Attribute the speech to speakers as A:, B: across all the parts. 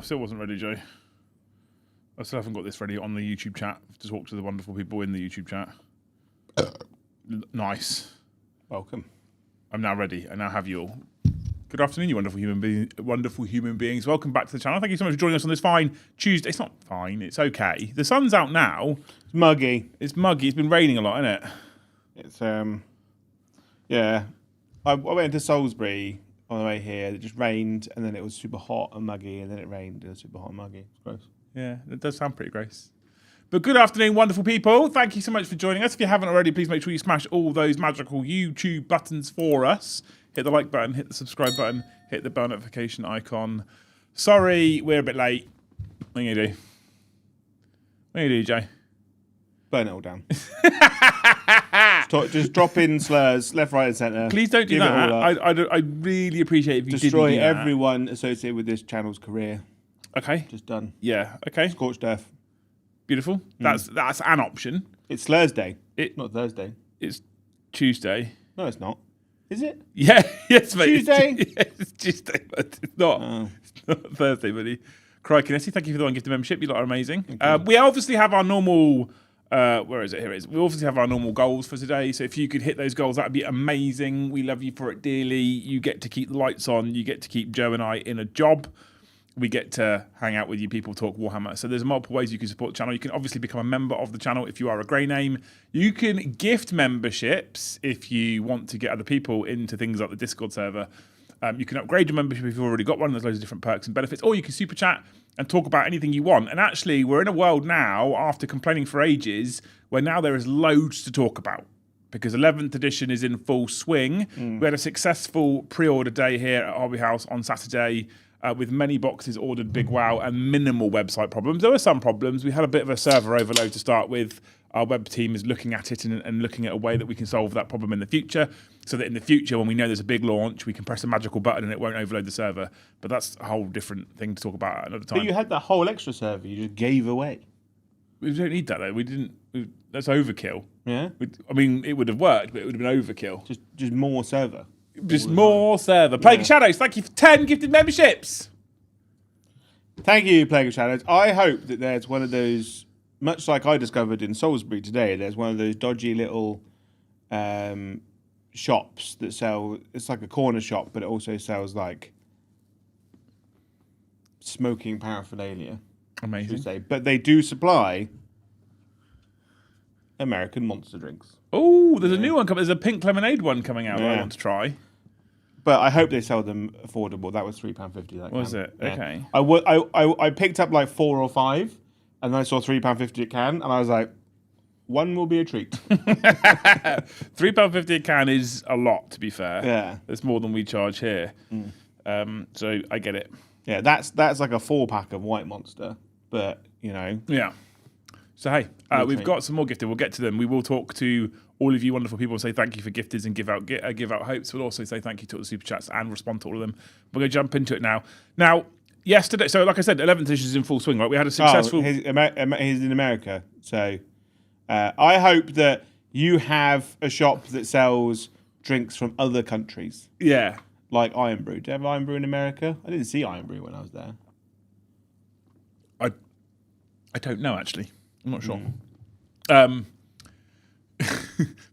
A: still wasn't ready, Joe. I still haven't got this ready on the YouTube chat. To talk to the wonderful people in the YouTube chat. Nice.
B: Welcome.
A: I'm now ready. I now have you all. Good afternoon, you wonderful human beings. Welcome back to the channel. Thank you so much for joining us on this fine Tuesday. It's not fine. It's okay. The sun's out now.
B: It's muggy.
A: It's muggy. It's been raining a lot, isn't it?
B: It's yeah. I went to Salisbury on the way here. It just rained, and then it was super hot and muggy, and then it rained and it was super hot and muggy. It's gross.
A: Yeah, it does sound pretty gross. But good afternoon, wonderful people. Thank you so much for joining us. If you haven't already, please make sure you smash all those magical YouTube buttons for us. Hit the like button, hit the subscribe button, hit the bell notification icon. Sorry, we're a bit late. What are you going to do? What are you going to do, Jay?
B: Burn it all down. Just drop in slurs, left, right, and centre.
A: Please don't do that. I really appreciate if you
B: destroy
A: didn't do that.
B: everyone associated with this channel's career.
A: Okay.
B: Just done.
A: Yeah, okay.
B: Scorched earth.
A: Beautiful. That's an option.
B: It's Thursday. Not Thursday.
A: It's Tuesday.
B: No, it's not. Is it?
A: Yeah, yes, mate.
B: Tuesday?
A: It's Tuesday, but it's not. It's not Thursday, buddy. Crikey, Nessie, thank you for the one gift of membership. You lot are amazing. We obviously have our normal... where is it? Here it is. We obviously have our normal goals for today. So if you could hit those goals, that would be amazing. We love you for it dearly. You get to keep the lights on. You get to keep Joe and I in a job. We get to hang out with you people, talk Warhammer. So there's multiple ways you can support the channel. You can obviously become a member of the channel if you are a grey name. You can gift memberships if you want to get other people into things like the Discord server. You can upgrade your membership if you've already got one. There's loads of different perks and benefits. Or you can super chat and talk about anything you want. And actually, we're in a world now, after complaining for ages, where now there is loads to talk about. Because 11th edition is in full swing. We had a successful pre-order day here at Hobby House on Saturday. With many boxes ordered, big wow, and minimal website problems. There were some problems. We had a bit of a server overload to start with. Our web team is looking at it and looking at a way that we can solve that problem in the future, so that in the future, when we know there's a big launch, we can press a magical button and it won't overload the server. But that's a whole different thing to talk about at another time.
B: But you had that whole extra server you just gave away.
A: We don't need that, though. That's overkill.
B: Yeah?
A: I mean, it would have worked, but it would have been overkill.
B: Just more server.
A: Just more server. Plague of Shadows, thank you for 10 gifted memberships.
B: Thank you, Plague of Shadows. I hope that there's one of those, much like I discovered in Salisbury today, there's one of those dodgy little shops that sell, it's like a corner shop, but it also sells like smoking paraphernalia.
A: Amazing.
B: Say. But they do supply American monster drinks.
A: Oh, there's a new one coming. There's a pink lemonade one coming out that I want to try.
B: But I hope they sell them affordable. That was £3.50.
A: Was it? Yeah.
B: Okay. I picked up like 4 or 5, and then I saw £3.50 a can, and I was like, one will be a treat.
A: £3.50 a can is a lot, to be fair.
B: Yeah.
A: It's more than we charge here. So I get it.
B: Yeah, that's like a 4-pack of White Monster, but, you know.
A: Yeah. So, hey, we've got some more gifted. We'll get to them. We will talk to all of you wonderful people, say thank you for gifters and give out hopes. We'll also say thank you to all the super chats and respond to all of them. We're going to jump into it now. Now, yesterday, so like I said, 11th edition is in full swing, right? We had a successful...
B: he's in America, so I hope that you have a shop that sells drinks from other countries.
A: Yeah. Like
B: Iron Brew. Do you have Iron Brew in America? I didn't see Iron Brew when I was there.
A: I don't know, actually. I'm not sure.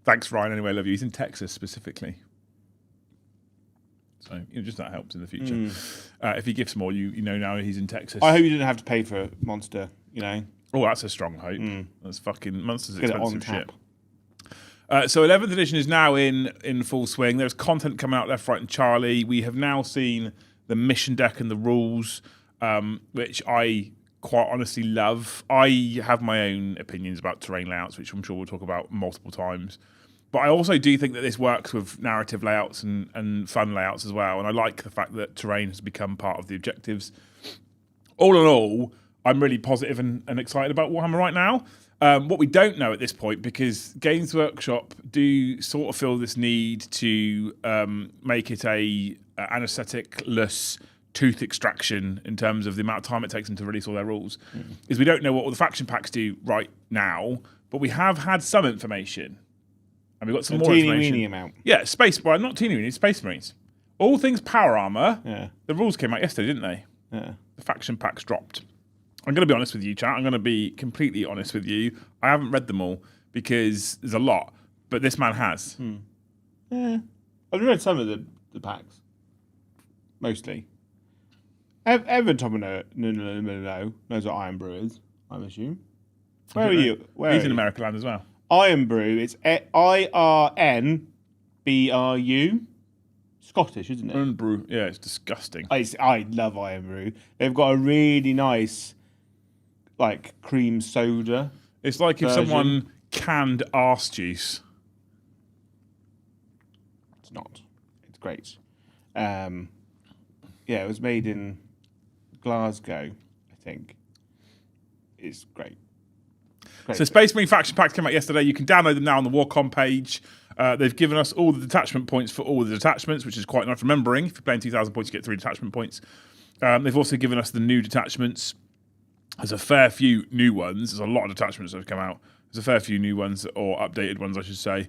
A: Thanks, Ryan. Anyway, I love you. He's in Texas specifically. So, just that helps in the future. If he gives more, you know now he's in Texas.
B: I hope you didn't have to pay for a Monster, you know.
A: Oh, that's a strong hope. That's fucking Monster's
B: Get
A: expensive shit. So 11th edition is now in full swing. There's content coming out left, right, and Charlie. We have now seen the mission deck and the rules, which I quite honestly love. I have my own opinions about terrain layouts, which I'm sure we'll talk about multiple times. But I also do think that this works with narrative layouts and fun layouts as well. And I like the fact that terrain has become part of the objectives. All in all, I'm really positive and excited about Warhammer right now. What we don't know at this point, because Games Workshop do sort of feel this need to make it a anesthetic-less tooth extraction in terms of the amount of time it takes them to release all their rules, is we don't know what all the faction packs do right now, but we have had some information. And we've got some more information.
B: Teeny amount.
A: Yeah, not teeny weeny, Space Marines. All things power armor.
B: Yeah.
A: The rules came out yesterday, didn't they?
B: Yeah.
A: the faction packs dropped. I'm going to be honest with you, chat. I'm going to be completely honest with you. I haven't read them all because there's a lot, but this man has.
B: Yeah. I've read some of the packs. Mostly. Everyone Tom knows what Iron Brew is, I'm assuming. Where are you?
A: He's in America land as well.
B: Iron Brew, it's IRNBRU. Scottish, isn't it?
A: Iron Brew, yeah, it's disgusting.
B: I love Iron Brew. They've got a really nice, like, cream soda.
A: It's like if someone canned arse juice.
B: It's not. It's great. Yeah, it was made in Glasgow, I think. It's great.
A: So Space Marine faction packs came out yesterday. You can download them now on the Warcom page. They've given us all the detachment points for all the detachments, which is quite nice remembering. If you're playing 2,000 points, you get 3 detachment points. They've also given us the new detachments. There's a fair few new ones. There's a lot of detachments that have come out. There's a fair few new ones, or updated ones, I should say.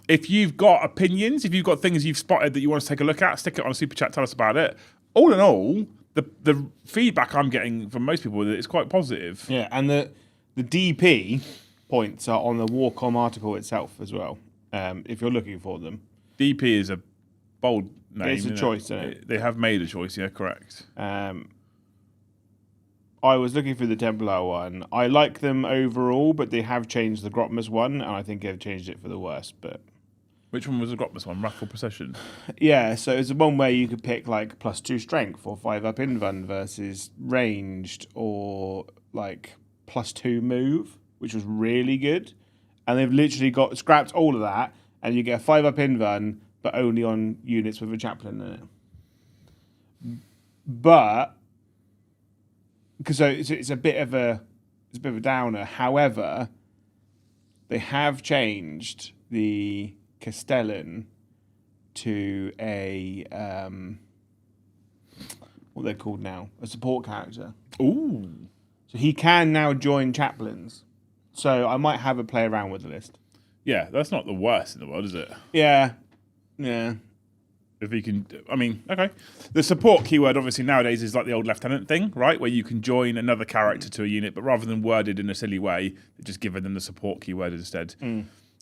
A: If you've got opinions, if you've got things you've spotted that you want us to take a look at, stick it on a super chat, tell us about it. All in all, the feedback I'm getting from most people is quite positive.
B: Yeah, and the DP points are on the Warcom article itself as well, if you're looking for them.
A: DP is a bold name.
B: It's a choice, isn't it?
A: They have made a choice, yeah, correct.
B: I was looking for the Templar one. I like them overall, but they have changed the Grotmus one, and I think they've changed it for the worse. But
A: which one was the Grotmus one? Wrathful Procession?
B: Yeah, so it's the one where you could pick like +2 strength or 5 up invuln versus ranged or like +2 move, which was really good. And they've literally scrapped all of that, and you get a 5 up invuln, but only on units with a chaplain in it. But because it's a bit of a downer. However, they have changed the Castellan to a what they're called now, a support character.
A: Ooh.
B: So he can now join chaplains. So I might have a play around with the list.
A: Yeah, that's not the worst in the world, is it?
B: Yeah.
A: If he can, I mean, okay. The support keyword, obviously, nowadays is like the old lieutenant thing, right? Where you can join another character to a unit, but rather than worded in a silly way, they've just given them the support keyword instead.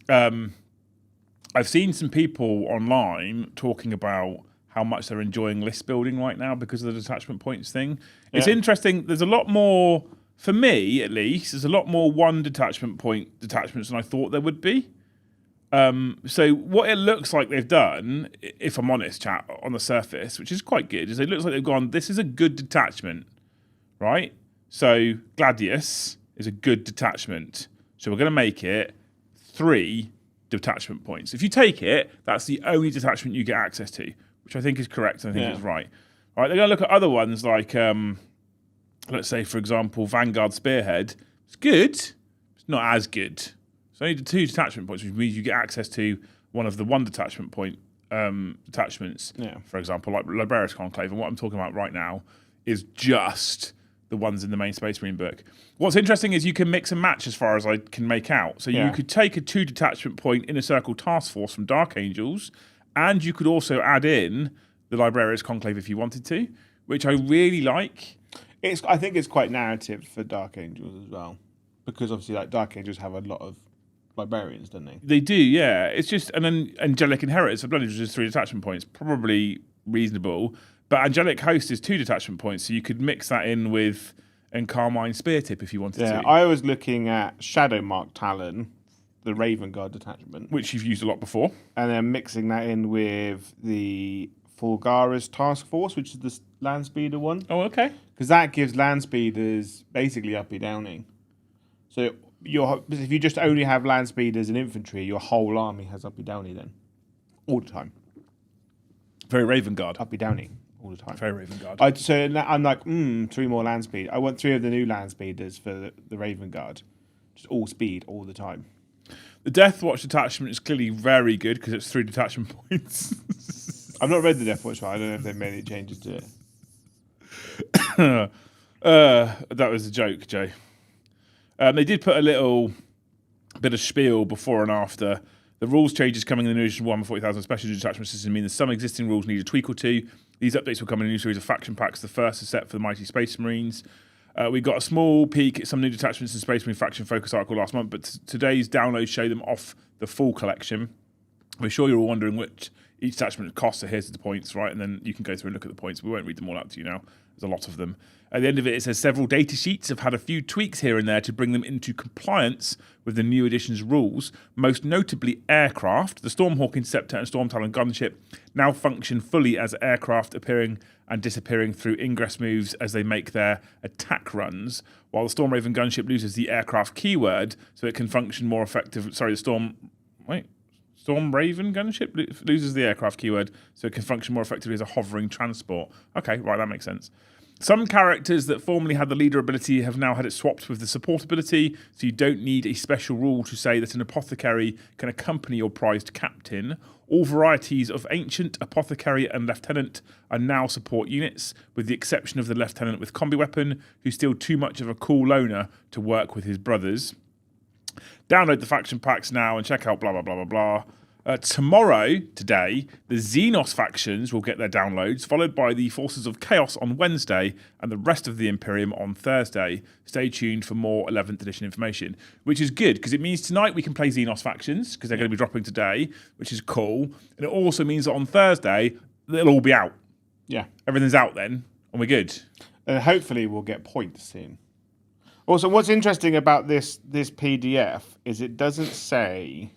A: I've seen some people online talking about how much they're enjoying list building right now because of the detachment points thing. Yeah. It's interesting. There's a lot more, for me at least, there's a lot more one detachment point detachments than I thought there would be. So what it looks like they've done, if I'm honest, chat, on the surface, which is quite good, is it looks like they've gone, this is a good detachment, right? So Gladius is a good detachment. So we're going to make it 3 detachment points. If you take it, that's the only detachment you get access to, which I think is correct and I think is right. All right, they're going to look at other ones like, let's say, for example, Vanguard Spearhead. It's good. It's not as good. It's only 2 detachment points, which means you get access to one of the 1 detachment point detachments. Yeah. For example, like Librarius Conclave. And what I'm talking about right now is just the ones in the main Space Marine book. What's interesting is you can mix and match as far as I can make out. So you could take a 2 detachment point Inner Circle Task Force from Dark Angels, and you could also add in the Librarius Conclave if you wanted to, which I really like.
B: I think it's quite narrative for Dark Angels as well, because obviously like Dark Angels have a lot of librarians, don't they?
A: They do, yeah. It's just an Angelic Inheritors of Blood Angels is 3 detachment points, probably reasonable. But Angelic Host is 2 detachment points, so you could mix that in with and Carmine Spear Tip if you wanted to.
B: Yeah, I was looking at Shadowmark Talon, the Raven Guard detachment,
A: which you've used a lot before,
B: and then mixing that in with the Fulgara's Task Force, which is the land speeder one.
A: Oh, okay.
B: Because that gives land speeders basically uppy downing. So if you just only have land speeders and infantry, your whole army has uppy downy then, all the time.
A: Very Raven Guard.
B: Uppy downy. All the time.
A: Very Raven Guard.
B: So I'm like, 3 more land speed. I want 3 of the new land speeders for the Raven Guard. Just all speed, all the time.
A: The Death Watch detachment is clearly very good because it's 3 detachment points.
B: I've not read the Death Watch one. I don't know if they've made any changes to it.
A: That was a joke, Jay. They did put a little bit of spiel before and after The rules changes coming in the new edition Warhammer 40,000 special detachment system mean that some existing rules need a tweak or two. These updates will come in a new series of faction packs. The first is set for the Mighty Space Marines. We got a small peek at some new detachments in Space Marine faction focus article last month, but today's downloads show them off the full collection. We're sure you're all wondering which each detachment costs, so here's the points, right? And then you can go through and look at the points. We won't read them all out to you now. There's a lot of them. At the end of it, it says several data sheets have had a few tweaks here and there to bring them into compliance with the new edition's rules. Most notably, aircraft. The Stormhawk Interceptor and Storm Talon gunship now function fully as aircraft, appearing and disappearing through ingress moves as they make their attack runs, while the Storm Raven gunship loses the aircraft keyword, so it can function more effective. Sorry, the Storm Raven gunship loses the aircraft keyword, so it can function more effectively as a hovering transport. Okay, right, that makes sense. Some characters that formerly had the leader ability have now had it swapped with the support ability, so you don't need a special rule to say that an apothecary can accompany your prized captain. All varieties of Ancient, Apothecary and Lieutenant are now support units, with the exception of the Lieutenant with combi weapon, who's still too much of a cool loner to work with his brothers. Download the faction packs now and check out blah, blah, blah, blah, blah. Today, the Xenos factions will get their downloads, followed by the Forces of Chaos on Wednesday and the rest of the Imperium on Thursday. Stay tuned for more 11th edition information, which is good because it means tonight we can play Xenos factions because they're going to be dropping today, which is cool. And it also means that on Thursday, they'll all be out.
B: Yeah.
A: Everything's out then, and we're good.
B: And hopefully we'll get points soon. Also, what's interesting about this PDF is it doesn't say...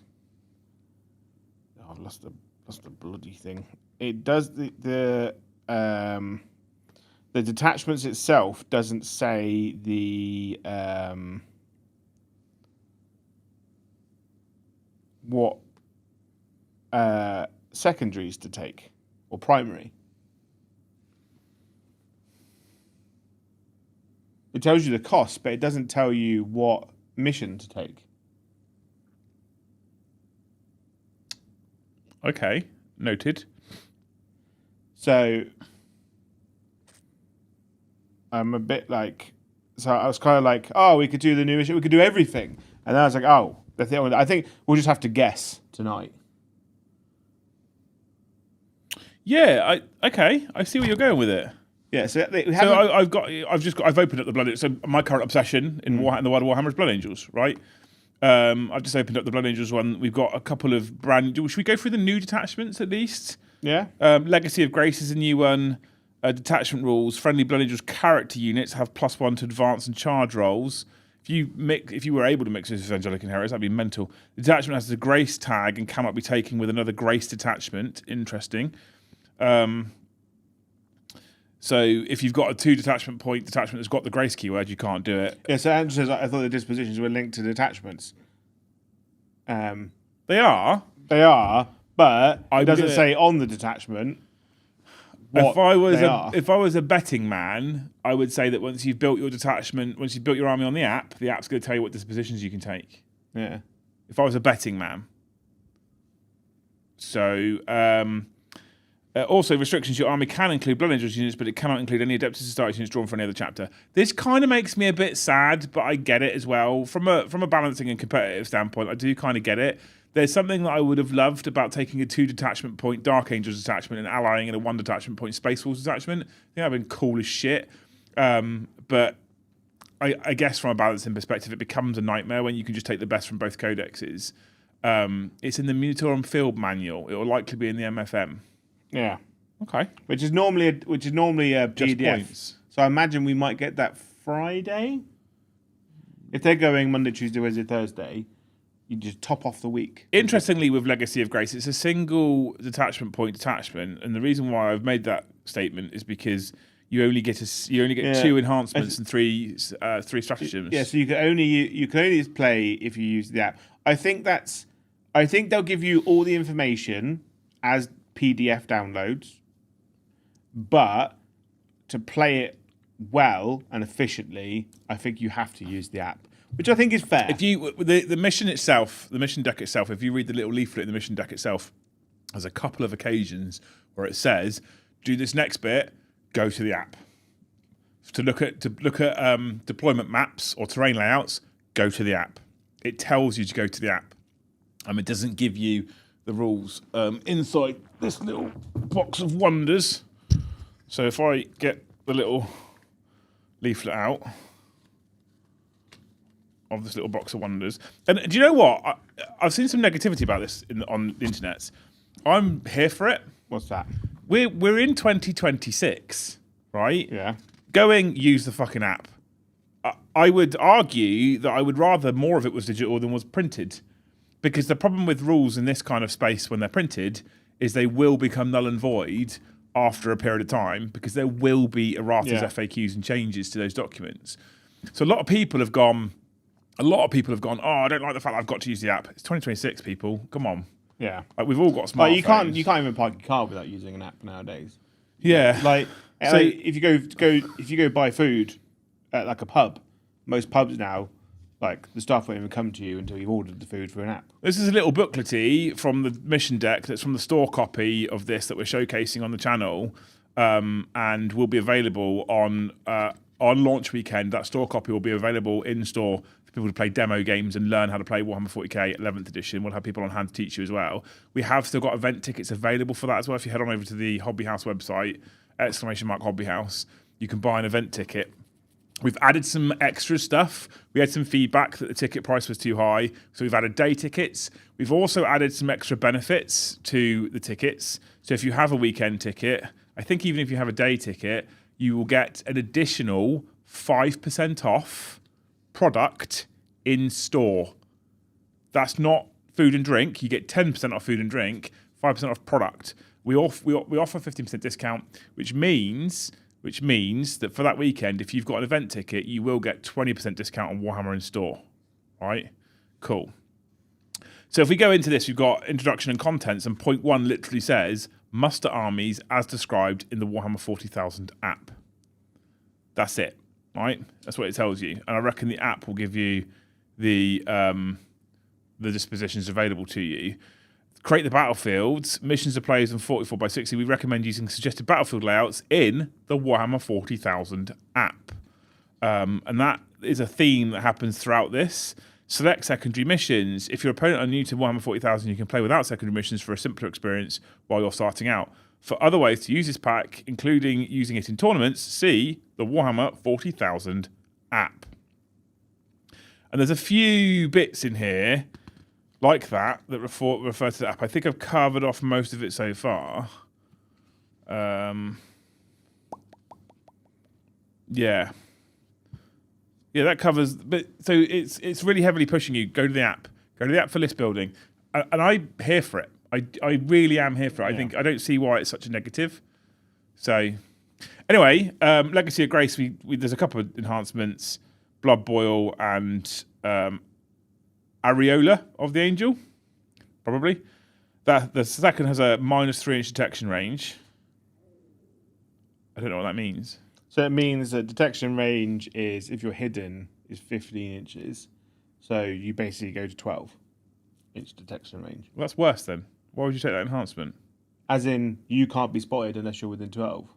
B: I've lost the bloody thing. It does the detachments itself doesn't say the what secondaries to take or primary. It tells you the cost, but it doesn't tell you what mission to take.
A: Okay, noted.
B: So I'm a bit like, so I was kind of like, oh, we could do the new issue, we could do everything, and then I was like, oh, I think we'll just have to guess tonight.
A: Yeah, I see where you're going with it.
B: Yeah, so
A: I've opened up the Blood. So my current obsession in the world of Warhammer is Blood Angels, right? I've just opened up the Blood Angels one. We've got a couple of brand. Should we go through the new detachments at least?
B: Yeah.
A: Legacy of Grace is a new one. Detachment rules. Friendly Blood Angels character units have +1 to advance and charge rolls. If you were able to mix this with Angelic Inheritors, that'd be mental. The detachment has the Grace tag and cannot be taken with another Grace detachment. Interesting. So if you've got a 2 detachment point detachment that's got the Grace keyword, you can't do it.
B: Yeah, so Andrew says, I thought the dispositions were linked to detachments.
A: They are,
B: but it doesn't say on the detachment what
A: if I was a betting man, I would say that once you've built your detachment, once you've built your army on the app's going to tell you what dispositions you can take.
B: Yeah.
A: If I was a betting man. So, also, restrictions. Your army can include Blood Angels units, but it cannot include any Adeptus Astartes units drawn from any other chapter. This kind of makes me a bit sad, but I get it as well. From a balancing and competitive standpoint, I do kind of get it. There's something that I would have loved about taking a 2 detachment point Dark Angels detachment and allying in a 1 detachment point Space Force detachment. I think that would have been cool as shit. But I guess from a balancing perspective, it becomes a nightmare when you can just take the best from both codexes. It's in the Munitorum Field Manual. It will likely be in the MFM.
B: Yeah.
A: Okay.
B: Which is normally a PDF.
A: Just points.
B: So I imagine we might get that Friday. If they're going Monday, Tuesday, Wednesday, Thursday, you just top off the week.
A: Interestingly, with Legacy of Grace, it's a single detachment point detachment, and the reason why I've made that statement is because you only get 2 enhancements and 3 stratagems.
B: Yeah, so you can only play if you use the app. I think they'll give you all the information as PDF downloads, but to play it well and efficiently, I think you have to use the app, which I think is fair.
A: If you the mission itself, the mission deck itself, if you read the little leaflet in the mission deck itself, there's a couple of occasions where it says, "Do this next bit, go to the app." To look at deployment maps or terrain layouts, go to the app. It tells you to go to the app. It doesn't give you the rules inside this little box of wonders. So if I get the little leaflet out of this little box of wonders, and do you know what? I've seen some negativity about this on the internet. I'm here for it.
B: What's that?
A: We're in 2026, right?
B: Yeah.
A: Use the fucking app. I would argue that I would rather more of it was digital than was printed. Because the problem with rules in this kind of space when they're printed is they will become null and void after a period of time because there will be erratas, FAQs and changes to those documents. So a lot of people have gone, oh, I don't like the fact that I've got to use the app. It's 2026, people. Come on.
B: Yeah.
A: Like, we've all got smartphones.
B: You can't even park your car without using an app nowadays.
A: Yeah.
B: So if you go buy food at like a pub, most pubs now, like the staff won't even come to you until you've ordered the food through an app.
A: This is a little booklety from the mission deck that's from the store copy of this that we're showcasing on the channel, and will be available on launch weekend. That store copy will be available in store for people to play demo games and learn how to play Warhammer 40k 11th edition. We'll have people on hand to teach you as well. We have still got event tickets available for that as well. If you head on over to the Hobby House website, !Hobby House, you can buy an event ticket. We've added some extra stuff. We had some feedback that the ticket price was too high, so we've added day tickets. We've also added some extra benefits to the tickets. So if you have a weekend ticket, I think even if you have a day ticket, you will get an additional 5% off product in store. That's not food and drink. You get 10% off food and drink, 5% off product. We offer 15% discount, which means that for that weekend, if you've got an event ticket, you will get 20% discount on Warhammer in store. All right? Cool. So if we go into this, we've got introduction and contents, and point 1 literally says, muster armies as described in the Warhammer 40,000 app. That's it, right? That's what it tells you. And I reckon the app will give you the dispositions available to you. Create the battlefields, missions to players in 44 by 60. We recommend using suggested battlefield layouts in the Warhammer 40,000 app. And that is a theme that happens throughout this. Select secondary missions. If your opponent are new to Warhammer 40,000, you can play without secondary missions for a simpler experience while you're starting out. For other ways to use this pack, including using it in tournaments, see the Warhammer 40,000 app. And there's a few bits in here like that refer to the app. I think I've covered off most of it so far. Yeah, that covers. But so it's really heavily pushing you. Go to the app. Go to the app for list building, and I'm here for it. I really am here for it. I don't see why it's such a negative. So anyway, Legacy of Grace. We there's a couple of enhancements: Blood Boil and Areola of the Angel, probably. The second has a minus 3-inch detection range. I don't know what that means.
B: So it means that detection range is, if you're hidden, is 15 inches. So you basically go to 12-inch detection range.
A: Well, that's worse then. Why would you take that enhancement?
B: As in, you can't be spotted unless you're within 12.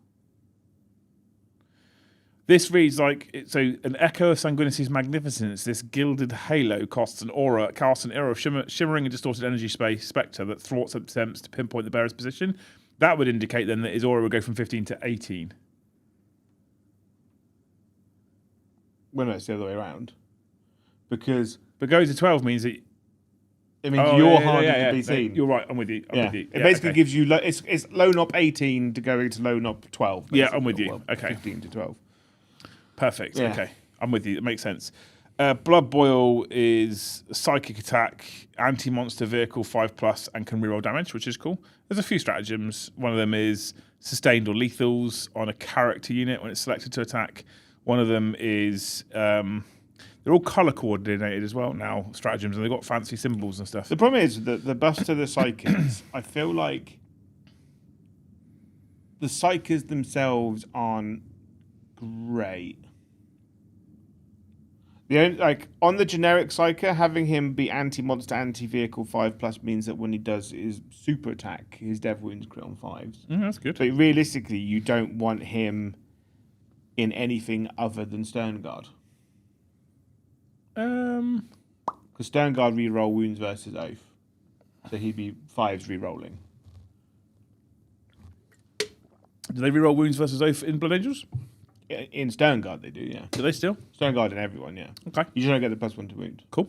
A: This reads like, so an echo of Sanguinity's magnificence, this gilded halo casts an aura of shimmering and distorted energy space spectre that thwarts attempts to pinpoint the bearer's position. That would indicate then that his aura would go from 15 to 18.
B: Well, no, it's the other way around. But
A: going to 12 means that...
B: It means you're harder to be seen.
A: You're right, I'm with you.
B: It basically gives you... It's low knob 18 to going to low knob 12. Basically.
A: Yeah, I'm with you. Okay.
B: 15 to 12.
A: Perfect. Yeah. Okay, I'm with you. It makes sense. Blood Boil is psychic attack, anti-monster vehicle 5+, and can reroll damage, which is cool. There's a few stratagems. One of them is sustained or lethals on a character unit when it's selected to attack. One of them is they're all color coordinated as well now, stratagems, and they've got fancy symbols and stuff.
B: The problem is that the buffs to the psychics, I feel like the psychers themselves aren't great. On the generic Psyker, having him be anti-monster, anti-vehicle 5+ means that when he does his super attack, his dev wounds crit on 5s.
A: That's good.
B: But realistically, you don't want him in anything other than Sternguard. Because Sternguard reroll wounds versus Oath. So he'd be 5s re-rolling.
A: Do they reroll wounds versus oath in Blood Angels?
B: In Stoneguard, they do, yeah.
A: Do they still?
B: Stoneguard and everyone, yeah.
A: Okay.
B: You just don't get the +1 to wound.
A: Cool.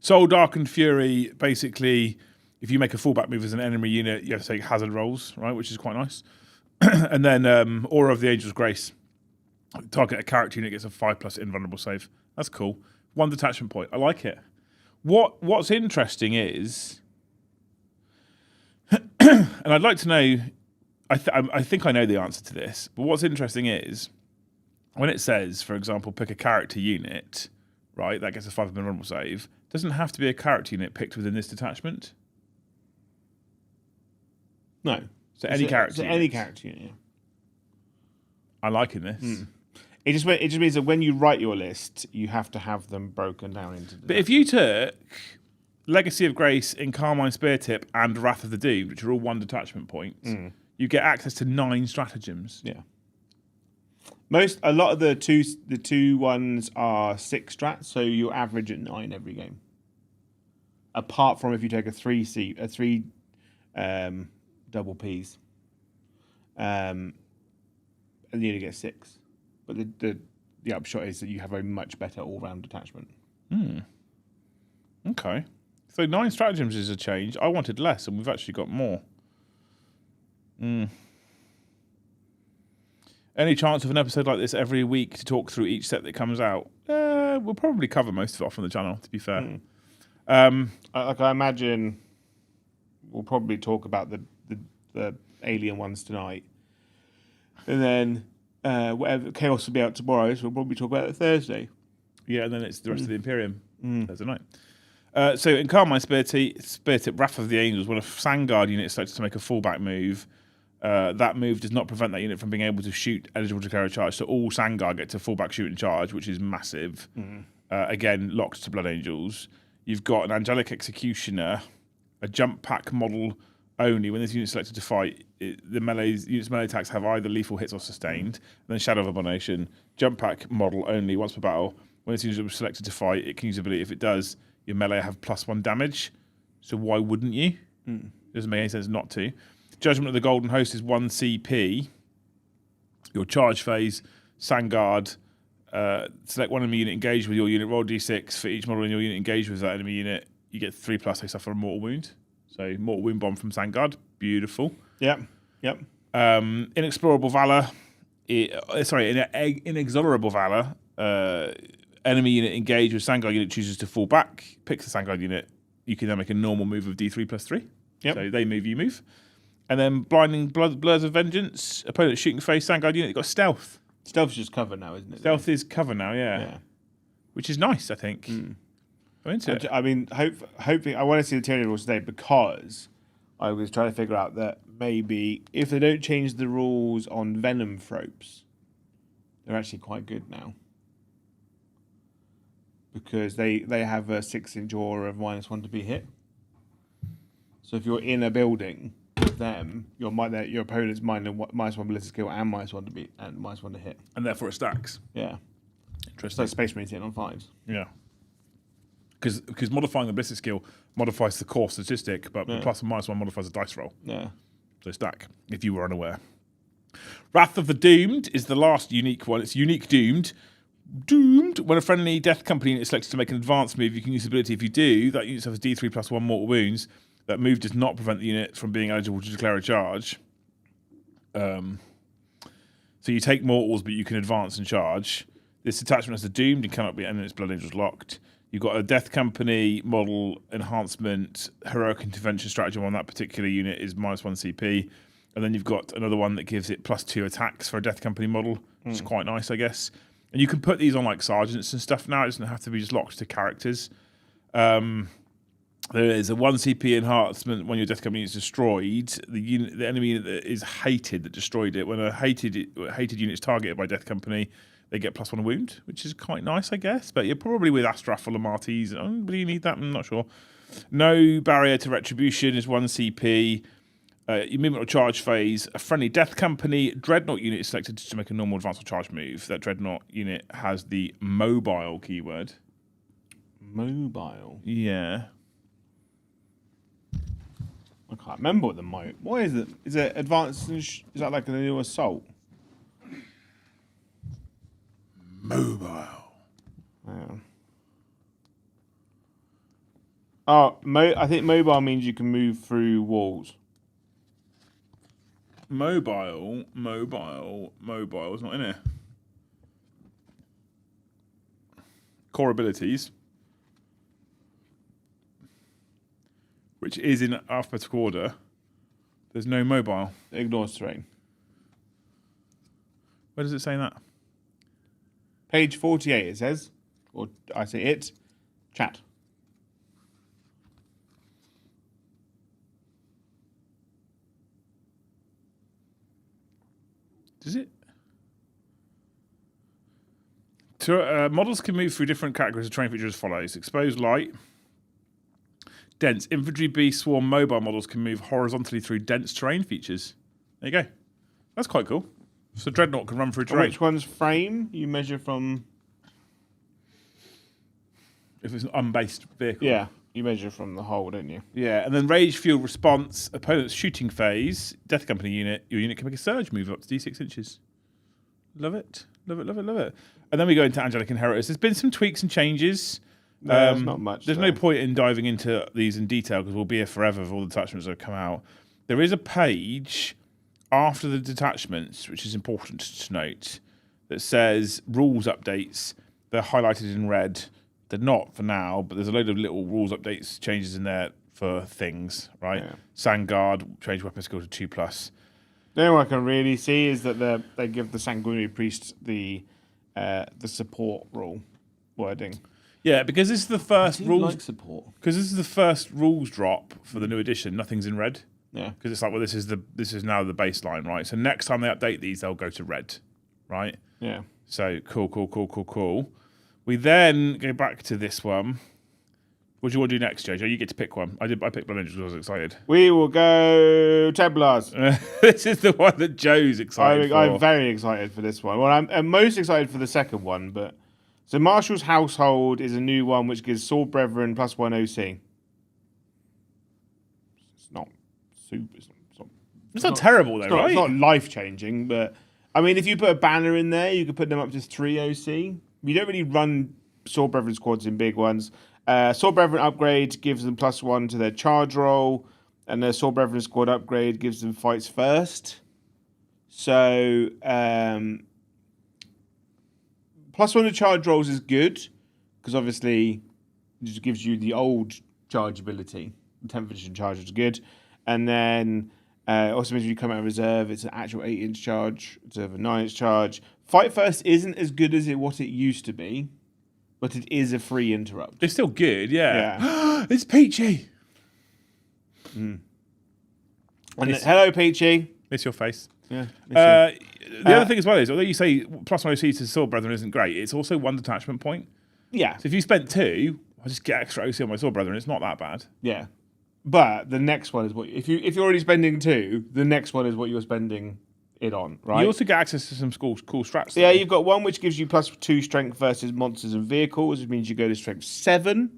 A: Soul, Dark, and Fury, basically, if you make a fallback move as an enemy unit, you have to take hazard rolls, right, which is quite nice. And then Aura of the Angel's Grace. Target a character unit gets a 5+ invulnerable save. That's cool. 1 detachment point. I like it. What's interesting is, and I'd like to know, I think I know the answer to this, but what's interesting is, when it says, for example, pick a character unit, right, that gets a 5 invulnerable save, doesn't have to be a character unit picked within this detachment.
B: No.
A: So any character
B: unit. Any character unit, yeah.
A: I'm liking this.
B: It just means that when you write your list, you have to have them broken down into.
A: But if you took Legacy of Grace, Carmine Spear Tip, and Wrath of the Doomed, which are all 1 detachment point, you get access to 9 stratagems.
B: Yeah. A lot of the two ones are 6 strats, so you average at 9 every game. Apart from if you take a 3 double Ps, and you only get 6. But the upshot is that you have a much better all-round detachment.
A: Okay. So 9 stratagems is a change. I wanted less, and we've actually got more. Any chance of an episode like this every week to talk through each set that comes out? We'll probably cover most of it off on the channel, to be fair.
B: I imagine we'll probably talk about the alien ones tonight. And then whatever Chaos will be out tomorrow, so we'll probably talk about it Thursday.
A: Yeah, and then it's the rest of the Imperium Thursday night. So in Carmine Spear Tip, Wrath of the Angels, when a Sandguard unit is selected to make a fallback move, that move does not prevent that unit from being able to shoot eligible to declare a charge. So all Sandguard get to fallback, shoot, and charge, which is massive. Again, locked to Blood Angels. You've got an Angelic Executioner, a jump pack model only. When this unit is selected to fight, the unit's melee attacks have either lethal hits or sustained. And then Shadow of Abomination, jump pack model only. Once per battle, when this unit is selected to fight, it can use ability. If it does, your melee have +1 damage. So why wouldn't you? Doesn't make any sense not to. Judgment of the Golden Host is 1 CP. Your charge phase, Sandguard. Select one enemy unit engaged with your unit. Roll d6 for each model in your unit engaged with that enemy unit. You get 3+. They suffer a mortal wound. So mortal wound bomb from Sandguard. Beautiful.
B: Yep.
A: Inexplorable Valor. Inexorable Valor. Enemy unit engaged with Sandguard unit chooses to fall back. Picks the Sandguard unit. You can then make a normal move of D3+3.
B: Yep.
A: So they move, you move. And then Blinding Blurs of Vengeance. Opponent shooting face. Sandguard unit. You've got Stealth.
B: Stealth's just cover now, isn't it?
A: Stealth is cover now, yeah. Which is nice, I think. I'm into it.
B: I mean, hoping I want to see the Tyranny rules today because I was trying to figure out that maybe if they don't change the rules on Venom Thropes, they're actually quite good now. Because they have a 6-inch aura of -1 to be hit. So if you're in a building with them, your opponent's -1 ballistic skill and -1 to beat and -1 to hit.
A: And therefore it stacks.
B: Yeah.
A: Interesting.
B: So like Space Marines hitting on 5s.
A: Yeah. Because modifying the ballistic skill modifies the core statistic, but the +1 -1 modifies the dice roll.
B: Yeah.
A: So stack, if you were unaware. Wrath of the Doomed is the last unique one. It's unique doomed. Doomed. When a friendly death company unit is selected to make an advanced move, you can use ability. If you do, that unit suffers D3+1 mortal wounds. That move does not prevent the unit from being eligible to declare a charge. So you take mortals, but you can advance and charge. This attachment has the Doomed and cannot be, and its Blood Angels locked. You've got a Death Company model enhancement, heroic intervention stratagem on that particular unit is -1 CP. And then you've got another one that gives it +2 attacks for a Death Company model, which is quite nice, I guess. And you can put these on like sergeants and stuff now. It doesn't have to be just locked to characters. There is a 1 CP enhancement when your Death Company is destroyed. The enemy unit that is hated that destroyed it. When a hated unit is targeted by Death Company, they get +1 wound, which is quite nice, I guess. But you're probably with Astraffle or Martes. Do you need that? I'm not sure. No barrier to retribution is 1 CP. Your movement or charge phase. A friendly Death Company Dreadnought unit is selected to make a normal advance or charge move. That Dreadnought unit has the mobile keyword.
B: Mobile?
A: Yeah.
B: I can't remember what the mode. What is it? Is it advanced? Is that like a new assault?
A: Mobile.
B: Yeah. Oh, I think mobile means you can move through walls.
A: Mobile's not in here. Core abilities, which is in alphabetical order. There's no mobile.
B: Ignores terrain.
A: Where does it say that?
B: Page 48, it says. Or I say it. Chat.
A: Does it? Models can move through different categories of terrain features as follows. Exposed light. Dense. Infantry, beast, swarm, mobile models can move horizontally through dense terrain features. There you go. That's quite cool. So Dreadnought can run through terrain.
B: Which one's frame? You measure from...
A: If it's an unbased vehicle.
B: Yeah, you measure from the hull, don't you?
A: Yeah, and then rage, fuel, response, opponent's shooting phase, death company unit. Your unit can make a surge move up to D6 inches. Love it. Love it, love it, love it. And then we go into Angelic Inheritors. There's been some tweaks and changes.
B: No, there's not much.
A: There's no point in diving into these in detail because we'll be here forever with all the detachments that have come out. There is a page after the detachments, which is important to note, that says rules updates. They're highlighted in red. They're not for now, but there's a load of little rules updates, changes in there for things, right?
B: Yeah.
A: Sandguard, change weapon skill to 2+.
B: The only one I can really see is that they give the Sanguinary Priest the support rule wording.
A: Yeah, because this is the first rules.
B: Support.
A: Because this is the first rules drop for the new edition. Nothing's in red.
B: Yeah.
A: Because it's like, well, this is now the baseline, right? So next time they update these, they'll go to red, right?
B: Yeah.
A: So cool. We then go back to this one. What do you want to do next, Jojo? You get to pick one. I picked Blood Angels because I was excited.
B: We will go Templars.
A: This is the one that Joe's excited for.
B: I'm very excited for this one. Well, I'm most excited for the second one, but so Marshal's Household is a new one which gives Sword Brethren +1 OC. It's not super.
A: It's not terrible though, right?
B: It's not life changing, but I mean, if you put a banner in there, you could put them up to 3 OC. You don't really run Sword Brethren squads in big ones. Sword Brethren upgrade gives them +1 to their charge roll, and their Sword Brethren squad upgrade gives them fights first. So +1 to charge rolls is good because obviously it just gives you the old charge ability. The 10th edition charge is good, and then also means when you come out of reserve, it's an actual 8-inch charge instead of a 9-inch charge. Fight first isn't as good as what it used to be. But it is a free interrupt.
A: It's still good, yeah. It's Peachy.
B: And hello, Peachy.
A: Miss your face.
B: Yeah.
A: The other thing as well is, although you say +1 OC to Sword Brethren isn't great, it's also 1 detachment point.
B: Yeah.
A: So if you spent 2, I'll just get extra OC on my Sword Brethren. It's not that bad.
B: Yeah. But the next one is what if you're already spending 2, the next one is what you're spending it on, right?
A: You also get access to some cool strats.
B: Yeah, you've got one which gives you +2 strength versus monsters and vehicles, which means you go to strength 7.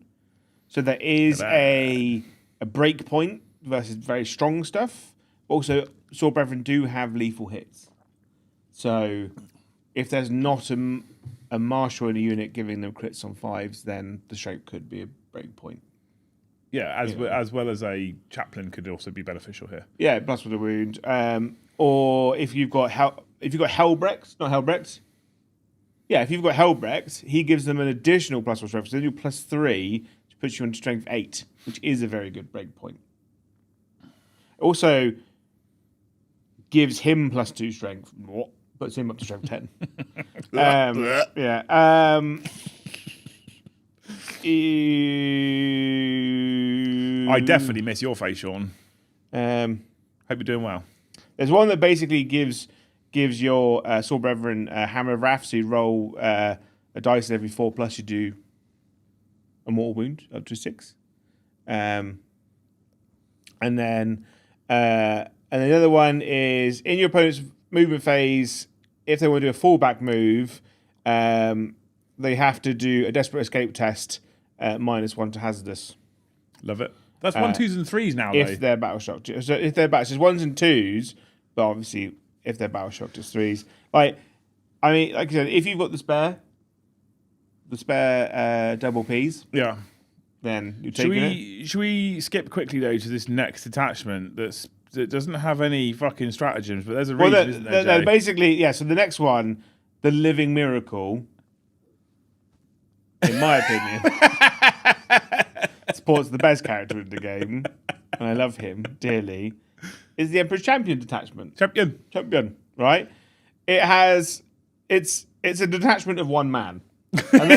B: So there is a break point versus very strong stuff. Also, Sword Brethren do have lethal hits. So if there's not a marshal in a unit giving them crits on 5s, then the strength could be a break point.
A: Yeah, as well as a chaplain could also be beneficial here.
B: Yeah, plus with a wound. Or if you've got Helbrecht, not Helbrecht. Yeah, if you've got Helbrecht, he gives them an additional +1 strength. So then you're +3, which puts you on strength 8, which is a very good break point. Also gives him +2 strength. Puts him up to strength 10. Yeah.
A: I definitely miss your face, Sean. Hope you're doing well.
B: There's one that basically gives your Sword Brethren Hammer of Wrath, so you roll a dice every 4 plus you do a mortal wound up to 6. And then the other one is in your opponent's movement phase, if they want to do a fallback move, they have to do a desperate escape test -1 to hazardous.
A: Love it. That's 1s, 2s, and 3s now, though.
B: If they're battle shocked. So if they're battle, it's 1s and 2s, but obviously if they're battle shocked, it's 3s. Like I said, if you've got the spare double Ps,
A: Yeah.
B: then you're taking it.
A: Should we skip quickly, though, to this next detachment that doesn't have any fucking stratagems, but there's a reason, isn't there, Jay?
B: Basically, yeah, so the next one, the Living Miracle, in my opinion, supports the best character in the game, and I love him dearly, is the Emperor's Champion detachment. Champion, right? It's a detachment of one man. And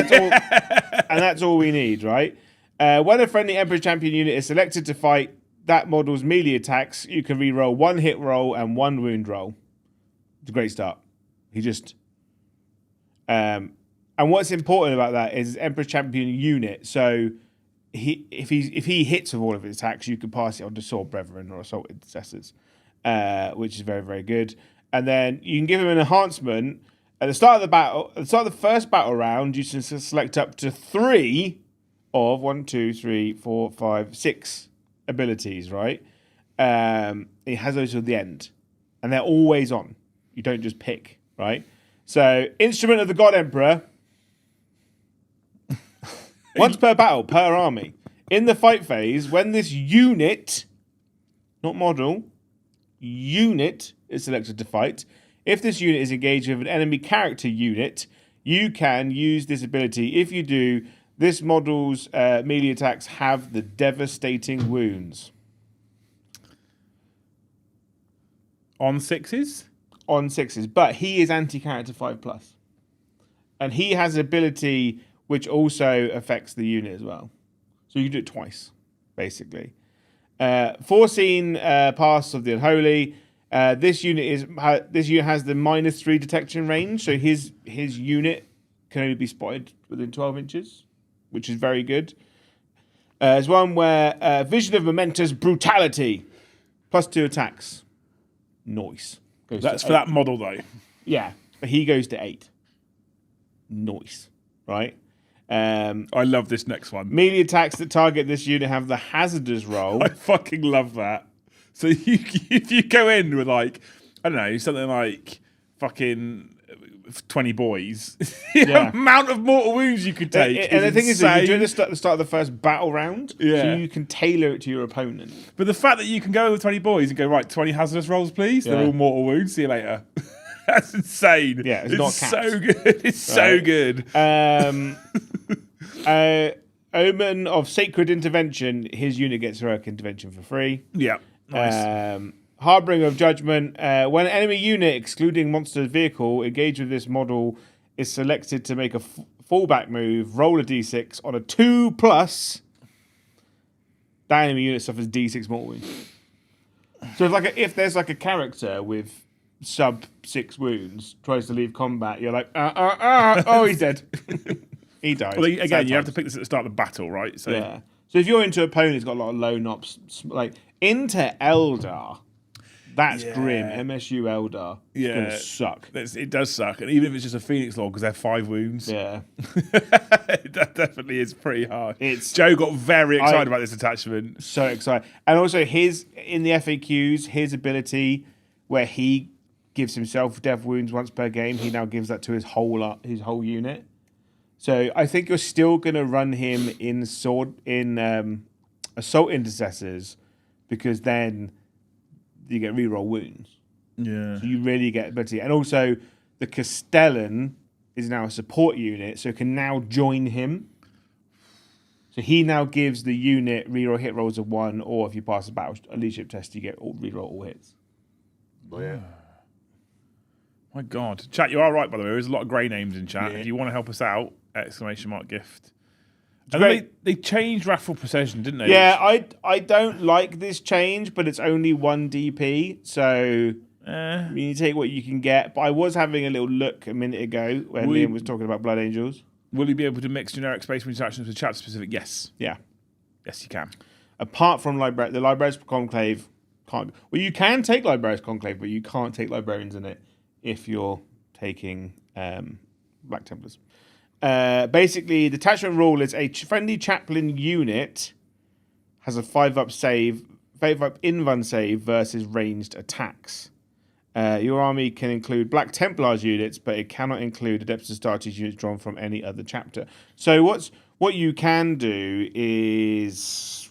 B: that's all we need, right? When a friendly Emperor's Champion unit is selected to fight that model's melee attacks, you can reroll 1 hit roll and 1 wound roll. It's a great start. He just and what's important about that is Emperor's Champion unit. So if he hits with all of his attacks, you can pass it on to Sword Brethren or Assault Intercessors, which is very, very good. And then you can give him an enhancement at the start of the battle. At the start of the first battle round, you can select up to 3 of 1, 2, 3, 4, 5, 6 abilities. Right? It has those at the end, and they're always on. You don't just pick. Right? So, Instrument of the God Emperor. Once per battle, per army. In the fight phase, when this unit, not model, unit is selected to fight, if this unit is engaged with an enemy character unit, you can use this ability. If you do, this model's melee attacks have the devastating wounds.
A: On 6s?
B: On 6s, but he is anti-character 5+. And he has an ability which also affects the unit as well. So you can do it twice, basically. Foreseen Pass of the Unholy. This unit has the -3 detection range, so his unit can only be spotted within 12 inches, which is very good. There's one where Vision of Momentous Brutality, +2 attacks. Nice.
A: That's for that model, though.
B: Yeah, but he goes to 8. Nice, right?
A: I love this next one.
B: Melee attacks that target this unit have the hazardous roll.
A: I fucking love that. So if you go in with like, I don't know, something like fucking 20 boys, the amount of mortal wounds you could take.
B: And the thing is, you do it
A: insane.
B: at the start of the first battle round, so you can tailor it to your opponent.
A: But the fact that you can go with 20 boys and go, right, 20 hazardous rolls, please. They're all mortal wounds. See you later. That's insane.
B: Yeah, it's not capped.
A: So good. It's so good.
B: Omen of Sacred Intervention. His unit gets heroic intervention for free.
A: Yeah. Nice.
B: Harbinger of Judgment. When an enemy unit, excluding monster's vehicle, engaged with this model, is selected to make a fallback move, roll a d6 on a 2+. That enemy unit suffers d6 mortal wounds. So if there's a character with sub 6 wounds tries to leave combat, you're like, oh, he's dead. He died.
A: Well, again, you have to pick this at the start of the battle, right? So
B: yeah. So if you're into opponent who's got a lot of lone ops, like into Eldar, that's grim. MSU Eldar, it's gonna suck.
A: It does suck, and even if it's just a Phoenix Lord because they're 5 wounds,
B: yeah,
A: that definitely is pretty hard. Joe got very excited about this attachment.
B: So excited, and also in the FAQs, his ability where he gives himself death wounds once per game, he now gives that to his whole unit. So I think you're still going to run him in Assault Intercessors because then you get reroll wounds.
A: Yeah.
B: So you really get ability. And also the Castellan is now a support unit, so it can now join him. So he now gives the unit reroll hit rolls of 1, or if you pass a leadership test, you get reroll all hits.
A: Yeah. My God. Chat, you are right, by the way. There's a lot of grey names in chat.
B: Yeah.
A: If you want to help us out, ! Gift. And they changed Wrathful Procession, didn't they?
B: Yeah, I don't like this change, but it's only 1 DP, so you take what you can get. But I was having a little look a minute ago when Liam was talking about Blood Angels.
A: Will you be able to mix generic Space Marine actions with chapter specific? Yes.
B: Yeah.
A: Yes, you can.
B: Apart from the Librarians Conclave can't. Well, you can take Librarians Conclave, but you can't take Librarians in it if you're taking Black Templars. Basically, the detachment rule is a friendly chaplain unit has a 5-up save, 5-up invuln save versus ranged attacks. Your army can include Black Templars units, but it cannot include Adeptus Astartes units drawn from any other chapter. So what you can do is...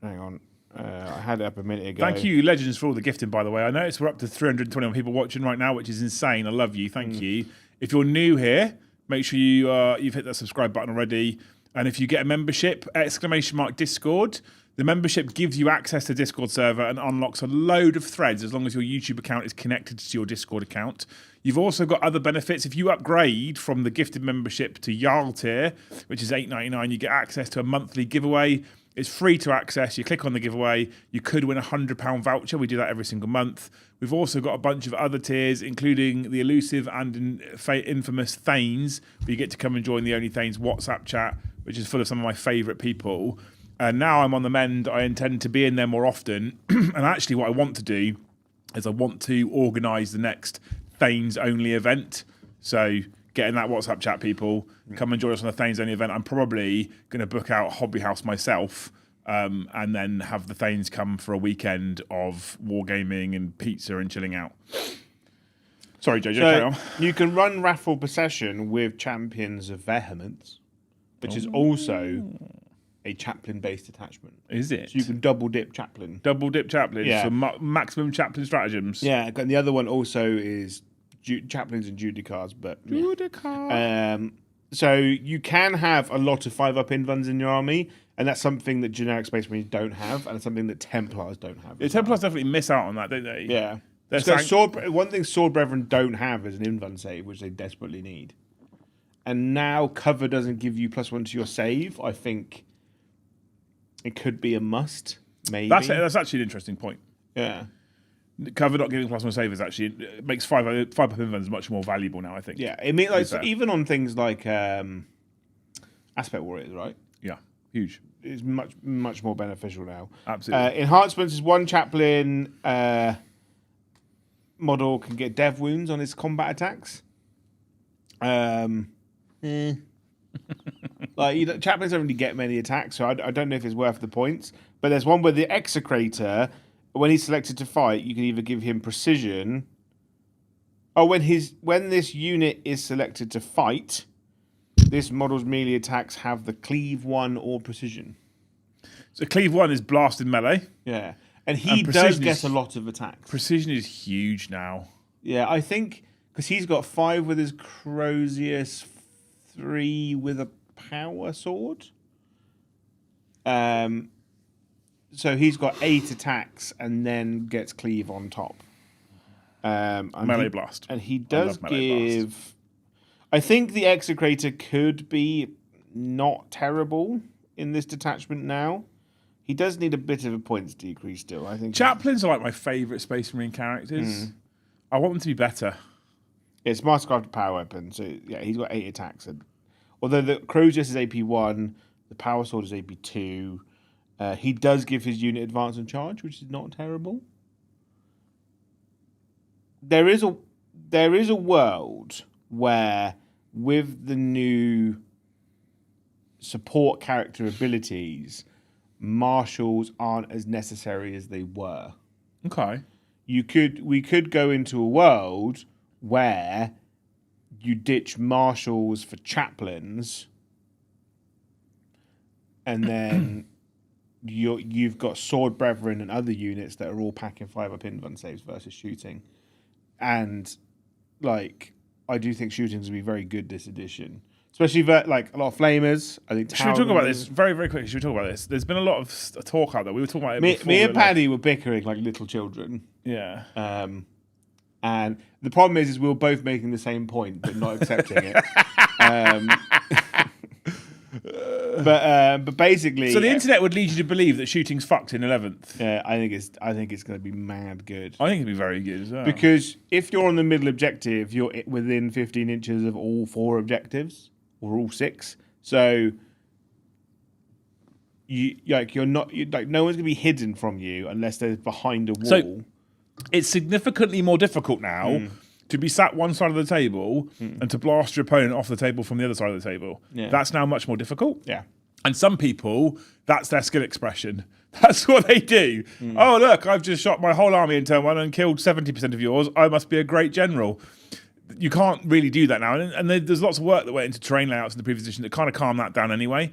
B: Hang on. I had it up a minute ago.
A: Thank you, Legends, for all the gifting, by the way. I noticed we're up to 321 people watching right now, which is insane. I love you. Thank you. If you're new here, make sure you've hit that subscribe button already. And if you get a membership, !Discord, the membership gives you access to Discord server and unlocks a load of threads as long as your YouTube account is connected to your Discord account. You've also got other benefits. If you upgrade from the gifted membership to Jarl tier, which is $8.99, you get access to a monthly giveaway. It's free to access. You click on the giveaway. You could win a £100 voucher. We do that every single month. We've also got a bunch of other tiers, including the elusive and infamous Thanes, where you get to come and join the Only Thanes WhatsApp chat, which is full of some of my favourite people. And now I'm on the mend. I intend to be in there more often. And actually what I want to do is I want to organise the next Thanes only event. So get in that WhatsApp chat, people. Come and join us on the Thanes only event. I'm probably going to book out Hobby House myself and then have the Thanes come for a weekend of wargaming and pizza and chilling out. Sorry, JJ, carry on.
B: You can run Wrathful Procession with Champions of Vehemence, which is also a chaplain-based attachment.
A: Is it?
B: So you can double dip chaplain.
A: Double dip chaplains
B: Yeah.
A: for maximum chaplain stratagems.
B: Yeah, and the other one also is chaplains and judicars, but so you can have a lot of 5-up invuns in your army, and that's something that generic Space Marines don't have, and it's something that Templars don't have.
A: Yeah, Templars definitely miss out on that, don't they?
B: Yeah. One thing Sword Brethren don't have is an invuln save, which they desperately need. And now cover doesn't give you +1 to your save. I think it could be a must. Maybe
A: That's actually an interesting point.
B: Yeah.
A: Cover not giving +1 save is actually it makes 5-up invuns much more valuable now, I think.
B: Yeah, I mean, like even on things like Aspect Warriors, right?
A: Yeah, huge.
B: It's much more beneficial now.
A: Absolutely.
B: Enhancements is one chaplain model can get dev wounds on his combat attacks. Like chaplains don't really get many attacks, so I don't know if it's worth the points. But there's one where the Execrator, when he's selected to fight, you can either give him precision. Oh, when this unit is selected to fight, this model's melee attacks have the cleave 1 or precision.
A: So cleave 1 is blasted melee.
B: Yeah, and he does get a lot of attacks.
A: Precision is huge now.
B: Yeah, I think because he's got 5 with his Crozius, 3 with a power sword. So he's got 8 attacks and then gets cleave on top.
A: Melee blast.
B: And he does give... Blast. I think the Execrator could be not terrible in this detachment now. He does need a bit of a points decrease still. I think
A: Chaplains are like my favourite Space Marine characters. I want them to be better.
B: It's Mastercrafted Power Weapon, so yeah, he's got 8 attacks. Although the Crozius is AP1, the Power Sword is AP2. He does give his unit advance and charge, which is not terrible. There is a world where, with the new support character abilities, marshals aren't as necessary as they were.
A: Okay.
B: We could go into a world where you ditch marshals for chaplains, and then you've got sword brethren and other units that are all packing 5-up invuln saves versus shooting. And like, I do think shooting's gonna be very good this edition, especially like a lot of flamers. I think.
A: Should we talk about this very, very quickly? Should we talk about this? There's been a lot of talk out there. We were talking about it before.
B: Me and Paddy were bickering like little children.
A: Yeah.
B: And the problem is we were both making the same point but not accepting it. But basically,
A: so the internet would lead you to believe that shooting's fucked in 11th.
B: Yeah, I think it's going to be mad good.
A: I think it'd be very good as well.
B: Because if you're on the middle objective, you're within 15 inches of all 4 objectives or all 6. So you're not no one's going to be hidden from you unless they're behind a wall.
A: So it's significantly more difficult now to be sat one side of the table and to blast your opponent off the table from the other side of the table.
B: Yeah.
A: That's now much more difficult.
B: Yeah.
A: And some people, that's their skill expression. That's what they do. Oh, look, I've just shot my whole army in turn 1 and killed 70% of yours. I must be a great general. You can't really do that now. And there's lots of work that went into terrain layouts in the previous edition that kind of calmed that down anyway.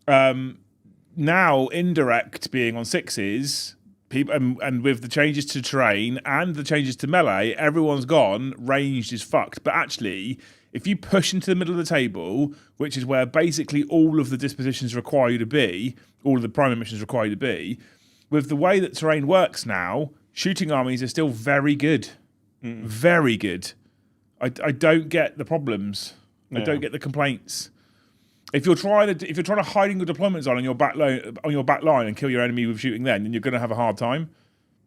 A: Now, indirect being on 6s, people, and with the changes to terrain and the changes to melee, everyone's gone, ranged is fucked. But actually, if you push into the middle of the table, which is where basically all of the dispositions require you to be, all of the primary missions require you to be, with the way that terrain works now, shooting armies are still very good. Very good. I don't get the problems. I don't get the complaints. If you're trying to hide your deployment zone on your back line and kill your enemy with shooting, then you're going to have a hard time.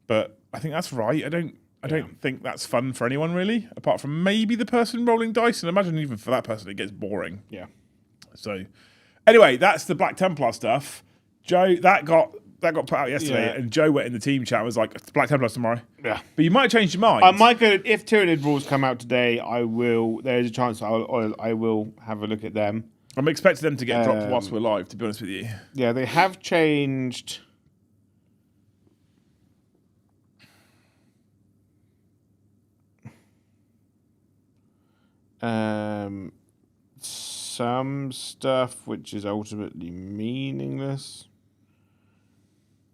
A: But I think that's right. I don't think that's fun for anyone really, apart from maybe the person rolling dice. And imagine even for that person, it gets boring.
B: Yeah.
A: So, anyway, that's the Black Templar stuff. Joe, that got put out yesterday, and Joe went in the team chat and was like, "It's Black Templars tomorrow."
B: Yeah.
A: But you might have changed your mind.
B: I might go if Tyranid rules come out today. I will. There is a chance I will have a look at them.
A: I'm expecting them to get dropped whilst we're live, to be honest with you.
B: Yeah, they have changed. Some stuff which is ultimately meaningless.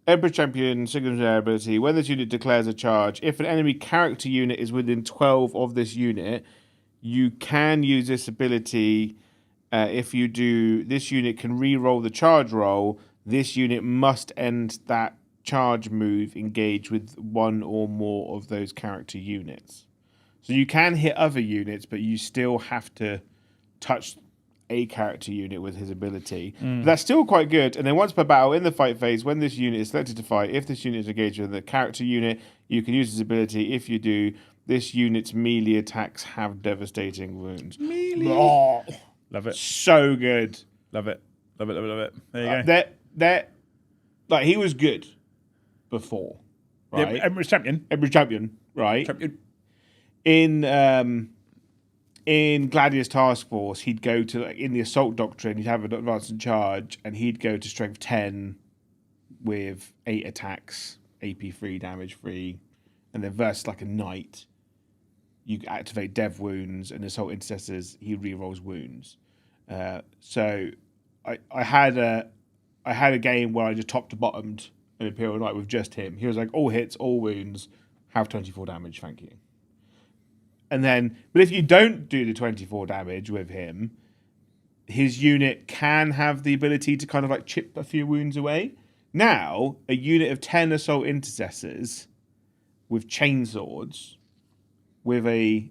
B: Emperor Champion signals their ability. When this unit declares a charge, if an enemy character unit is within 12 of this unit, you can use this ability. If you do, this unit can re-roll the charge roll. This unit must end that charge move engaged with one or more of those character units. So you can hit other units, but you still have to touch a character unit with his ability. But that's still quite good. And then once per battle in the fight phase, when this unit is selected to fight, if this unit is engaged with the character unit, you can use his ability. If you do, this unit's melee attacks have devastating wounds.
A: Melee.
B: Oh,
A: Love it.
B: so good.
A: Love it. Love it, love it, love it. There you go.
B: That like he was good before, right?
A: Yeah, Emperor's Champion.
B: Emperor Champion, right?
A: Champion.
B: In Gladius Task Force, he'd go to, like, in the Assault Doctrine, he'd have an advance in charge, and he'd go to Strength 10 with 8 attacks, AP free, damage free, and then versus like a Knight, you activate Dev Wounds, and Assault Intercessors, he rerolls wounds. So I had a game where I just top to bottomed an Imperial Knight with just him. He was like, all hits, all wounds, have 24 damage, thank you. And then, but if you don't do the 24 damage with him, his unit can have the ability to kind of like chip a few wounds away. Now, a unit of 10 Assault Intercessors with chainswords, with a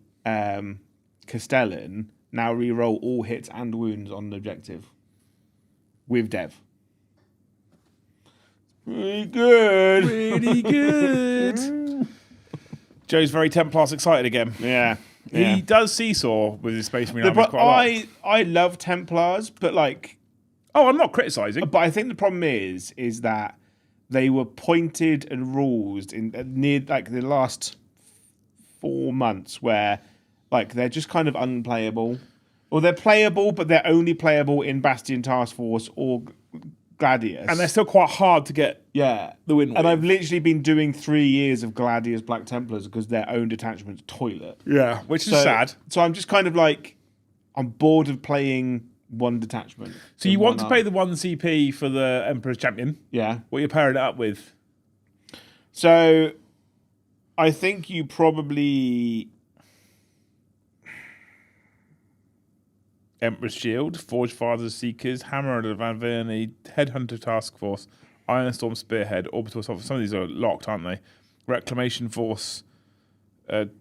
B: Castellan, now reroll all hits and wounds on the objective with Dev. Pretty good.
A: Pretty good. Joe's very Templars excited again.
B: Yeah.
A: He does seesaw with his Space Marine armies quite a lot.
B: I love Templars, but like...
A: Oh, I'm not criticising.
B: But I think the problem is that they were pointed and rules in near like the last 4 months where like they're just kind of unplayable. Or they're playable, but they're only playable in Bastion Task Force or Gladius.
A: And they're still quite hard to get the win with.
B: And I've literally been doing 3 years of Gladius Black Templars because their own detachment's toilet.
A: Yeah, which is sad.
B: So I'm just kind of like, I'm bored of playing one detachment.
A: So you want to pay the 1 CP for the Emperor's Champion.
B: Yeah.
A: What are you pairing it up with?
B: So I think you probably...
A: Emperor's Shield, Forge Fathers Seekers, Hammer of Van Verney, Headhunter Task Force, Ironstorm Spearhead, Orbital Assault. Some of these are locked, aren't they? Reclamation Force,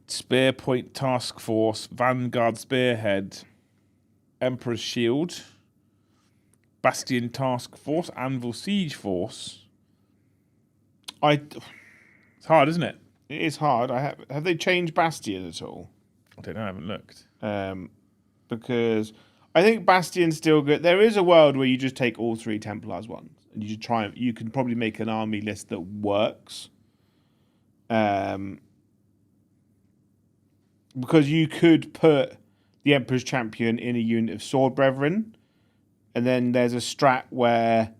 A: Spear Point Task Force, Vanguard Spearhead, Emperor's Shield, Bastion Task Force, Anvil Siege Force.
B: It's
A: hard, isn't it?
B: It is hard. Have they changed Bastion at all?
A: I don't know, I haven't looked.
B: Because I think Bastion's still good. There is a world where you just take all 3 Templars ones and you just try. You can probably make an army list that works. Because you could put the Emperor's Champion in a unit of Sword Brethren, And then there's a strat where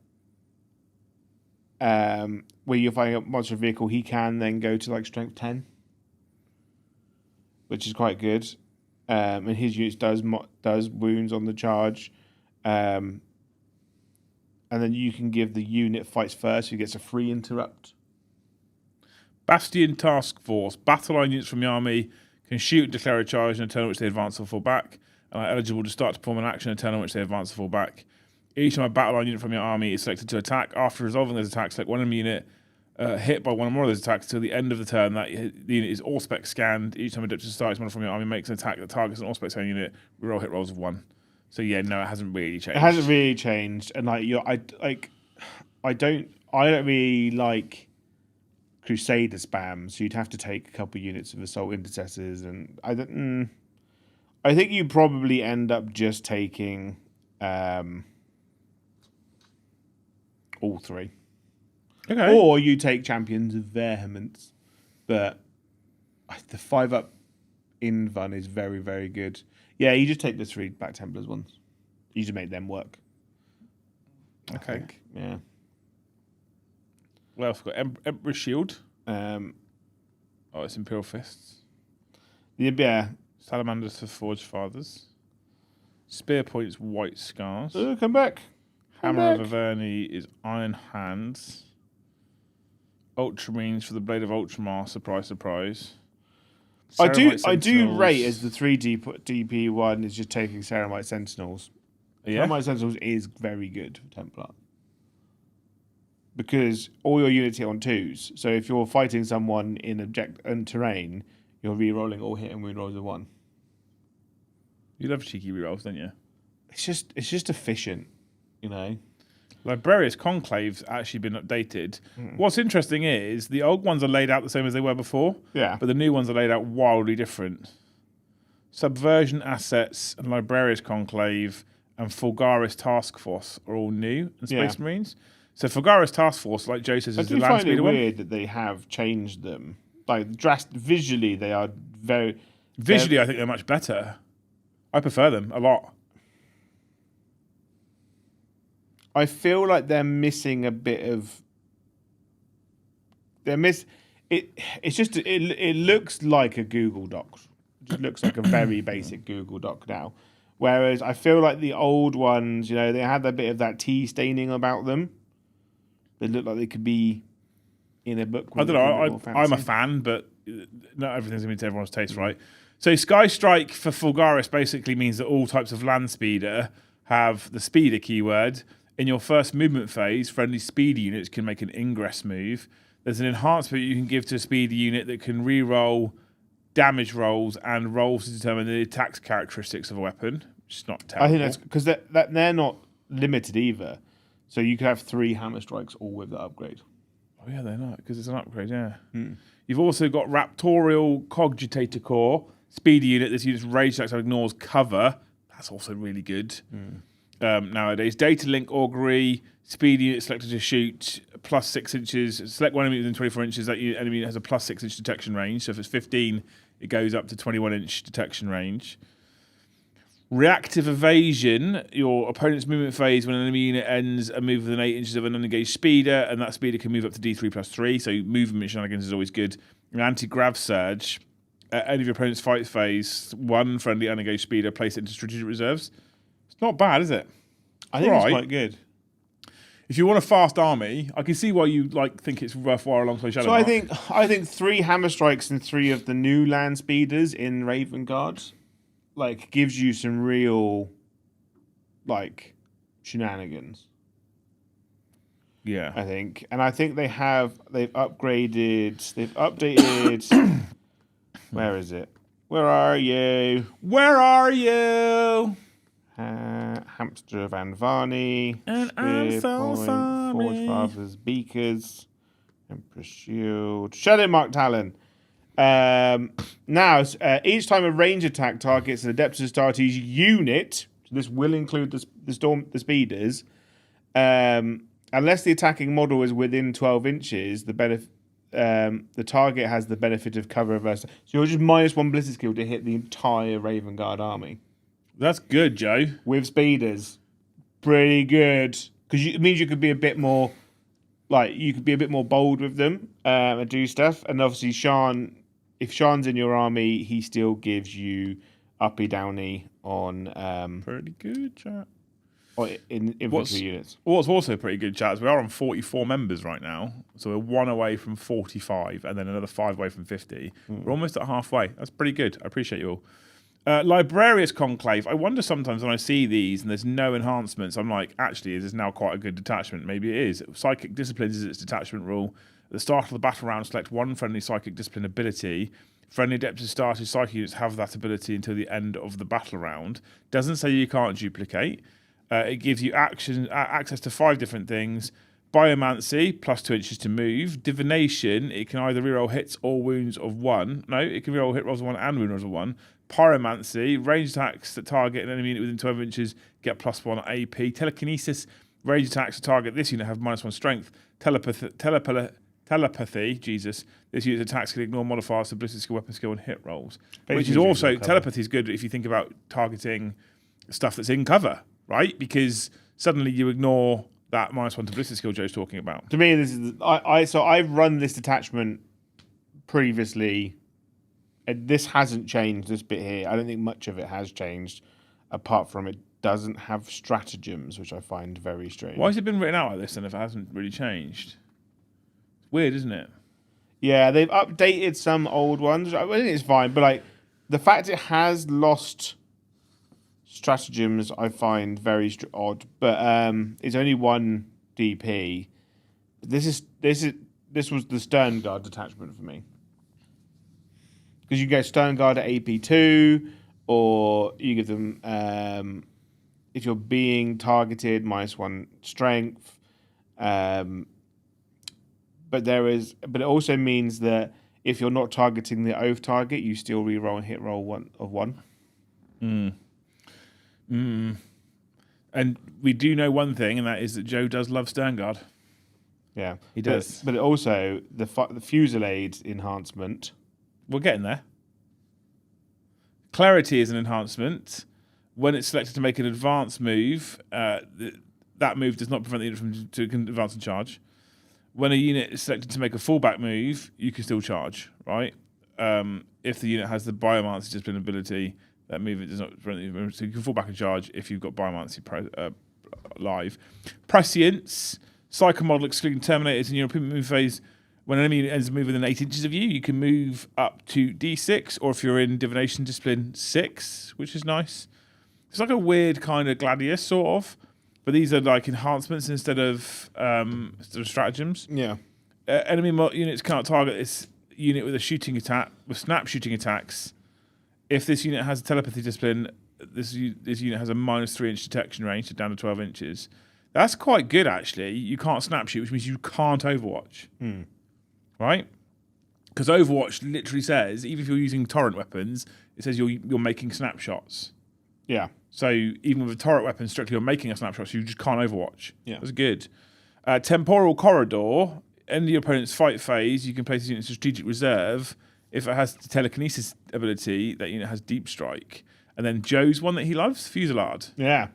B: you're fighting a monster vehicle, he can then go to like strength 10, which is quite good. And his unit does wounds on the charge. And then you can give the unit fights first, so he gets a free interrupt.
A: Bastion Task Force. Battle line units from the army can shoot and declare a charge in a turn in which they advance or fall back, and are eligible to start to perform an action in a turn in which they advance or fall back. Each time a battle line unit from your army is selected to attack, after resolving those attacks, select one enemy unit hit by one or more of those attacks till the end of the turn. That the unit is all spec scanned. Each time a Dempsey starts, one from your army makes an attack that targets an all spec scan unit. Reroll hit rolls of 1. So yeah, no, it hasn't really changed.
B: It hasn't really changed, and I don't really like Crusader spam. So you'd have to take a couple units of assault intercessors, and I think you probably end up just taking all 3.
A: Okay.
B: Or you take Champions of Vehemence, but the 5-up Invan is very, very good. Yeah, you just take the 3 Black Templars ones. You just make them work.
A: Okay.
B: Yeah.
A: Well, I've got Emperor's Shield.
B: Oh,
A: It's Imperial Fists.
B: Yeah.
A: Salamanders for Forged Fathers. Spear Points, White Scars.
B: Come back.
A: Hammer of Averni is Iron Hands. Ultramarines for the Blade of Ultramar. Surprise, surprise.
B: I do
A: Sentinels.
B: rate as the 3 DP one is just taking Ceramite Sentinels.
A: Yeah.
B: Ceramite Sentinels is very good for Templar. Because all your units hit on 2s. So if you're fighting someone in object and terrain, you're re-rolling all hit and wound rolls of 1.
A: You love cheeky rerolls, don't you?
B: It's just efficient, you know.
A: Librarius Conclave's actually been updated. What's interesting is the old ones are laid out the same as they were before.
B: Yeah.
A: But the new ones are laid out wildly different. Subversion Assets and Librarius Conclave and Fulgaris Task Force are all new in Space Marines. So Fulgaris Task Force, like Joe says, is the land speeder one.
B: I find it weird that they have changed them. Like, visually, they are very...
A: Visually, I think they're much better. I prefer them a lot.
B: I feel like they're missing a bit of... It's just... It looks like a Google Doc. It just looks like a very basic Google Doc now. Whereas I feel like the old ones, you know, they had a bit of that tea staining about them. They look like they could be in a book.
A: I don't know. I'm a fan, but not everything's going to be to everyone's taste, right? So Sky Strike for Fulgaris basically means that all types of land speeder have the speeder keyword. In your first movement phase, friendly speeder units can make an ingress move. There's an enhancement you can give to a speeder unit that can re-roll damage rolls and rolls to determine the attack characteristics of a weapon, which is not terrible.
B: I think that's because they're not limited either. So you could have 3 hammer strikes all with that upgrade.
A: Oh yeah, they're not, because it's an upgrade, yeah. You've also got Raptorial Cogitator Core, speeder unit. This unit's rage attacks ignores cover. That's also really good. Nowadays. Data Link Augury, speed unit selected to shoot plus 6 inches. Select one enemy within 24 inches. That enemy has a plus 6 inch detection range. So if it's 15, it goes up to 21 inch detection range. Reactive Evasion, your opponent's movement phase when an enemy unit ends a move within 8 inches of an unengaged speeder, and that speeder can move up to D3+3, so movement shenanigans is always good. An Anti-Grav Surge, at any of your opponent's fight phase, one friendly unengaged speeder, place it into strategic reserves. It's not bad, is it?
B: I think it's quite good.
A: If you want a fast army, I can see why you think it's worthwhile alongside Shadow Mark.
B: I think 3 hammer strikes and 3 of the new land speeders in Raven Guard gives you some real shenanigans.
A: Yeah.
B: I think. And I think they've updated where is it? Where are you?
A: Where are you?
B: Hamster of Anvani.
A: And I'm so sorry.
B: Forge Fathers, Beakers, Emperor Shield, Shadow Mark Talon. Now, each time a range attack targets an Adeptus Astartes unit, so this will include the speeders, unless the attacking model is within 12 inches, the target has the benefit of cover reversal. So you're just -1 ballistic skill to hit the entire Raven Guard army.
A: That's good, Joe.
B: With speeders. pretty good because it means you could be a bit more, like you could be a bit more bold with them and do stuff. And obviously, if Sean's in your army, he still gives you uppy downy on
A: Pretty good, chat.
B: in infantry units.
A: What's also pretty good, chat, is we are on 44 members right now. So we're 1 away from 45 and then another 5 away from 50. We're almost at halfway. That's pretty good. I appreciate you all. Librarius Conclave. I wonder sometimes when I see these and there's no enhancements, I'm like, actually, is this now quite a good detachment? Maybe it is. Psychic Disciplines is its detachment rule. At the start of the battle round, select one friendly Psychic Discipline ability. Friendly Adeptus started Psychic units have that ability until the end of the battle round. Doesn't say you can't duplicate. It gives you access to 5 different things. Biomancy, plus 2 inches to move. Divination, it can either reroll hits or wounds of 1. No, it can reroll hit rolls of 1 and wound rolls of 1. Pyromancy, range attacks that target an enemy unit within 12 inches get +1 AP. Telekinesis, range attacks that target this unit have -1 strength. Telepathy, Jesus, this unit's attacks can ignore modifiers to ballistic skill, weapon skill, and hit rolls. Which is also, telepathy is good if you think about targeting stuff that's in cover, right? Because suddenly you ignore that -1 to ballistic skill Joe's talking about.
B: To me, this is so I've run this detachment previously. This hasn't changed, this bit here. I don't think much of it has changed, apart from it doesn't have stratagems, which I find very strange.
A: Why has it been written out like this then if it hasn't really changed? It's weird, isn't it?
B: Yeah, they've updated some old ones. I think it's fine, but like the fact it has lost stratagems, I find very odd. But it's only 1 DP. This was the Stern Guard detachment for me. Because you go Stern Guard at AP2, or you give them, if you're being targeted, -1 strength. But it also means that if you're not targeting the oath target, you still reroll and hit roll 1 of 1.
A: And we do know one thing, and that is that Joe does love Stern Guard.
B: Yeah,
A: he does.
B: But also the Fusillade enhancement.
A: We're getting there. Clarity is an enhancement. When it's selected to make an advance move, that move does not prevent the unit from to advance and charge. When a unit is selected to make a fallback move, you can still charge, right? If the unit has the Biomancy discipline ability, that move does not prevent the unit, so you can fall back and charge if you've got Biomancy live. Prescience, Psycho Model excluding Terminators in your move phase. When an enemy ends a move within 8 inches of you, you can move up to D6, or if you're in Divination Discipline, 6, which is nice. It's like a weird kind of Gladius, sort of, but these are like enhancements instead of stratagems.
B: Yeah.
A: Enemy units can't target this unit with a shooting attack, with snap shooting attacks. If this unit has a telepathy discipline, this unit has a -3 inch detection range, so down to 12 inches. That's quite good, actually. You can't snap shoot, which means you can't Overwatch. Right? Because Overwatch literally says, even if you're using torrent weapons, it says you're making snapshots.
B: Yeah.
A: So even with a torrent weapon, strictly you're making a snapshot, so you just can't Overwatch.
B: Yeah.
A: That's good. Temporal Corridor, end of your opponent's fight phase, you can place this unit in strategic reserve. If it has the telekinesis ability, that unit has deep strike. And then Joe's one that he loves, Fusillade.
B: Yeah.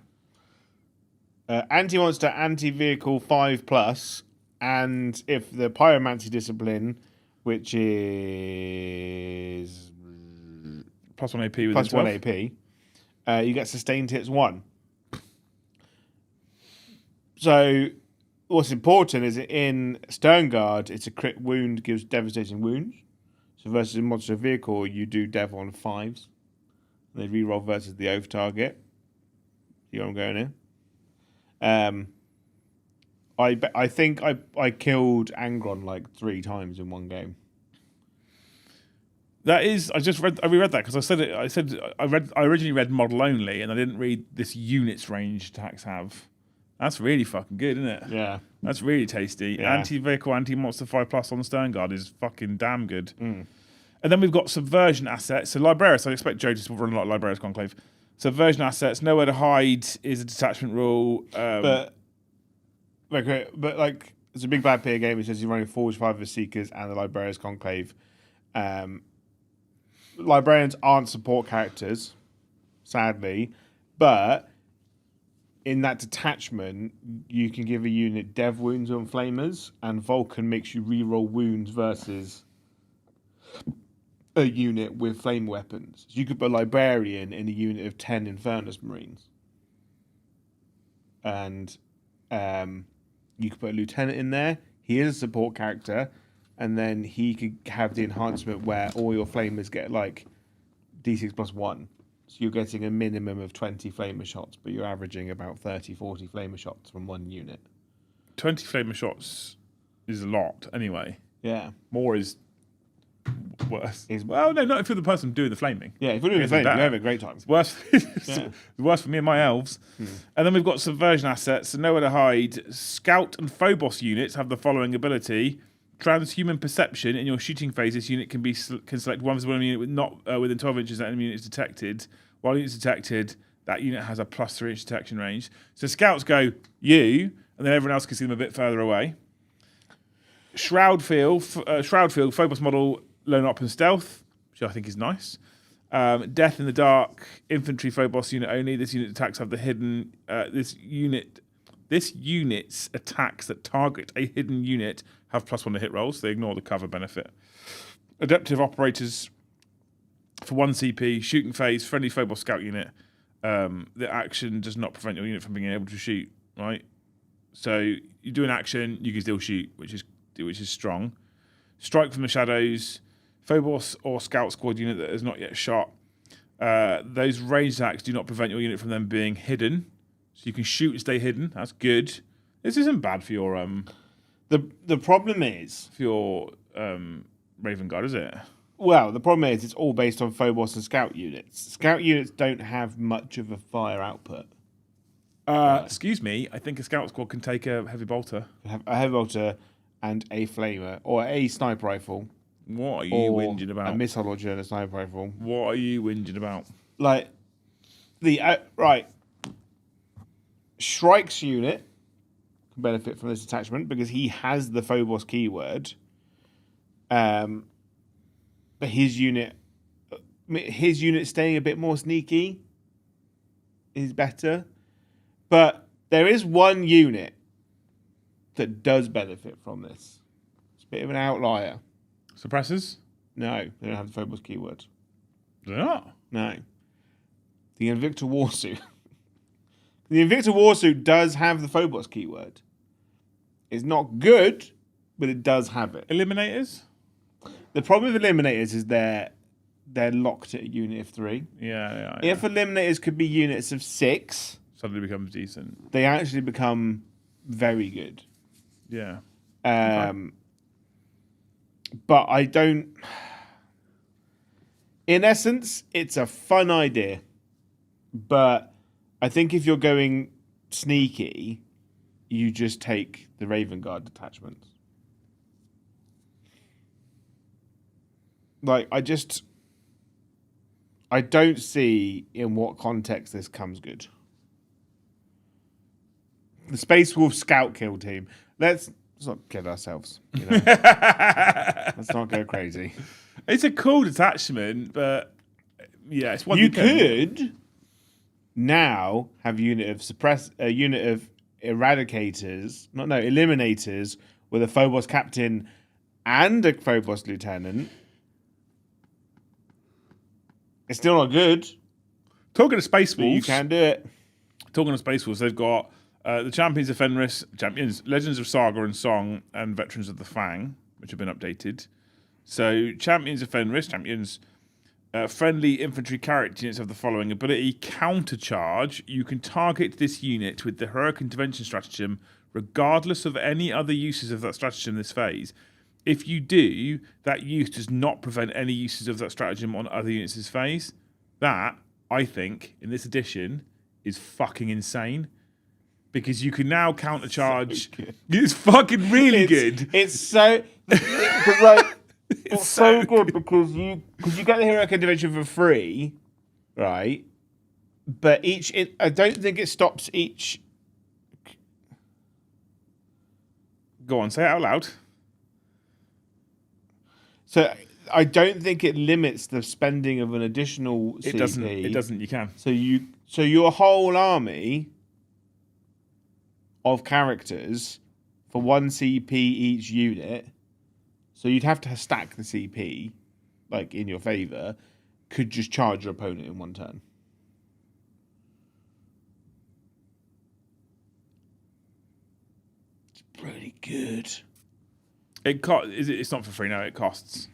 B: Anti-monster, anti-vehicle 5+, and if the Pyromancy discipline, which is
A: +1 AP with
B: +1 AP, you get sustained hits 1. So what's important is that in Stern Guard, it's a crit wound, gives devastating wounds. So versus a monster vehicle, you do dev on 5s. They reroll versus the oath target. See where I'm going here? I think I killed Angron like 3 times in one game.
A: That is, I reread that because I originally read model only, and I didn't read this unit's range attacks have. That's really fucking good, isn't it?
B: Yeah.
A: That's really tasty.
B: Yeah.
A: Anti-vehicle, anti-monster 5+ on the Stern Guard is fucking damn good. And then we've got subversion assets. So Librarius, I expect Joe to run a lot of Librarius Conclave. Subversion assets, nowhere to hide is a detachment rule.
B: But like it's a big bad peer game. It says you're running Forge 5 of the Seekers and the Librarius Conclave. Librarians aren't support characters, sadly, but in that detachment, you can give a unit dev wounds on flamers, and Vulcan makes you reroll wounds versus a unit with flame weapons. So you could put a librarian in a unit of 10 Infernus Marines, and you could put a lieutenant in there. He is a support character, and then he could have the enhancement where all your flamers get like D6 plus 1. So you're getting a minimum of 20 flamer shots, but you're averaging about 30, 40 flamer shots from one unit.
A: 20 flamer shots is a lot anyway.
B: Yeah.
A: More is worse. Well, no, not if you're the person doing the flaming.
B: Yeah, if you're doing the flaming, you're having a great time.
A: It's worse. It's worse for me and my elves. And then we've got subversion assets. So nowhere to hide. Scout and Phobos units have the following ability. Transhuman perception. In your shooting phase, this unit can select one visible enemy unit with not within 12 inches that enemy unit is detected. While unit is detected, that unit has a plus 3 inch detection range. So scouts go, you, and then everyone else can see them a bit further away. Shroudfield, Phobos model, lone op and stealth, which I think is nice. Death in the dark, infantry Phobos unit only. This unit attacks have the hidden. This unit's attacks that target a hidden unit have +1 to hit rolls. So they ignore the cover benefit. Adaptive operators for 1 CP, shooting phase, friendly Phobos scout unit. The action does not prevent your unit from being able to shoot. Right. So you do an action, you can still shoot, which is strong. Strike from the shadows, Phobos or scout squad unit that is not yet shot. Those ranged attacks do not prevent your unit from them being hidden. So you can shoot and stay hidden. That's good. This isn't bad for your
B: The problem is
A: for your Raven Guard, is it?
B: Well, the problem is it's all based on Phobos and Scout units. Scout units don't have much of a fire output.
A: Excuse me, I think a Scout squad can take a heavy bolter.
B: Have a heavy bolter and a flamer, or a sniper rifle.
A: What are you whinging about?
B: A missile launcher and a sniper rifle.
A: What are you whinging about?
B: Like, right. Shrike's unit can benefit from this attachment because he has the Phobos keyword. But his unit staying a bit more sneaky is better. But there is one unit that does benefit from this. It's a bit of an outlier.
A: Suppressors?
B: No, they don't have the Phobos keyword.
A: They're not?
B: No. The Invicta Warsuit. The Invicta Warsuit does have the Phobos keyword. It's not good, but it does have it.
A: Eliminators?
B: The problem with Eliminators is they're locked at a unit of 3.
A: Yeah.
B: If Eliminators could be units of 6...
A: Suddenly becomes decent.
B: They actually become very good.
A: Yeah.
B: But I don't... In essence, it's a fun idea. But I think if you're going sneaky, you just take the Raven Guard detachments. Like, I don't see in what context this comes good. The Space Wolf Scout Kill team. Let's not kid ourselves. You know? Let's not go crazy.
A: It's a cool detachment, but yeah, it's one
B: you could now have a unit of eliminators with a Phobos captain and a Phobos lieutenant. It's still not good.
A: Talking of Space Wolves,
B: you can do it.
A: Talking of Space Wolves, they've got the Champions of Fenris, Legends of Saga and Song, and Veterans of the Fang, which have been updated. So, Champions of Fenris, friendly infantry character units have the following ability. Countercharge. You can target this unit with the Heroic Intervention stratagem, regardless of any other uses of that stratagem this phase. If you do, that use does not prevent any uses of that stratagem on other units this phase. That, I think, in this edition, is fucking insane. Because you can now countercharge. So it's fucking really good.
B: It's so... It's so good because you get the Heroic Intervention for free, right? But I don't think it stops each...
A: Go on, say it out loud.
B: So I don't think it limits the spending of an additional CP.
A: It doesn't. You can.
B: So your whole army of characters for 1 CP each unit. So you'd have to stack the CP, like, in your favour, could just charge your opponent in 1 turn. It's pretty good.
A: It's not for free, no, it costs.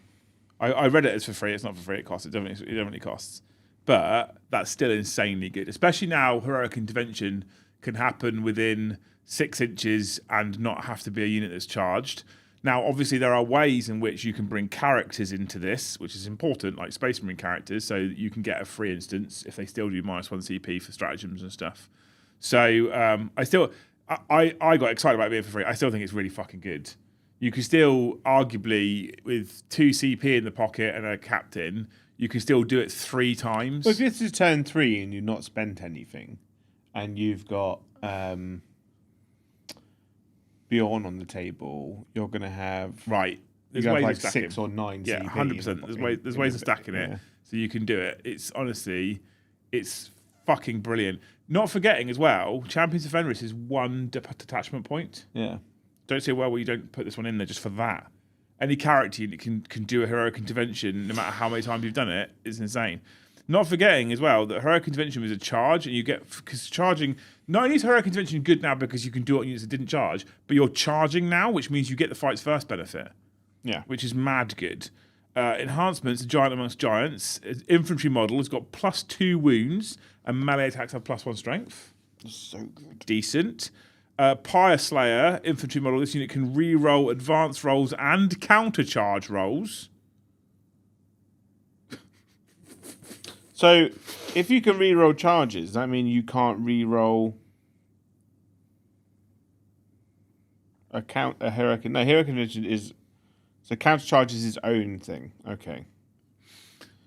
A: I read it as for free, it's not for free, it costs. It definitely costs. But that's still insanely good. Especially now, Heroic Intervention can happen within 6 inches and not have to be a unit that's charged. Now, obviously, there are ways in which you can bring characters into this, which is important, like Space Marine characters, so you can get a free instance if they still do -1 CP for stratagems and stuff. So I got excited about it being for free. I still think it's really fucking good. You can still, arguably, with 2 CP in the pocket and a captain, you can still do it 3 times.
B: Well, if this is turn 3 and you've not spent anything, and you've got Bjorn on the table, you're going to have...
A: Right.
B: There's ways like 6 or 9
A: CP. Yeah, 100%. There's ways of stacking it, so you can do it. It's honestly, it's fucking brilliant. Not forgetting as well, Champions of Fenris is 1 detachment point.
B: Yeah.
A: Don't say, well, you don't put this one in there just for that. Any character unit can do a Heroic Intervention no matter how many times you've done it. It's insane. Not forgetting as well that Heroic Intervention was a charge, and you get, because charging, not only is Heroic Intervention good now because you can do it on units that didn't charge, but you're charging now, which means you get the fights first benefit.
B: Yeah.
A: Which is mad good. Enhancements, a giant amongst giants. Infantry model has got +2 wounds, and melee attacks have +1 strength.
B: So good.
A: Decent. Pyre Slayer, infantry model. This unit can re-roll advanced rolls and counter-charge rolls.
B: So, if you can re-roll charges, does that mean you can't re-roll a Heroic... No, Heroic Intervention is... So, counter-charge is its own thing. Okay.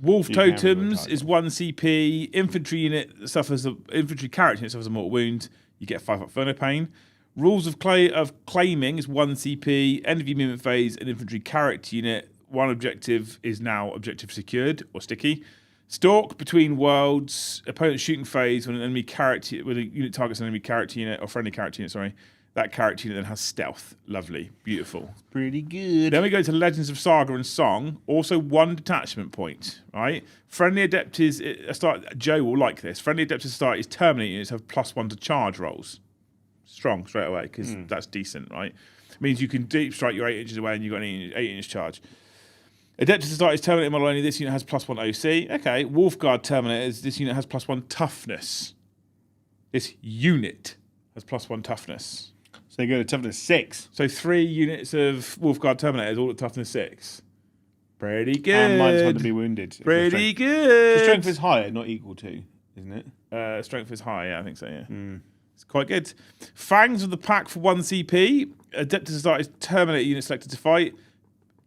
A: Wolf Totems is 1 CP. Infantry character unit suffers a mortal wound. You get 5 Inferno Pain. Rules of Claiming is 1 CP. End of your movement phase, an infantry character unit. 1 objective is now objective secured or sticky. Stalk between worlds. Opponent shooting phase when a unit targets an enemy character unit or friendly character unit. Sorry, that character unit then has stealth. Lovely, beautiful,
B: pretty good.
A: Then we go to Legends of Saga and Song. Also 1 detachment point. Right, friendly adepts Joe will like this. Friendly adepts start is terminating units have +1 to charge rolls. Strong straight away because that's decent, right? It means you can deep strike your 8 inches away and you've got an 8-inch charge. Adeptus start is Terminator model only. This unit has +1 OC. Okay. Wolfguard Terminators. This unit has +1 toughness. This unit has +1 toughness.
B: So they go to toughness 6.
A: So 3 units of Wolfguard Terminators, all at toughness 6. Pretty good.
B: And mine's hard to be wounded.
A: Pretty good.
B: The strength is higher, not equal to, isn't it?
A: Strength is high, yeah, I think so, yeah. It's quite good. Fangs of the Pack for 1 CP. Adeptus start is Terminator unit selected to fight.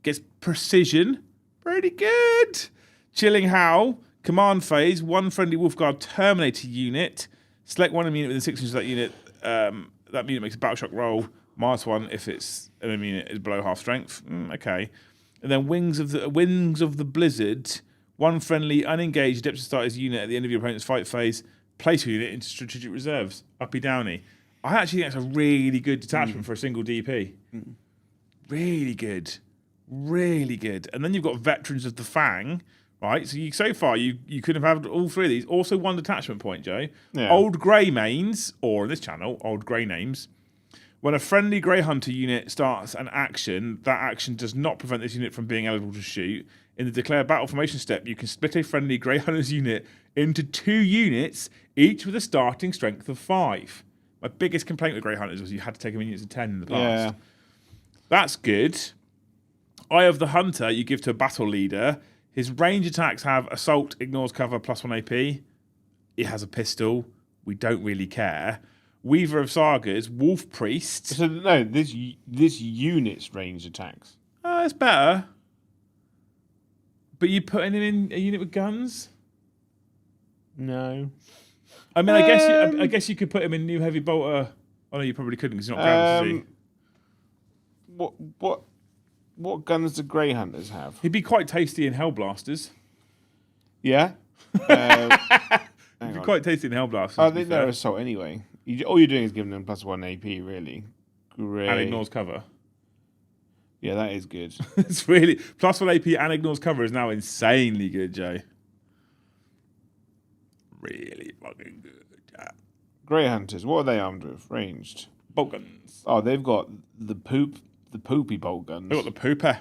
A: Gets precision. Pretty good. Chilling Howl. Command phase. 1 friendly Wolfguard Terminator unit. Select 1 enemy unit within 6 inches of that unit. That unit makes a battle shock roll. -1 if it's an enemy unit is below half strength. Okay. And then Wings of the Blizzard. 1 friendly unengaged Adeptus Starters unit at the end of your opponent's fight phase. Place your unit into strategic reserves. Uppy downy. I actually think that's a really good detachment for a single DP. Really good. Really good. And then you've got Veterans of the Fang, right? So far you could have had all 3 of these. Also 1 detachment point, Joe.
B: Yeah.
A: Old Grey Mains, or in this channel, Old Grey Names. When a friendly Grey Hunter unit starts an action, that action does not prevent this unit from being eligible to shoot. In the declare battle formation step, you can split a friendly Grey Hunter's unit into 2 units, each with a starting strength of 5. My biggest complaint with Grey Hunters was you had to take them in units of 10 in the past.
B: Yeah.
A: That's good. Eye of the Hunter you give to a battle leader. His range attacks have Assault, Ignores Cover, +1 AP. It has a pistol. We don't really care. Weaver of Sagas, Wolf Priest.
B: So no, this unit's range attacks.
A: It's better. But you putting him in a unit with guns?
B: No.
A: I mean, I guess you could put him in New Heavy Bolter. Oh no, you probably couldn't because he's not grounded, is he?
B: What guns do Grey Hunters have?
A: He'd be quite tasty in Hellblasters.
B: Yeah.
A: He'd be quite tasty in Hellblasters.
B: I think they're assault anyway. All you're doing is giving them +1 AP, really. Great.
A: And ignores cover.
B: Yeah, that is good.
A: It's really +1 AP and ignores cover is now insanely good, Jay. Really fucking good. Yeah.
B: Grey Hunters, what are they armed with? Ranged.
A: Bolt guns.
B: Oh, they've got the poopy bolt guns.
A: They've got the pooper.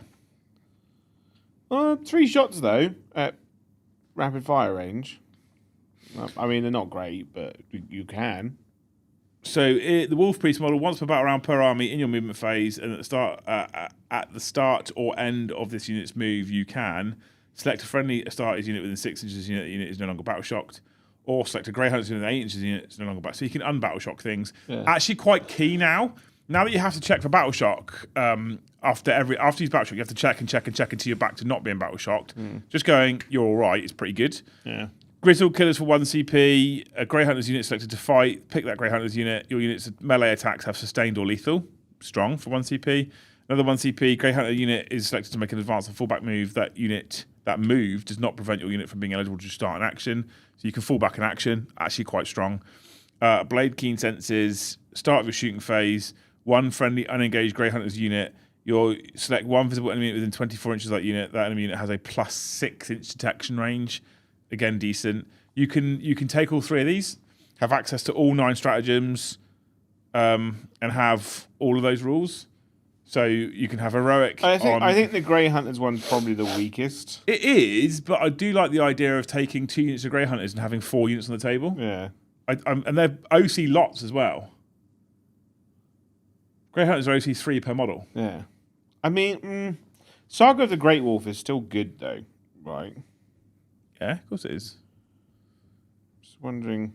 B: 3 shots though at rapid fire range. I mean, they're not great, but you can.
A: So the Wolf Priest model, once per battle round per army in your movement phase, and at the start or end of this unit's move, you can select a friendly Astartes unit within 6 inches. The unit is no longer battle shocked, or select a Grey Hunter unit within 8 inches. The unit is no longer battle. So you can unbattle shock things. Yeah. Actually, quite key now. Now that you have to check for battle shock after each battle shock, you have to check until you're back to not being battle shocked. Just going, you're all right. It's pretty good.
B: Yeah.
A: Grizzled Killers for 1 CP. A Grey Hunters unit selected to fight. Pick that Grey Hunters unit. Your unit's melee attacks have sustained or lethal. Strong for 1 CP. Another 1 CP. Grey Hunter unit is selected to make an advance or fallback move. That move does not prevent your unit from being eligible to start an action. So you can fall back in action. Actually quite strong. Blade Keen Senses. Start of your shooting phase. 1 friendly unengaged Grey Hunters unit. You select 1 visible enemy unit within 24 inches of that unit. That enemy unit has a +6 inch detection range. Again, decent. You can take all 3 of these, have access to all 9 stratagems, and have all of those rules. So you can have heroic.
B: I think the Grey Hunters one's probably the weakest.
A: It is, but I do like the idea of taking 2 units of Grey Hunters and having 4 units on the table.
B: Yeah.
A: And they're OC lots as well. Grey Hunters are OC 3 per model.
B: Yeah. I mean, Saga of the Great Wolf is still good though, right?
A: Yeah, of course it is.
B: Just wondering.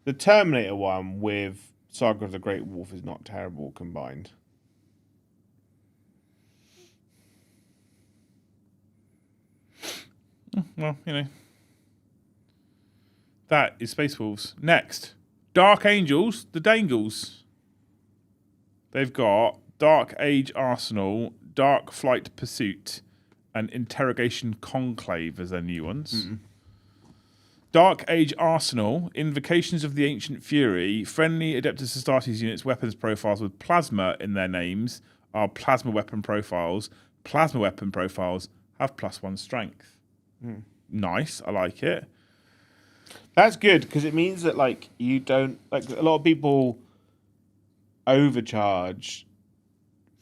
B: The Terminator one with Saga of the Great Wolf is not terrible combined.
A: Well, that is Space Wolves. Next, Dark Angels, the Dangles. They've got Dark Age Arsenal, Dark Flight Pursuit, and Interrogation Conclave as their new ones. Dark Age Arsenal, Invocations of the Ancient Fury, friendly Adeptus Astartes units' weapons profiles with plasma in their names are plasma weapon profiles. Plasma weapon profiles have +1 strength. Nice, I like it.
B: That's good because it means that you don't a lot of people overcharge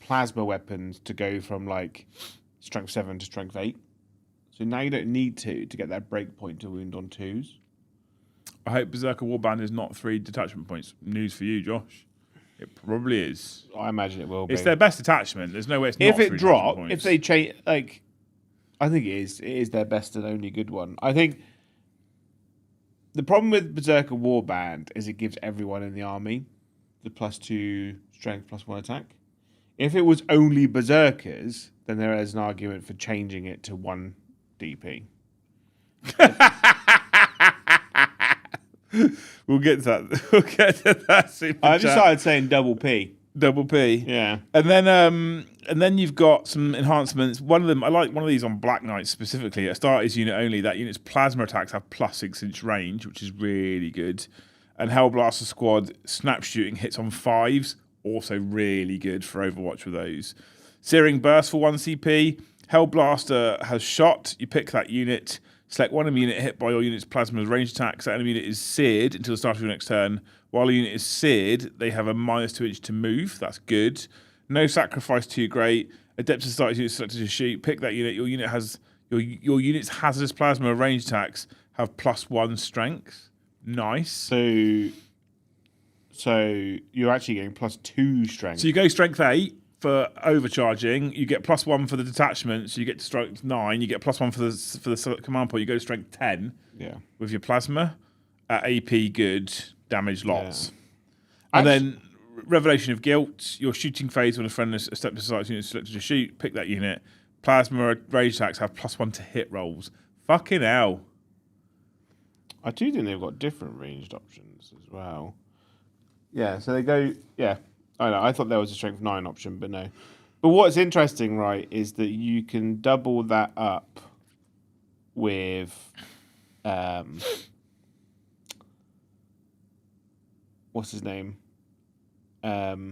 B: plasma weapons to go from strength 7 to strength 8. So now you don't need to get that break point to wound on 2s.
A: I hope Berserker Warband is not 3 detachment points. News for you, Josh. It probably is.
B: I imagine it will be.
A: It's their best attachment. There's no way it's not.
B: If it
A: 3
B: drops,
A: points.
B: if they change, I think it is. It is their best and only good one. I think the problem with Berserker Warband is it gives everyone in the army the +2 strength, +1 attack. If it was only Berserkers, then there is an argument for changing it to 1 DP.
A: We'll get to that. We'll get to that.
B: I just started saying double P.
A: Double P.
B: Yeah.
A: And then you've got some enhancements. One of them, I like one of these on Black Knight specifically. Astartes unit only. That unit's plasma attacks have +6 inch range, which is really good. And Hellblaster Squad snap shooting hits on 5s, also really good for Overwatch with those. Searing Burst for 1 CP. Hellblaster has shot. You pick that unit. Select one enemy unit hit by your unit's plasma range attacks. That enemy unit is seared until the start of your next turn. While a unit is seared, they have a -2 inch to move. That's good. No sacrifice too great. Adeptus Astartes unit selected to shoot. Pick that unit. Your unit's hazardous plasma range attacks have +1 strength. Nice.
B: So you're actually getting +2 strength.
A: So you go strength 8 for overcharging. You get +1 for the detachment. So you get to strength 9. You get +1 for the command point. You go to strength 10.
B: Yeah.
A: With your plasma. AP good. Damage lots. Yeah. And then Revelation of Guilt. Your shooting phase when a friend has stepped aside unit selected to shoot. Pick that unit. Plasma rage attacks have +1 to hit rolls. Fucking hell.
B: I do think they've got different ranged options as well. Yeah, so they go... Yeah, I know. I thought there was a strength 9 option, but no. But what's interesting, right, is that you can double that up with what's his name? Not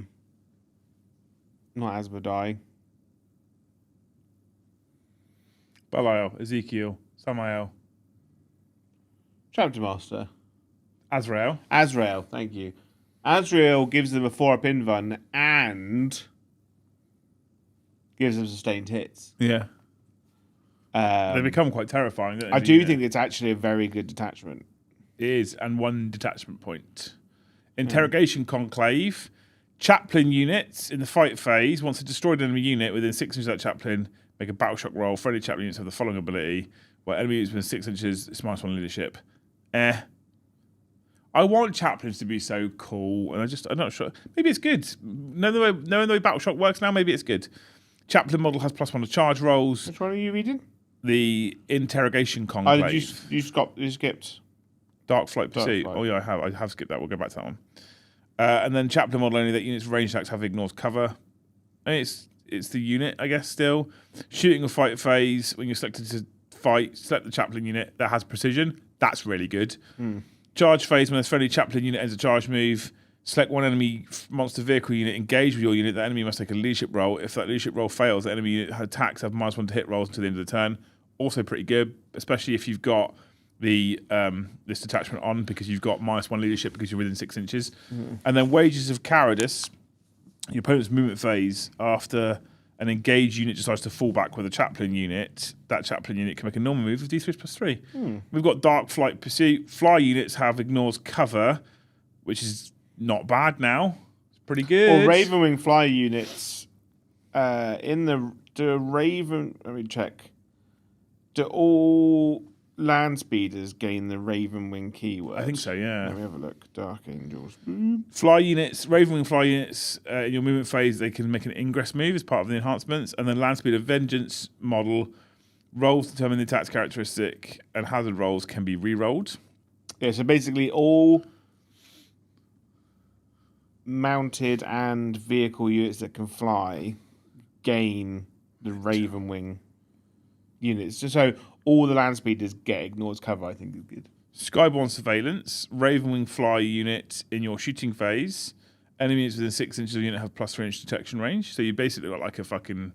B: Asmodai.
A: Belial, Ezekiel, Samael,
B: Chapter Master.
A: Azrael.
B: Azrael, thank you. Azrael gives them a 4-up invuln and gives them sustained hits.
A: Yeah. They become quite terrifying, don't they?
B: I do think it's actually a very good detachment.
A: It is, and 1 detachment point. Interrogation Conclave. Chaplain units in the fight phase. Once a destroyed enemy unit within 6 inches of that chaplain, make a battle shock roll. Friendly chaplain units have the following ability. Where enemy units within 6 inches, it's -1 leadership. I want chaplains to be so cool, and I'm not sure. Maybe it's good. Knowing the way battle shock works now, maybe it's good. Chaplain model has +1 to charge rolls.
B: Which one are you reading?
A: The Interrogation Conclave.
B: Oh, you skipped?
A: Dark Flight Pursuit.
B: Flight.
A: Oh yeah, I have skipped that. We'll go back to that one. And then Chaplain model only that units ranged attacks have ignores cover. And it's the unit, I guess. Still, shooting or fight phase when you're selected to fight, select the Chaplain unit that has precision. That's really good. Charge phase when there's friendly Chaplain unit ends a charge move. Select one enemy monster vehicle unit, engage with your unit. The enemy must take a leadership roll. If that leadership roll fails, the enemy unit attacks have -1 to hit rolls until the end of the turn. Also pretty good, especially if you've got the this detachment on because you've got -1 leadership because you're within 6 inches. And then Wages of Cowardice, your opponent's movement phase, after an engaged unit decides to fall back with a Chaplain unit, that Chaplain unit can make a normal move with D3 +3. We've got Dark Flight Pursuit. Fly units have ignores cover, which is not bad now. It's pretty good.
B: Or Ravenwing Fly units let me check. Do all land speeders gain the Ravenwing keyword?
A: I think so, yeah.
B: Let me have a look. Dark Angels.
A: Fly units, Ravenwing Fly units, in your movement phase, they can make an ingress move as part of the enhancements. And then Land Speeder Vengeance model, rolls determine the attack's characteristic, and hazard rolls can be re-rolled.
B: Yeah, so basically all mounted and vehicle units that can fly gain the Ravenwing units. So all the land speeders get ignores cover, I think is good.
A: Skyborne Surveillance, Ravenwing Fly unit in your shooting phase. Enemies within 6 inches of the unit have +3-inch detection range. So you basically got like a fucking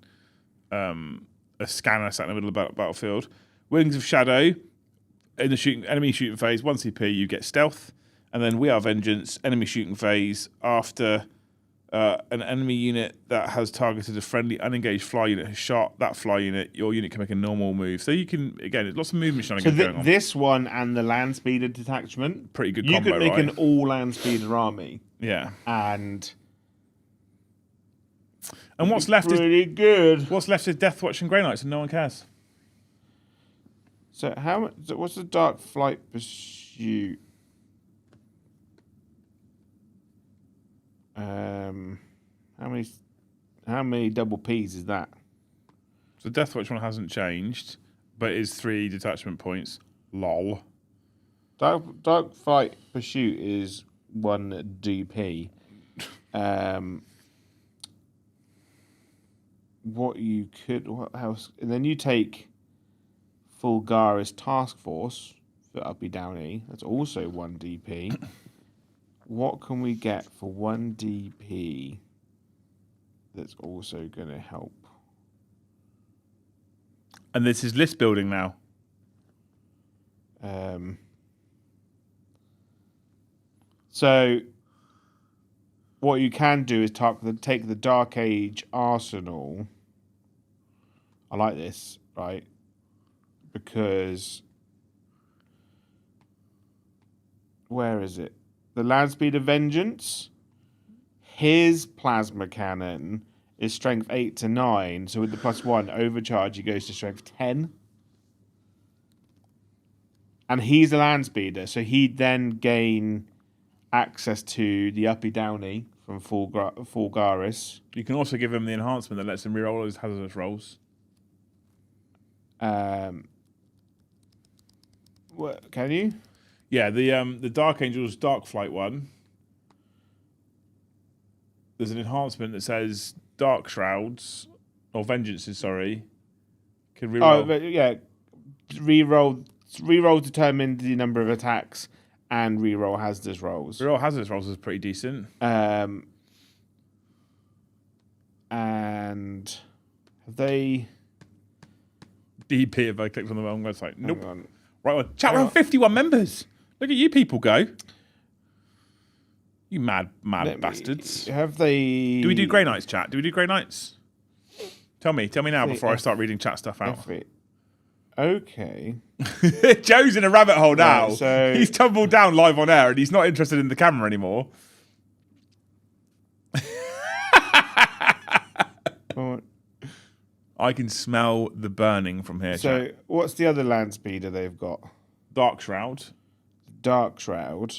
A: a scanner sat in the middle of the battlefield. Wings of Shadow, in the enemy shooting phase, 1 CP, you get stealth. And then We Are Vengeance, enemy shooting phase, after an enemy unit that has targeted a friendly unengaged fly unit has shot that fly unit, your unit can make a normal move. So you can, again, lots of movement shenanigans going on.
B: This one and the land speeder detachment,
A: pretty good combo,
B: you could make
A: right?
B: an all land speeder army.
A: Yeah.
B: And
A: what's left
B: pretty good.
A: What's left is Death Watch and Grey Knights, and no one cares.
B: So what's the Dark Flight Pursuit? How many double P's is that?
A: So Death Watch one hasn't changed, but it is 3 detachment points. Lol.
B: Dark Flight Pursuit is 1 DP. What else? And then you take Fulgaris Task Force for Uppy Downey. That's also 1 DP. What can we get for 1 DP that's also going to help?
A: And this is list building now.
B: So what you can do is take the Dark Age Arsenal. I like this, right? Because where is it? The Land Speeder Vengeance. His plasma cannon is strength 8 to 9, so with the +1 overcharge, he goes to strength 10. And he's a land speeder, so he'd then gain access to the Uppy Downey from Fulgaris.
A: You can also give him the enhancement that lets him reroll his hazardous rolls.
B: What, can you?
A: Yeah, the Dark Angels Dark Flight one. There's an enhancement that says Dark Shrouds or Vengeances, sorry, can reroll.
B: Oh, but yeah, reroll determined the number of attacks and reroll hazardous rolls.
A: Reroll hazardous rolls is pretty decent.
B: And have they...
A: DP if I clicked on the wrong website. Nope.
B: Hang on.
A: Right one. Chat, we have 51 members. Look at you people go. You mad bastards.
B: Have they...
A: Do we do Grey Knights, chat? Do we do Grey Knights? Tell me now before I start reading chat stuff out.
B: Okay.
A: Joe's in a rabbit hole now.
B: Right, so...
A: He's tumbled down live on air and he's not interested in the camera anymore. I can smell the burning from here.
B: So,
A: chat.
B: what's the other land speeder they've got?
A: Dark Shroud.
B: Dark Shroud.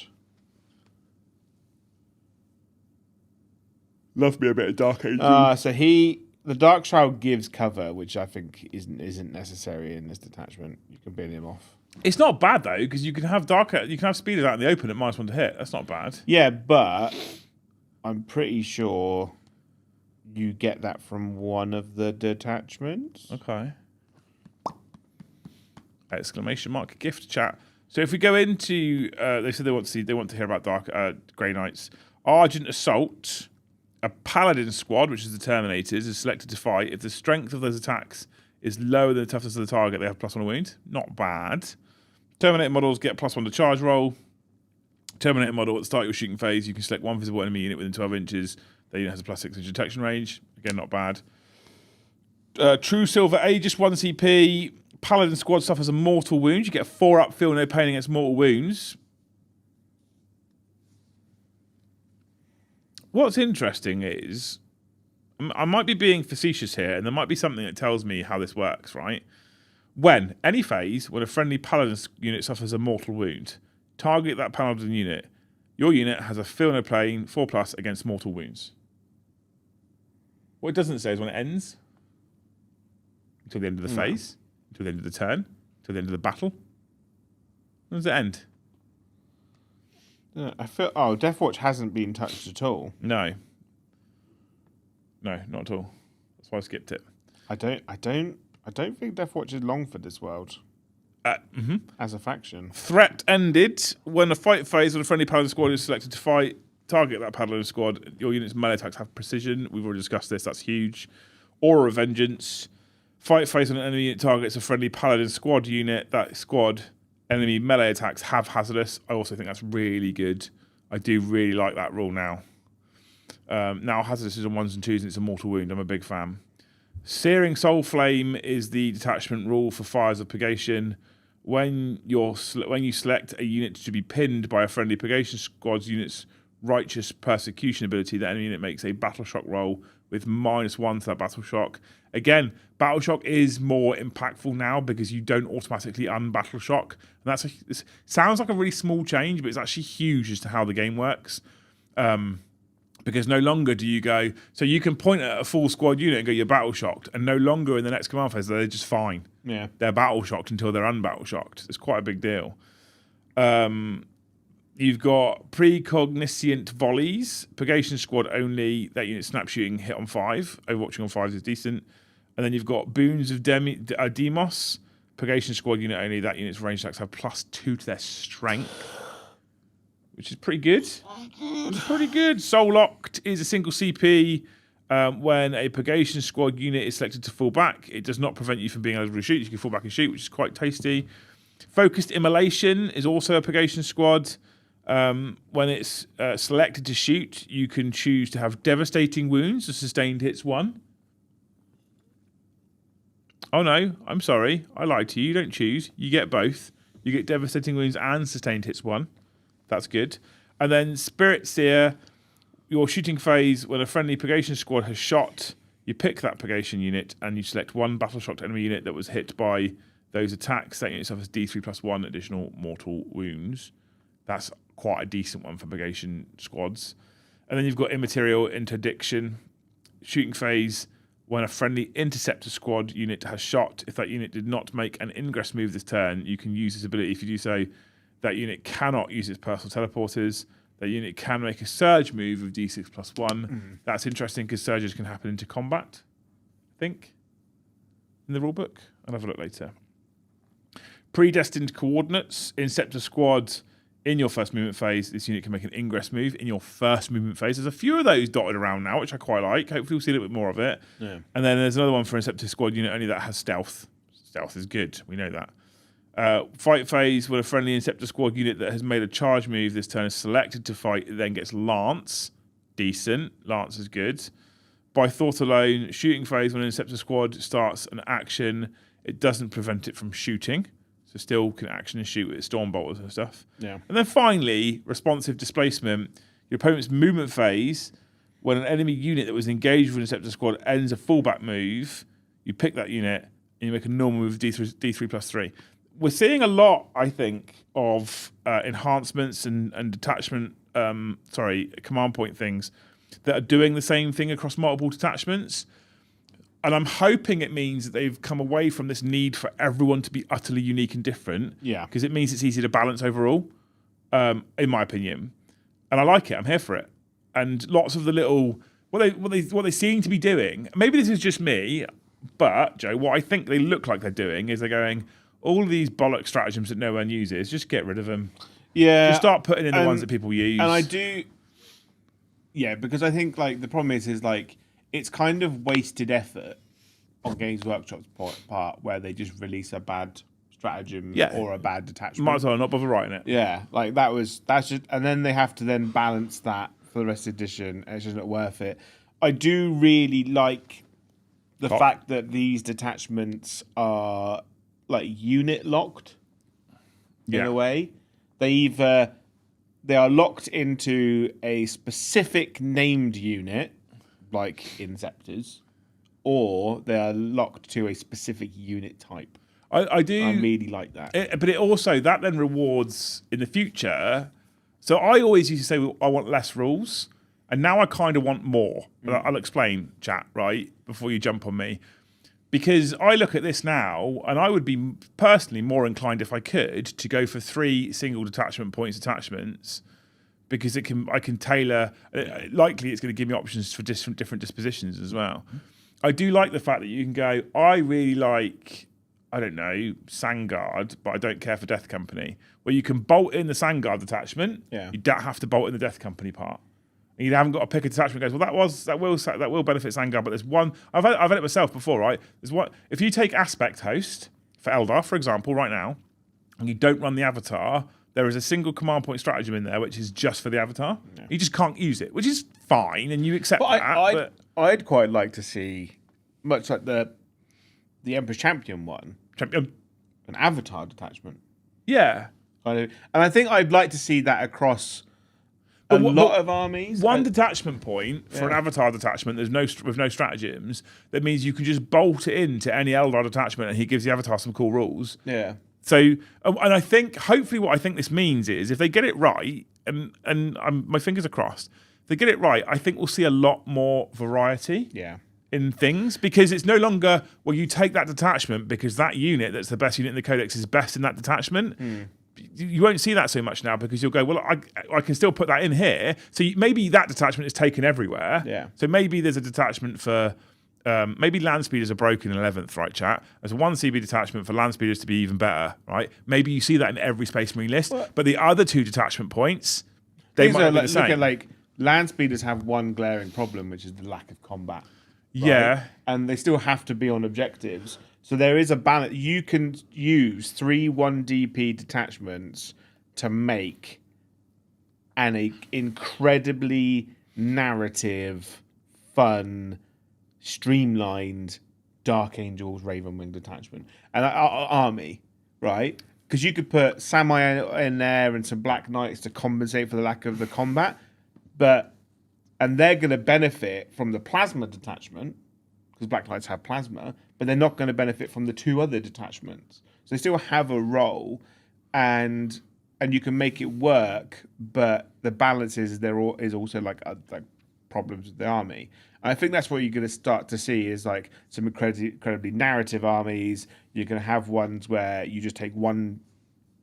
A: Love me a bit of Dark Angel.
B: So the Dark Shroud gives cover, which I think isn't necessary in this detachment. You can bin him off.
A: It's not bad though, because you can have speeders out in the open at -1 to hit. That's not bad.
B: Yeah, but I'm pretty sure you get that from one of the detachments.
A: Okay. Exclamation mark gift chat. So if we go into, they said they want to hear about Grey Knights. Argent Assault. A Paladin squad, which is the Terminators, is selected to fight. If the strength of those attacks is lower than the toughness of the target, they have +1 wound. Not bad. Terminator models get +1 to charge roll. Terminator model at the start of your shooting phase, you can select one visible enemy unit within 12 inches. That unit has a +6 inch detection range. Again, not bad. True Silver Aegis 1 CP. Paladin squad suffers a mortal wound. You get a 4-up feel no pain against mortal wounds. What's interesting is, I might be being facetious here, and there might be something that tells me how this works, right? When any phase, when a friendly Paladin unit suffers a mortal wound, target that Paladin unit. Your unit has a feel no pain 4+ against mortal wounds. What it doesn't say is when it ends. Until the end of the phase, until the end of the turn, until the end of the battle. When does it end?
B: I feel. Oh, Deathwatch hasn't been touched at all.
A: No, not at all. That's why I skipped it.
B: I don't think Deathwatch is long for this world. As a faction.
A: Threat ended when a fight phase when a friendly Paladin squad is selected to fight. Target that Paladin squad. Your unit's melee attacks have precision. We've already discussed this. That's huge. Aura of Vengeance. Fight phase when an enemy unit targets a friendly Paladin squad unit. That squad enemy melee attacks have hazardous. I also think that's really good. I do really like that rule now. Now hazardous is on 1s and 2s and it's a mortal wound. I'm a big fan. Searing Soul Flame is the detachment rule for Fires of Purgation. When you select a unit to be pinned by a friendly Purgation squad's unit's Righteous Persecution ability, that enemy unit makes a Battle Shock roll with -1 to that Battle Shock. Again, Battle Shock is more impactful now because you don't automatically un-Battle Shock. And it sounds like a really small change, but it's actually huge as to how the game works. Because no longer do you go... So you can point at a full squad unit and go, you're Battle Shocked, and no longer in the next command phase, they're just fine.
B: Yeah.
A: They're Battle Shocked until they're un-Battle Shocked. It's quite a big deal. You've got Precogniscient Volleys. Purgation squad only. That unit snap shooting hit on 5. Overwatching on 5s is decent. And then you've got Boons of Demos. Purgation squad unit only. That unit's range attacks have +2 to their strength. Which is pretty good. Soul Locked is a single CP. When a Purgation squad unit is selected to fall back, it does not prevent you from being able to shoot. You can fall back and shoot, which is quite tasty. Focused Immolation is also a Purgation squad. When it's selected to shoot, you can choose to have Devastating Wounds, a sustained hits 1. Oh no, I'm sorry. I lied to you. You don't choose. You get both. You get Devastating Wounds and sustained hits 1. That's good. And then Spirit Seer, your shooting phase, when a friendly Purgation squad has shot, you pick that Purgation unit and you select one Battle Shocked enemy unit that was hit by those attacks. That unit suffers D3+1 additional mortal wounds. That's quite a decent one for Purgation squads. And then you've got Immaterial Interdiction. Shooting phase, when a friendly Interceptor squad unit has shot, if that unit did not make an ingress move this turn, you can use this ability. If you do so, that unit cannot use its personal teleporters. That unit can make a surge move of D6+1. That's interesting because surges can happen into combat, I think, in the rulebook. I'll have a look later. Predestined Coordinates. Inceptor squad In your first movement phase, this unit can make an ingress move in your first movement phase. There's a few of those dotted around now, which I quite like. Hopefully we'll see a little bit more of it.
B: Yeah.
A: And then there's another one for an Inceptor squad unit only that has stealth. Stealth is good. We know that. Fight phase, when a friendly Inceptor squad unit that has made a charge move this turn is selected to fight, it then gets Lance. Decent. Lance is good. By thought alone, shooting phase, when an Inceptor squad starts an action, it doesn't prevent it from shooting. So still can action and shoot with storm bolters and stuff.
B: Yeah.
A: And then finally, responsive displacement. Your opponent's movement phase, when an enemy unit that was engaged with an Inceptor squad ends a fallback move, you pick that unit and you make a normal move D3+3. We're seeing a lot, I think, of enhancements and detachment, command point things that are doing the same thing across multiple detachments. And I'm hoping it means that they've come away from this need for everyone to be utterly unique and different.
B: Yeah.
A: Because it means it's easy to balance overall, in my opinion. And I like it. I'm here for it. And lots of the little what they seem to be doing. Maybe this is just me, but Joe, what I think they look like they're doing is they're going, all of these bollock stratagems that no one uses, just get rid of them.
B: Yeah.
A: Just start putting in the ones that people use.
B: And I do. Yeah, because I think like the problem is like, it's kind of wasted effort on Games Workshop's part where they just release a bad stratagem or a bad detachment.
A: Might as well not bother writing it.
B: Yeah, like that's just, and then they have to then balance that for the rest of the edition, and it's just not worth it. I do really like the fact that these detachments are like unit locked in a way. They are locked into a specific named unit, like Inceptors, or they are locked to a specific unit type.
A: I do.
B: I really like that.
A: But it also, that then rewards in the future. So I always used to say, well, I want less rules. And now I kind of want more. I'll explain, chat, right, before you jump on me. Because I look at this now, and I would be personally more inclined, if I could, to go for 3 single detachment points attachments, because I can tailor. Likely, it's going to give me options for different dispositions as well. I do like the fact that you can go, I really like, I don't know, Sandguard, but I don't care for Death Company, where you can bolt in the Sandguard detachment.
B: Yeah.
A: You don't have to bolt in the Death Company part. And you haven't got to pick a detachment that goes, well, that will benefit Sandguard, but there's one. I've had it myself before, right? There's one. If you take Aspect Host for Eldar, for example, right now, and you don't run the Avatar, there is a single command point stratagem in there which is just for the Avatar. Yeah. You just can't use it, which is fine, and you accept that.
B: I'd quite like to see, much like the Emperor's Champion one, an Avatar detachment.
A: Yeah.
B: And I think I'd like to see that across a lot of armies.
A: One detachment point for an Avatar detachment with no stratagems, that means you can just bolt it into any Eldar detachment and he gives the Avatar some cool rules.
B: Yeah.
A: So, and I think, hopefully what I think this means is, if they get it right, and my fingers are crossed, if they get it right, I think we'll see a lot more variety in things, because it's no longer, well, you take that detachment because that unit that's the best unit in the Codex is best in that detachment. You won't see that so much now, because you'll go, well, I can still put that in here. So maybe that detachment is taken everywhere.
B: Yeah.
A: So maybe there's a detachment for, maybe land speeders are broken in 11th, right, chat? There's one CB detachment for land speeders to be even better, right? Maybe you see that in every Space Marine list, but the other 2 detachment points, they might be the same.
B: Look at, like, land speeders have one glaring problem, which is the lack of combat. Right?
A: Yeah.
B: And they still have to be on objectives. So there is a balance. You can use 3 1DP detachments to make an incredibly narrative, fun, streamlined Dark Angels Ravenwing detachment. And our army, right? Because you could put Samurai in there and some Black Knights to compensate for the lack of the combat. And they're going to benefit from the plasma detachment, because Black Knights have plasma, but they're not going to benefit from the 2 other detachments. So they still have a role, and you can make it work, but the balance is also like problems with the army. And I think that's what you're going to start to see is like some incredibly narrative armies. You're going to have ones where you just take 1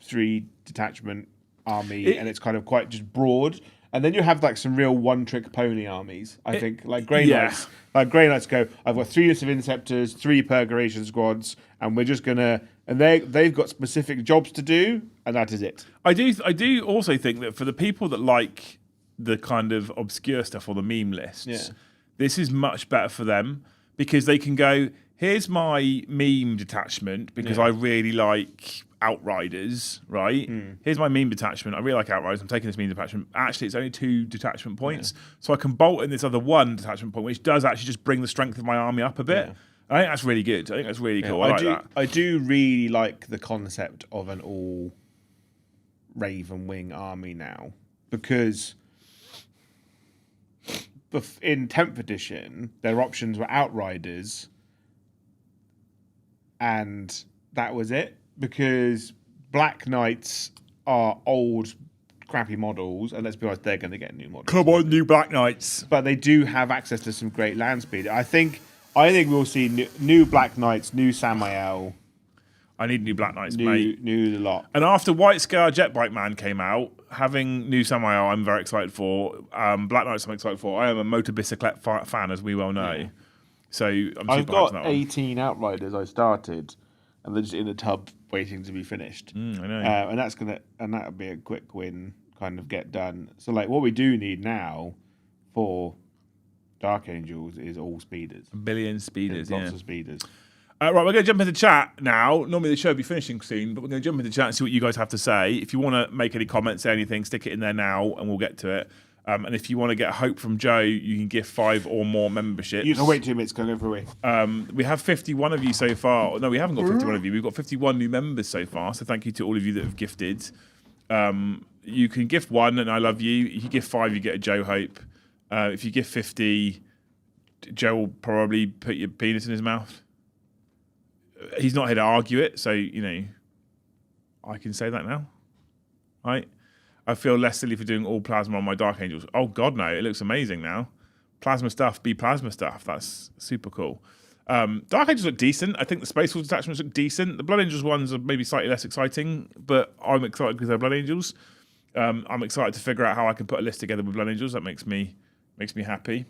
B: 3 detachment army, and it's kind of quite just broad. And then you have like some real one-trick pony armies. I think like Grey Knights. Like Grey Knights go, I've got 3 units of Inceptors, 3 Purgation squads, and we're just gonna and they've got specific jobs to do, and that is it.
A: I do also think that for the people that like the kind of obscure stuff or the meme lists, this is much better for them because they can go, here's my meme detachment because I really like Outriders, right? Here's my meme detachment. I really like Outriders. I'm taking this meme detachment. Actually, it's only 2 detachment points. So I can bolt in this other 1 detachment point, which does actually just bring the strength of my army up a bit. Yeah. I think that's really good. I think that's really cool. I like that.
B: I do really like the concept of an all Raven Wing army now because in 10th edition, their options were Outriders and that was it. Because Black Knights are old, crappy models, and let's be honest, they're going to get new models.
A: Come on, new Black Knights.
B: But they do have access to some great land speed. I think we'll see new Black Knights, new Samael.
A: I need new Black Knights, mate.
B: New lot.
A: And after White Scar Jet Bike Man came out, having new Samael, I'm very excited for. Black Knights, I'm excited for. I am a motor bicyclette fan, as we well know. Yeah. So
B: I've got 18 Outriders I started, and they're just in the tub waiting to be finished.
A: I know.
B: And that'll be a quick win, kind of get done. So like what we do need now for Dark Angels is all speeders.
A: A billion speeders,
B: lots of speeders.
A: Right, we're going to jump into chat now. Normally the show will be finishing soon, but we're going to jump into chat and see what you guys have to say. If you want to make any comments, say anything, stick it in there now and we'll get to it. And if you want to get hope from Joe, you can give 5 or more memberships.
B: You can wait 2 minutes, go for away.
A: We have 51 of you so far. No, we haven't got 51 of you. We've got 51 new members so far. So thank you to all of you that have gifted. You can gift 1 and I love you. If you give 5, you get a Joe Hope. If you give 50, Joe will probably put your penis in his mouth. He's not here to argue it, so, I can say that now. Right? I feel less silly for doing all plasma on my Dark Angels. Oh, God, no. It looks amazing now. Plasma stuff be plasma stuff. That's super cool. Dark Angels look decent. I think the Space Force attachments look decent. The Blood Angels ones are maybe slightly less exciting, but I'm excited because they're Blood Angels. I'm excited to figure out how I can put a list together with Blood Angels. That makes me happy.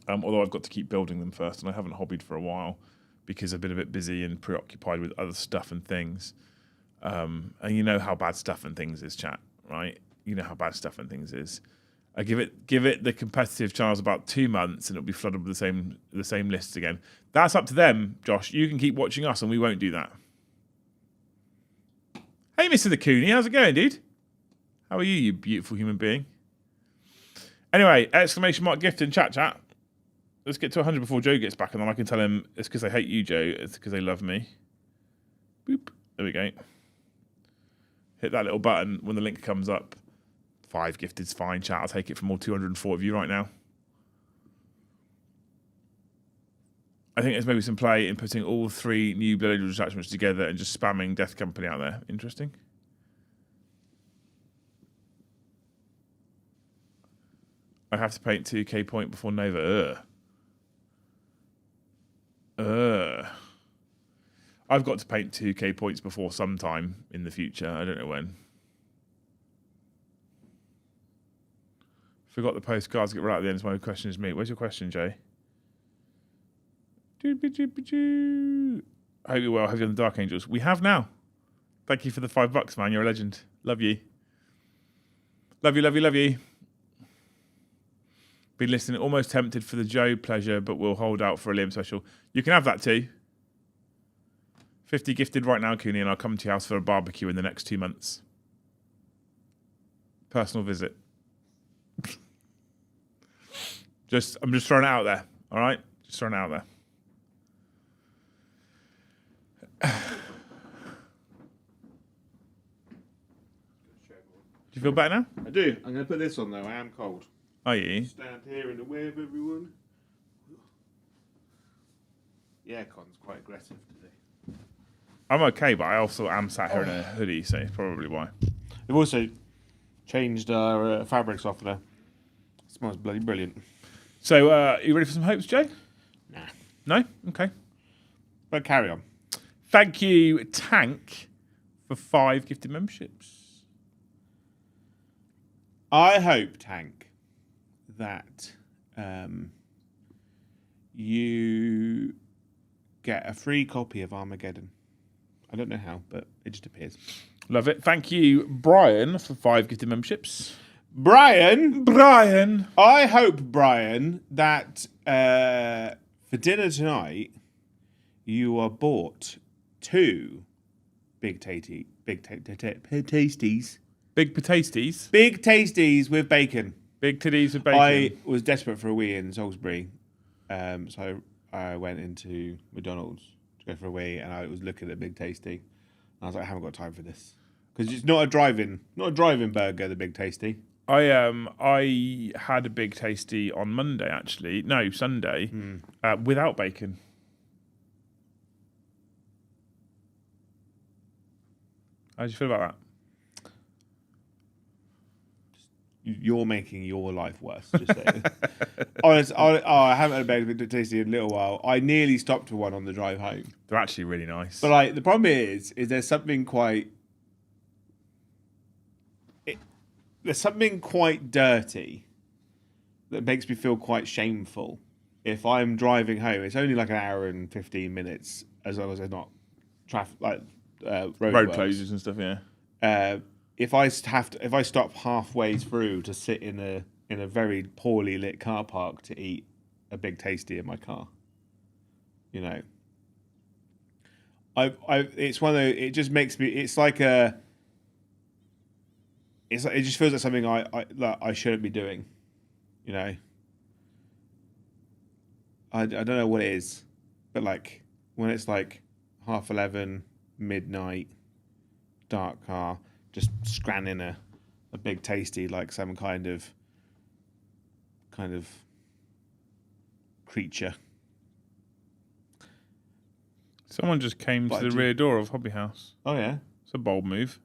A: Although I've got to keep building them first, and I haven't hobbied for a while because I've been a bit busy and preoccupied with other stuff and things. And you know how bad stuff and things is, chat. Right, you know how bad stuff and things is. I give it the competitive channels about 2 months, and it'll be flooded with the same lists again. That's up to them, Josh. You can keep watching us, and we won't do that. Hey, Mr. the Cooney, how's it going, dude? How are you, you beautiful human being? Anyway, exclamation mark gift in chat. Let's get to 100 before Joe gets back, and then I can tell him it's because they hate you, Joe. It's because they love me. Boop. There we go. Hit that little button when the link comes up. 5 gifted's fine, chat. I'll take it from all 204 of you right now. I think there's maybe some play in putting all 3 new Blood Angel attachments together and just spamming Death Company out there. Interesting. I have to paint 2k point before Nova. I've got to paint 2k points before sometime in the future. I don't know when. Forgot the postcards. Get right at the end. So my question is me. Where's your question, Jay? I hope you're well. Have you on the Dark Angels? We have now. Thank you for the $5, man. You're a legend. Love you. Love you, love you, love you. Been listening. Almost tempted for the Joe pleasure, but we'll hold out for a Liam special. You can have that too. 50 gifted right now, Cooney, and I'll come to your house for a barbecue in the next 2 months. Personal visit. I'm just throwing it out there, all right? Just throwing it out there. Do you feel better now?
B: I do. I'm going to put this on, though. I am cold.
A: Are you?
B: Stand here in the way of everyone. The aircon's quite aggressive today.
A: I'm okay, but I also am sat here in a hoodie, so it's probably why.
B: We've also changed our fabric softener. It smells bloody brilliant.
A: So, are you ready for some hopes, Jay?
B: Nah.
A: No? Okay.
B: But carry on.
A: Thank you, Tank, for 5 gifted memberships.
B: I hope, Tank, that you get a free copy of Armageddon. I don't know how, but it just appears.
A: Love it. Thank you, Brian, for 5 gifted memberships.
B: Brian,
A: I
B: hope, Brian, that for dinner tonight you are bought 2 big tasties.
A: Big Tasties.
B: Big tasties with bacon.
A: Big titties with bacon.
B: I was desperate for a wee in Salisbury, so I went into McDonald's to go for a wee, and I was looking at a big tasty. And I was like, I haven't got time for this because it's not a drive-in burger. The big tasty.
A: I had a big tasty on Monday, actually. No, Sunday, without bacon. How do you feel about that?
B: You're making your life worse. Just saying. Honestly, I haven't had a big tasty in a little while. I nearly stopped for one on the drive home.
A: They're actually really nice.
B: But like the problem is there's something quite dirty that makes me feel quite shameful. If I'm driving home, it's only like an hour and 15 minutes, as long as there's not traffic, like road
A: closures and stuff. Yeah.
B: If I stop halfway through to sit in a very poorly lit car park to eat a big tasty in my car, you know, it's one of those, it just makes me. It's like it just feels like something I shouldn't be doing, you know. I don't know what it is, but like when it's like 11:30, midnight, dark car, just scranning a big tasty like some kind of creature.
A: Someone just came to the rear door of Hobby House.
B: Oh yeah,
A: it's a bold move.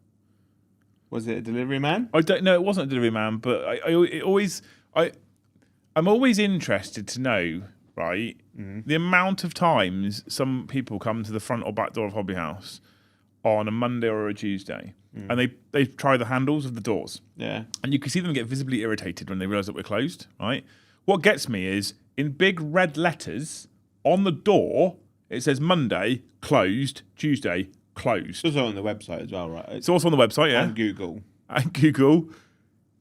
B: Was it a delivery man?
A: I don't know. It wasn't a delivery man, but I'm always interested to know, right, the amount of times some people come to the front or back door of Hobby House on a Monday or a Tuesday, and they try the handles of the doors.
B: Yeah.
A: And you can see them get visibly irritated when they realise that we're closed, right? What gets me is, in big red letters on the door, it says Monday, closed, Tuesday, closed.
B: It's also on the website as well, right?
A: It's also on the website, yeah.
B: And Google.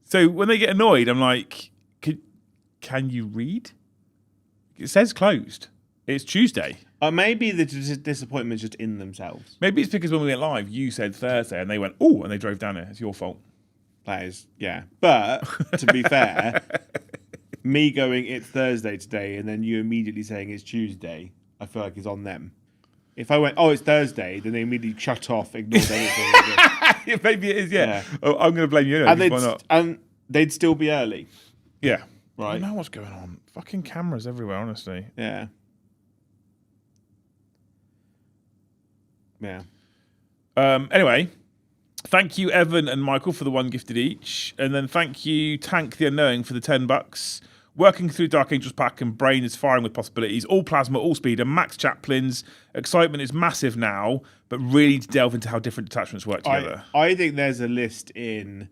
A: So when they get annoyed, I'm like, can you read? It says closed. It's Tuesday.
B: Maybe the disappointment's just in themselves.
A: Maybe it's because when we went live, you said Thursday, and they went, oh, and they drove down here. It's your fault.
B: That is, yeah. But, to be fair, me going, it's Thursday today, and then you immediately saying it's Tuesday, I feel like it's on them. If I went, oh, it's Thursday, then they immediately shut off, ignored anything.
A: Maybe it is, yeah. Oh, I'm going to blame you. Why not?
B: And they'd still be early.
A: Yeah.
B: Right.
A: I don't know what's going on. Fucking cameras everywhere, honestly.
B: Yeah. Yeah.
A: Anyway, thank you, Evan and Michael, for the 1 gifted each. And then thank you, Tank the Unknowing, for the $10. Working through Dark Angels pack and brain is firing with possibilities. All plasma, all speed, and max chaplains. Excitement is massive now, but really need to delve into how different detachments work together.
B: I think there's a list in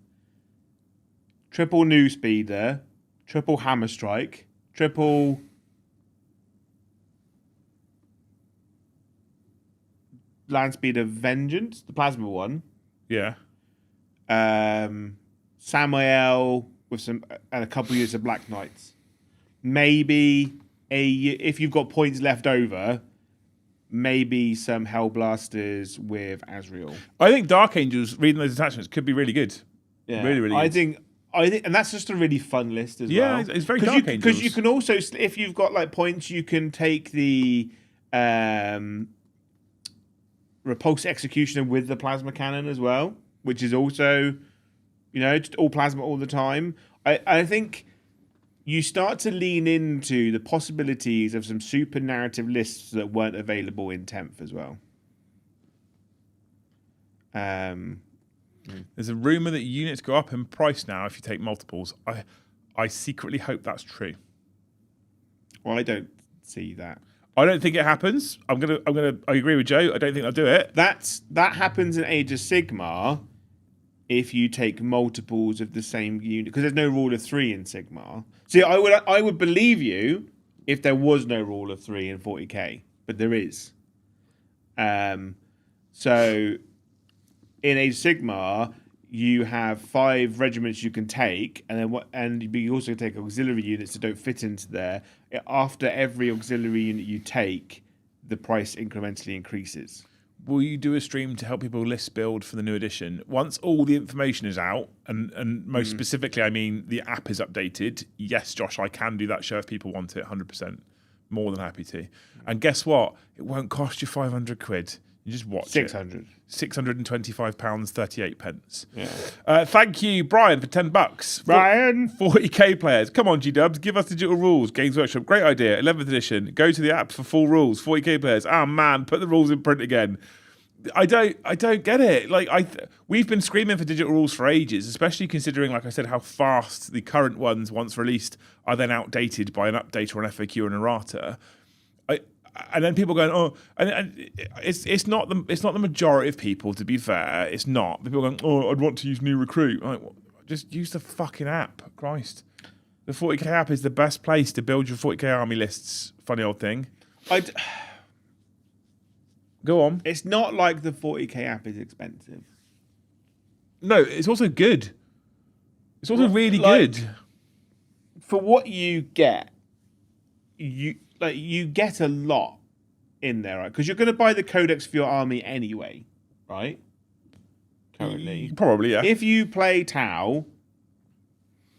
B: triple new speeder, triple hammer strike, triple land speeder vengeance, the plasma one.
A: Yeah.
B: Samael with some and a couple years of Black Knights. Maybe if you've got points left over, maybe some Hellblasters with Azrael.
A: I think Dark Angels reading those attachments could be really good.
B: Yeah,
A: really, really good.
B: I think, and that's just a really fun list as well.
A: Yeah, it's very Dark Angels.
B: Because you can also, if you've got like points, you can take the Repulse Executioner with the plasma cannon as well, which is also, just all plasma all the time. I think you start to lean into the possibilities of some super narrative lists that weren't available in 10th as well.
A: There's a rumour that units go up in price now if you take multiples. I secretly hope that's true.
B: Well, I don't see that.
A: I don't think it happens. I agree with Joe. I don't think they'll do it.
B: That happens in Age of Sigmar if you take multiples of the same unit, because there's no rule of 3 in Sigmar. See, I would believe you if there was no rule of 3 in 40k, but there is. So in Age of Sigmar, you have 5 regiments you can take, and you also take auxiliary units that don't fit into there. After every auxiliary unit you take, the price incrementally increases.
A: Will you do a stream to help people list build for the new edition? Once all the information is out, and most specifically, I mean, the app is updated, yes, Josh, I can do that show if people want it, 100%. More than happy to. And guess what? It won't cost you 500 quid. You just watch
B: 600.
A: it. £625, 38 pence.
B: Yeah.
A: Thank you, Brian, for $10.
B: Brian!
A: 40k players. Come on, G-Dubs, give us digital rules. Games Workshop, great idea. 11th edition. Go to the app for full rules. 40k players. Oh man, put the rules in print again. I don't get it. We've been screaming for digital rules for ages, especially considering, like I said, how fast the current ones, once released, are then outdated by an update or an FAQ or an errata. And then people going, oh, and it's not the majority of people. To be fair, it's not. People going, oh, I'd want to use New Recruit. I'm like, well, just use the fucking app, Christ. The 40k app is the best place to build your 40k army lists. Funny old thing. Go on.
B: It's not like the 40k app is expensive.
A: No, it's also good. It's also really good.
B: For what you get, you get a lot in there, right? Because you're going to buy the codex for your army anyway, right? Currently.
A: Probably, yeah.
B: If you play Tau,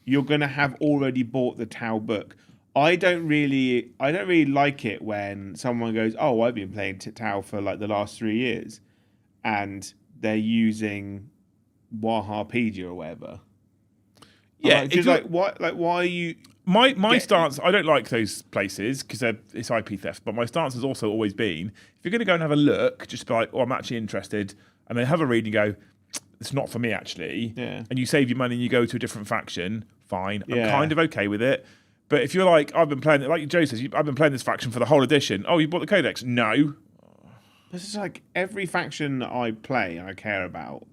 B: you're going to have already bought the Tau book. I don't really like it when someone goes, "Oh, I've been playing Tau for like the last 3 years," and they're using Warhammer or whatever.
A: Yeah,
B: why are you?
A: My stance, I don't like those places because it's IP theft. But my stance has also always been, if you're going to go and have a look, just be like, "Oh, I'm actually interested," and then have a read and go, "It's not for me actually."
B: Yeah.
A: And you save your money and you go to a different faction. Fine, I'm
B: Yeah.
A: kind of okay with it. But if you're like, I've been playing it, like Joe says, I've been playing this faction for the whole edition. Oh, you bought the codex? No.
B: This is like every faction that I play, I care about.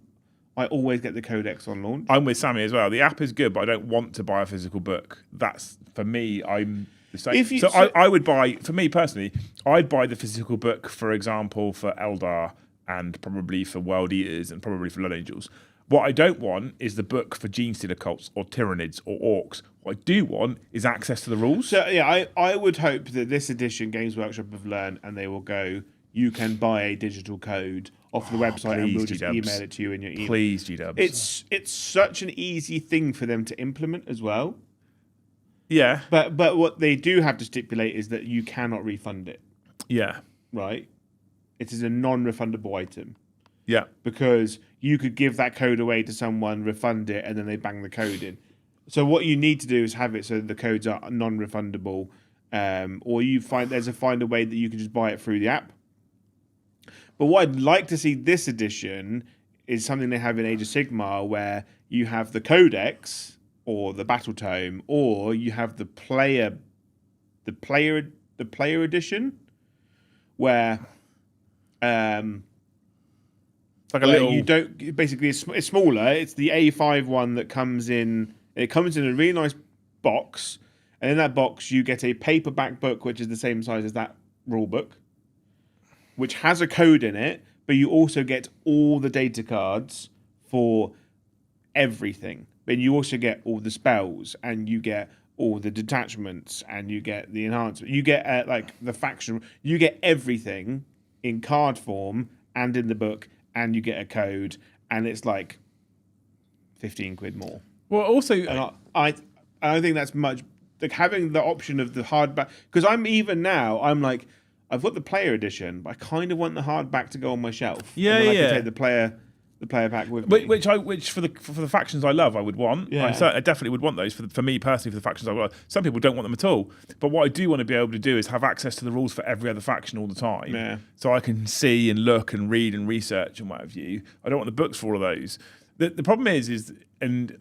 B: I always get the codex on launch.
A: I'm with Sammy as well. The app is good, but I don't want to buy a physical book. That's, for me, I'm the same. I would buy, for me personally, I'd buy the physical book, for example, for Eldar and probably for World Eaters and probably for Blood Angels. What I don't want is the book for Gene Stealer cults or Tyranids or Orcs. What I do want is access to the rules.
B: So, yeah, I would hope that this edition Games Workshop have learned and they will go, you can buy a digital code off the website and we'll just email it to you in your email.
A: Please, G-Dubs.
B: It's such an easy thing for them to implement as well.
A: Yeah.
B: But what they do have to stipulate is that you cannot refund it.
A: Yeah.
B: Right? It is a non-refundable item.
A: Yeah.
B: Because you could give that code away to someone, refund it, and then they bang the code in. So what you need to do is have it so the codes are non-refundable, or find a way that you can just buy it through the app. But what I'd like to see this edition is something they have in Age of Sigmar, where you have the codex or the battle tome, or you have the player edition, where
A: like a little.
B: You don't basically. It's smaller. It's the A5 one that comes in. It comes in a really nice box, and in that box you get a paperback book, which is the same size as that rule book, which has a code in it. But you also get all the data cards for everything. But you also get all the spells, and you get all the detachments, and you get the enhancement. You get like the faction. You get everything in card form and in the book. And you get a code, and it's like 15 quid more.
A: Well, also,
B: and I don't think that's much. Like having the option of the hardback, because I'm like, I've got the player edition, but I kind of want the hardback to go on my shelf.
A: Yeah,
B: and then
A: yeah.
B: I can take the player pack with me.
A: Which for the factions I love, I would want.
B: Yeah.
A: I definitely would want those for me personally for the factions I love. Some people don't want them at all, but what I do want to be able to do is have access to the rules for every other faction all the time.
B: Yeah.
A: So I can see and look and read and research and what have you. I don't want the books for all of those. The problem is and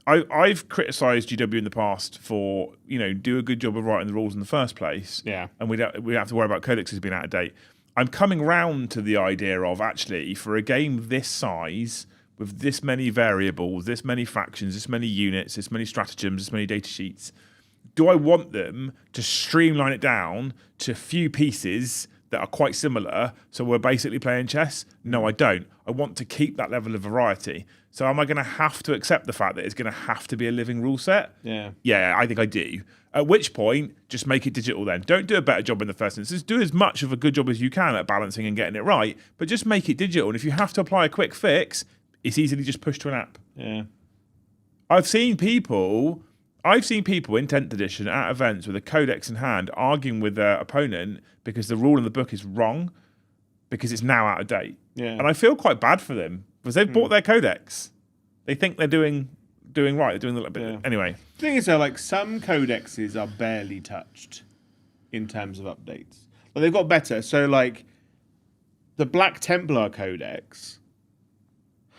A: I've criticised GW in the past for do a good job of writing the rules in the first place.
B: Yeah.
A: And we don't have to worry about codexes being out of date. I'm coming round to the idea of actually, for a game this size, with this many variables, this many factions, this many units, this many stratagems, this many data sheets, do I want them to streamline it down to a few pieces that are quite similar, so we're basically playing chess? No, I don't. I want to keep that level of variety. So am I going to have to accept the fact that it's going to have to be a living rule set?
B: Yeah.
A: Yeah, I think I do. At which point, just make it digital then. Don't do a better job in the first instance. Do as much of a good job as you can at balancing and getting it right, but just make it digital. And if you have to apply a quick fix, it's easily just pushed to an app.
B: Yeah.
A: I've seen people in 10th edition at events with a codex in hand arguing with their opponent because the rule in the book is wrong because it's now out of date.
B: Yeah.
A: And I feel quite bad for them because they've bought their codex. They think they're doing right. They're doing a little bit.
B: Yeah.
A: Anyway.
B: The thing is, though, like some codexes are barely touched in terms of updates. But they've got better. So, like, the Black Templar Codex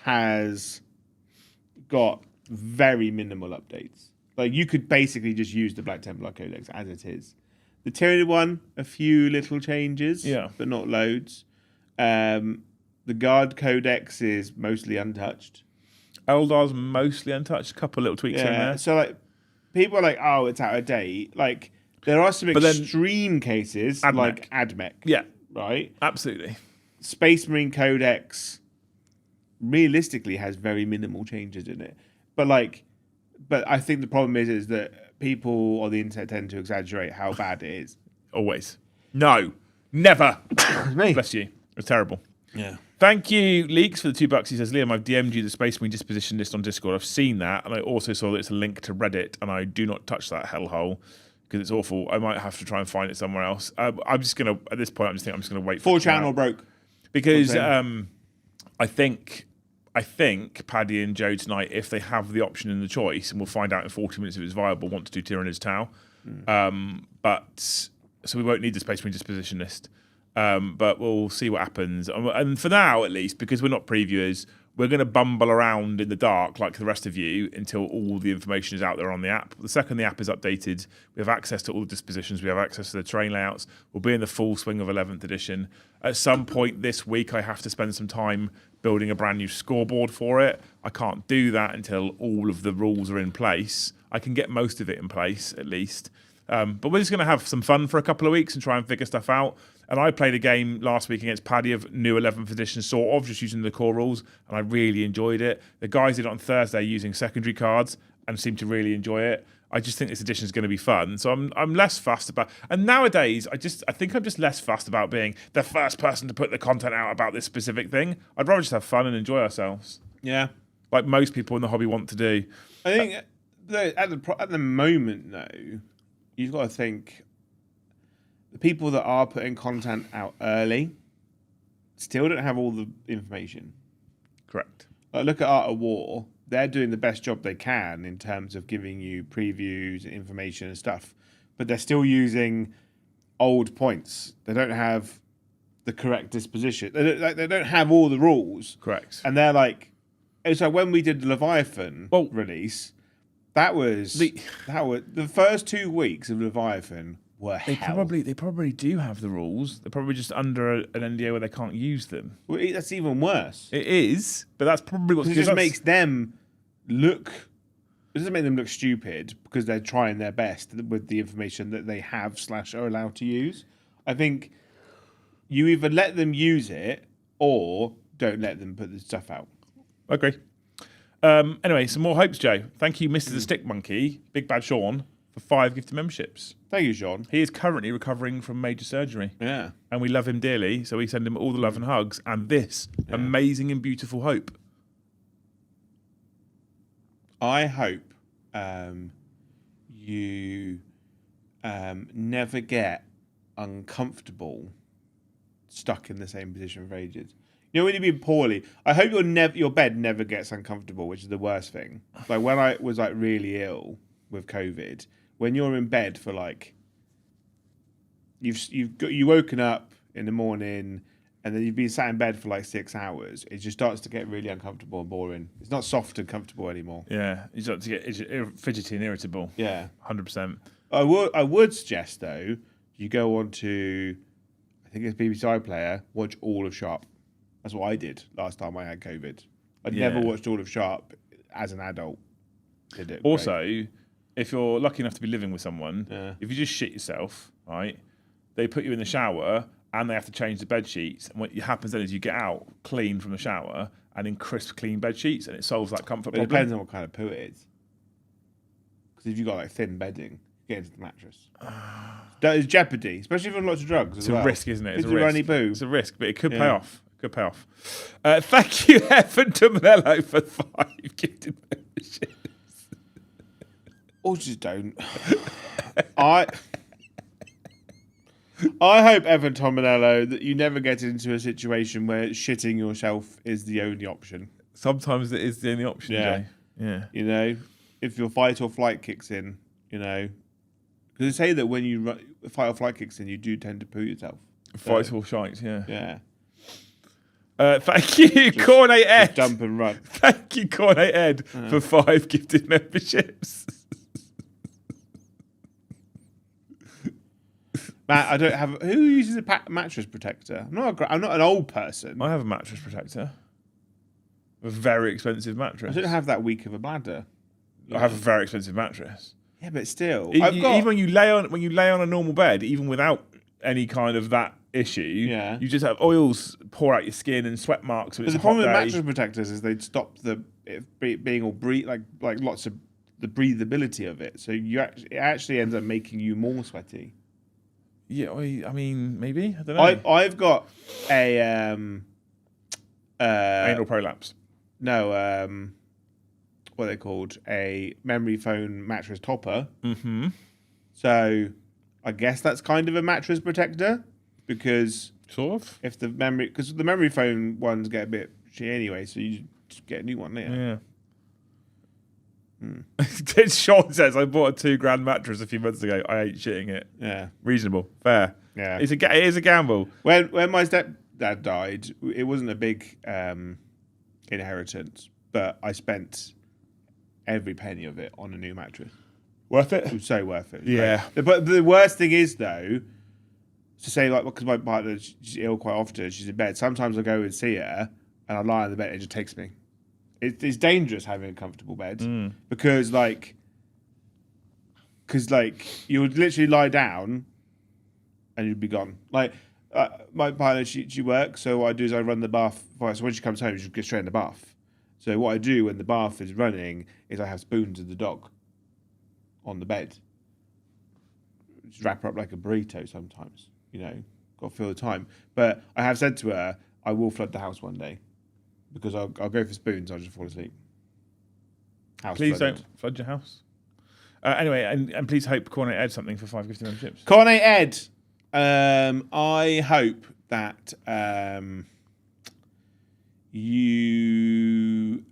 B: has got very minimal updates. Like, you could basically just use the Black Templar Codex as it is. The Tyranid one, a few little changes, but not loads. The Guard Codex is mostly untouched.
A: Eldar's mostly untouched. A couple of little tweaks in there.
B: So, like, people are like, oh, it's out of date. Like, there are some extreme cases, like AdMech.
A: Yeah.
B: Right?
A: Absolutely.
B: Space Marine Codex realistically has very minimal changes in it. But I think the problem is that people on the internet tend to exaggerate how bad it is.
A: Always. No. Never.
B: Me.
A: Bless you. It's terrible.
B: Yeah.
A: Thank you, Leaks, for the $2. He says, Liam, I've DM'd you the Space Marine disposition list on Discord. I've seen that, and I also saw that it's a link to Reddit, and I do not touch that hellhole because it's awful. I might have to try and find it somewhere else. I'm just going to, at this point, I'm just going to wait for
B: 4chan broke.
A: Because I think Paddy and Joe tonight, if they have the option and the choice, and we'll find out in 40 minutes if it's viable, want to do Tyrannid's Tau. So we won't need the Space Marine disposition list. But we'll see what happens. And for now, at least, because we're not previewers, we're going to bumble around in the dark like the rest of you until all the information is out there on the app. The second the app is updated, we have access to all the dispositions, we have access to the terrain layouts. We'll be in the full swing of 11th edition. At some point this week, I have to spend some time building a brand new scoreboard for it. I can't do that until all of the rules are in place. I can get most of it in place, at least. But we're just going to have some fun for a couple of weeks and try and figure stuff out. And I played a game last week against Paddy of new 11th edition, sort of, just using the core rules, and I really enjoyed it. The guys did it on Thursday using secondary cards and seemed to really enjoy it. I just think this edition is going to be fun. So I'm less fussed about... And nowadays, I think I'm just less fussed about being the first person to put the content out about this specific thing. I'd rather just have fun and enjoy ourselves.
B: Yeah.
A: Like most people in the hobby want to do.
B: I think at the moment, though, you've got to think... The people that are putting content out early still don't have all the information.
A: Correct.
B: Like, look at Art of War. They're doing the best job they can in terms of giving you previews and information and stuff. But they're still using old points. They don't have the correct disposition. They don't have all the rules.
A: Correct.
B: And they're like... It's like when we did the Leviathan release, that was the first 2 weeks of Leviathan...
A: They probably do have the rules. They're probably just under an NDA where they can't use them.
B: Well, that's even worse.
A: It is, but that's probably what
B: it just makes them look. It doesn't make them look stupid because they're trying their best with the information that they have / are allowed to use. I think you either let them use it or don't let them put the stuff out.
A: I agree. Anyway, some more hopes, Joe. Thank you, Mr. The Stick Monkey, Big Bad Sean, for 5 gifted memberships.
B: Thank you, Sean.
A: He is currently recovering from major surgery.
B: Yeah.
A: And we love him dearly, so we send him all the love and hugs and this amazing and beautiful hope.
B: I hope you never get uncomfortable stuck in the same position for ages. You know, when you've been poorly, I hope your bed never gets uncomfortable, which is the worst thing. Like when I was like really ill with COVID, when you're in bed for like you woken up in the morning and then you've been sat in bed for like 6 hours, it just starts to get really uncomfortable and boring. It's not soft and comfortable anymore.
A: Yeah, you start to get fidgety and irritable.
B: Yeah,
A: 100%.
B: I would suggest though you go on to, I think it's BBC iPlayer, watch all of Sharp. That's what I did last time I had COVID. I'd never watched all of Sharp as an adult. Did it
A: also,
B: great.
A: If you're lucky enough to be living with someone, if you just shit yourself, right, they put you in the shower and they have to change the bed sheets. And what happens then is you get out clean from the shower and in crisp, clean bed sheets, and it solves that comfort
B: But it
A: problem.
B: depends on what kind of poo it is. Because if you've got like thin bedding, get into the mattress. That is jeopardy, especially if you're on lots of drugs.
A: It's a risk, isn't it?
B: It's a runny poo.
A: It's a risk, but it could pay off. Could pay off. Thank you, Evan Dominello, for 5 gifted memberships.
B: Or just don't. I hope, Evan Tominello, that you never get into a situation where shitting yourself is the only option.
A: Sometimes it is the only option,
B: Yeah.
A: Jay. Yeah.
B: You know, if your fight or flight kicks in, you know, because they say that when you fight or flight kicks in, you do tend to poo yourself.
A: Fight or shite, yeah.
B: Yeah.
A: Thank you, Cornet Ed.
B: Dump and run.
A: Thank you, Cornet Ed, for 5 gifted memberships.
B: Matt, I don't have. Who uses a mattress protector? I'm not an old person.
A: I have a mattress protector. A very expensive mattress.
B: I don't have that weak of a bladder.
A: I have a very expensive mattress.
B: Yeah, but still,
A: Even when you lay on a normal bed, even without any kind of that issue, you just have oils pour out your skin and sweat marks.
B: But the problem with mattress protectors is they'd stop it being all like lots of the breathability of it. So it actually ends up making you more sweaty.
A: Yeah, I mean, maybe I don't know.
B: I've got a
A: anal prolapse.
B: No, what are they called? A memory foam mattress topper.
A: Mm-hmm.
B: So I guess that's kind of a mattress protector because
A: sort of
B: because the memory foam ones get a bit shit anyway, so you just get a new one later.
A: Yeah. Sean says, I bought a $2,000 mattress a few months ago. I ain't shitting it.
B: Yeah.
A: Reasonable. Fair.
B: Yeah.
A: It is a gamble.
B: When my stepdad died, it wasn't a big inheritance, but I spent every penny of it on a new mattress.
A: Worth it?
B: It was so worth it.
A: Yeah.
B: Great. But the worst thing is, though, to say, like, because my partner, she's ill quite often, she's in bed. Sometimes I go and see her, and I lie on the bed, and it just takes me. It's dangerous having a comfortable bed because you would literally lie down and you'd be gone. Like my partner, she works, so what I do is I run the bath. So when she comes home, she gets straight in the bath. So what I do when the bath is running is I have spoons of the dog on the bed. Just wrap her up like a burrito sometimes. You know, got to fill the time. But I have said to her, I will flood the house one day. Because I'll go for spoons, I'll just fall asleep.
A: Please don't flood your house. Anyway, and please hope Cornet Ed something for 5 gifted memberships.
B: Cornet Ed, I hope that you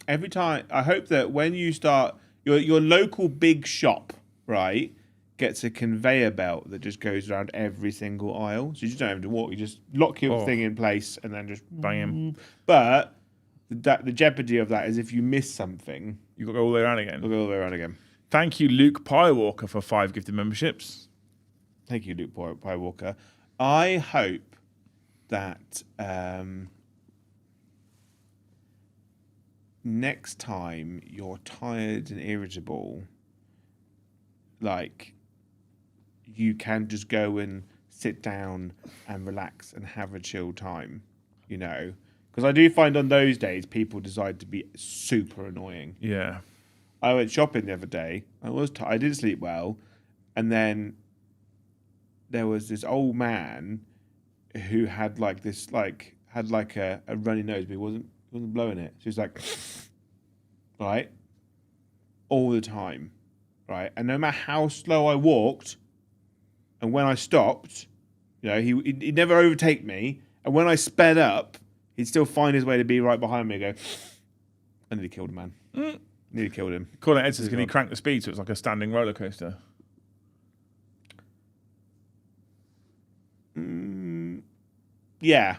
B: every time. I hope that when you start your local big shop, right, gets a conveyor belt that just goes around every single aisle. So you just don't have to walk. You just lock your thing in place and then just
A: bang him.
B: But the jeopardy of that is if you miss something,
A: You've got to go all the way around again.
B: you'll go all the way around again.
A: Thank you, Luke Piewalker, for 5 gifted memberships.
B: Thank you, Luke Piewalker. I hope that next time you're tired and irritable, like, you can just go and sit down and relax and have a chill time, you know? Because I do find on those days people decide to be super annoying.
A: Yeah.
B: I went shopping the other day. I didn't sleep well, and then there was this old man who had a runny nose, but he wasn't blowing it. So he was like, right, all the time, right. And no matter how slow I walked, and when I stopped, you know, he'd never overtake me. And when I sped up, he'd still find his way to be right behind me and go, I nearly killed a man. Nearly killed him.
A: Cornet Ed says, can he crank the speed so it's like a standing roller coaster?
B: Yeah.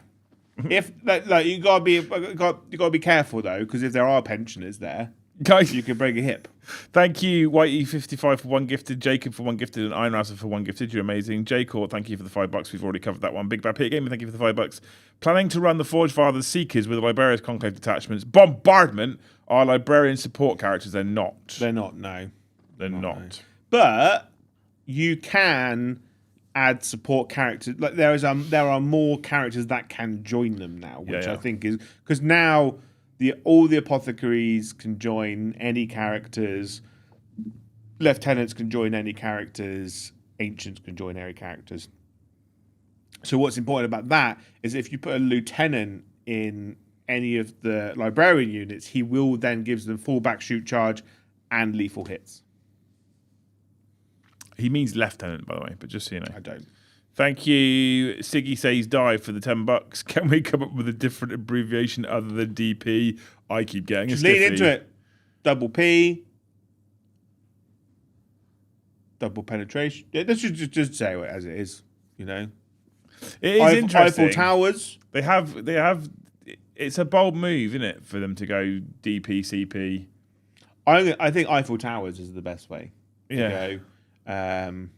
B: If like you gotta be careful though, because if there are pensioners there,
A: Guys,
B: you could break a hip.
A: thank you, Whitey55 for 1 gifted, Jacob for 1 gifted, and Iron Rouser for 1 gifted. You're amazing. J-Core, thank you for the $5. We've already covered that one. Big Bad Pit Gamer, thank you for the $5. Planning to run the Forge Fathers Seekers with the Librarians Conclave detachments. Bombardment are Librarian support characters. They're not.
B: They're not, no.
A: They're not.
B: No. But you can add support characters. Like there are more characters that can join them now, which I think is because now all the apothecaries can join any characters, lieutenants can join any characters, ancients can join any characters. So what's important about that is if you put a lieutenant in any of the librarian units, he will then give them full back shoot charge and lethal hits.
A: He means lieutenant, by the way, but just so you know.
B: I don't.
A: Thank you. Siggy says dive for the $10. Can we come up with a different abbreviation other than DP? I keep getting
B: Just
A: a
B: lean
A: stiffy.
B: into it. Double P. Double penetration. Yeah, let's just say it as it is, you know.
A: It is interesting.
B: Eiffel Towers.
A: They have. It's a bold move, isn't it, for them to go DP, CP?
B: I think Eiffel Towers is the best way to go.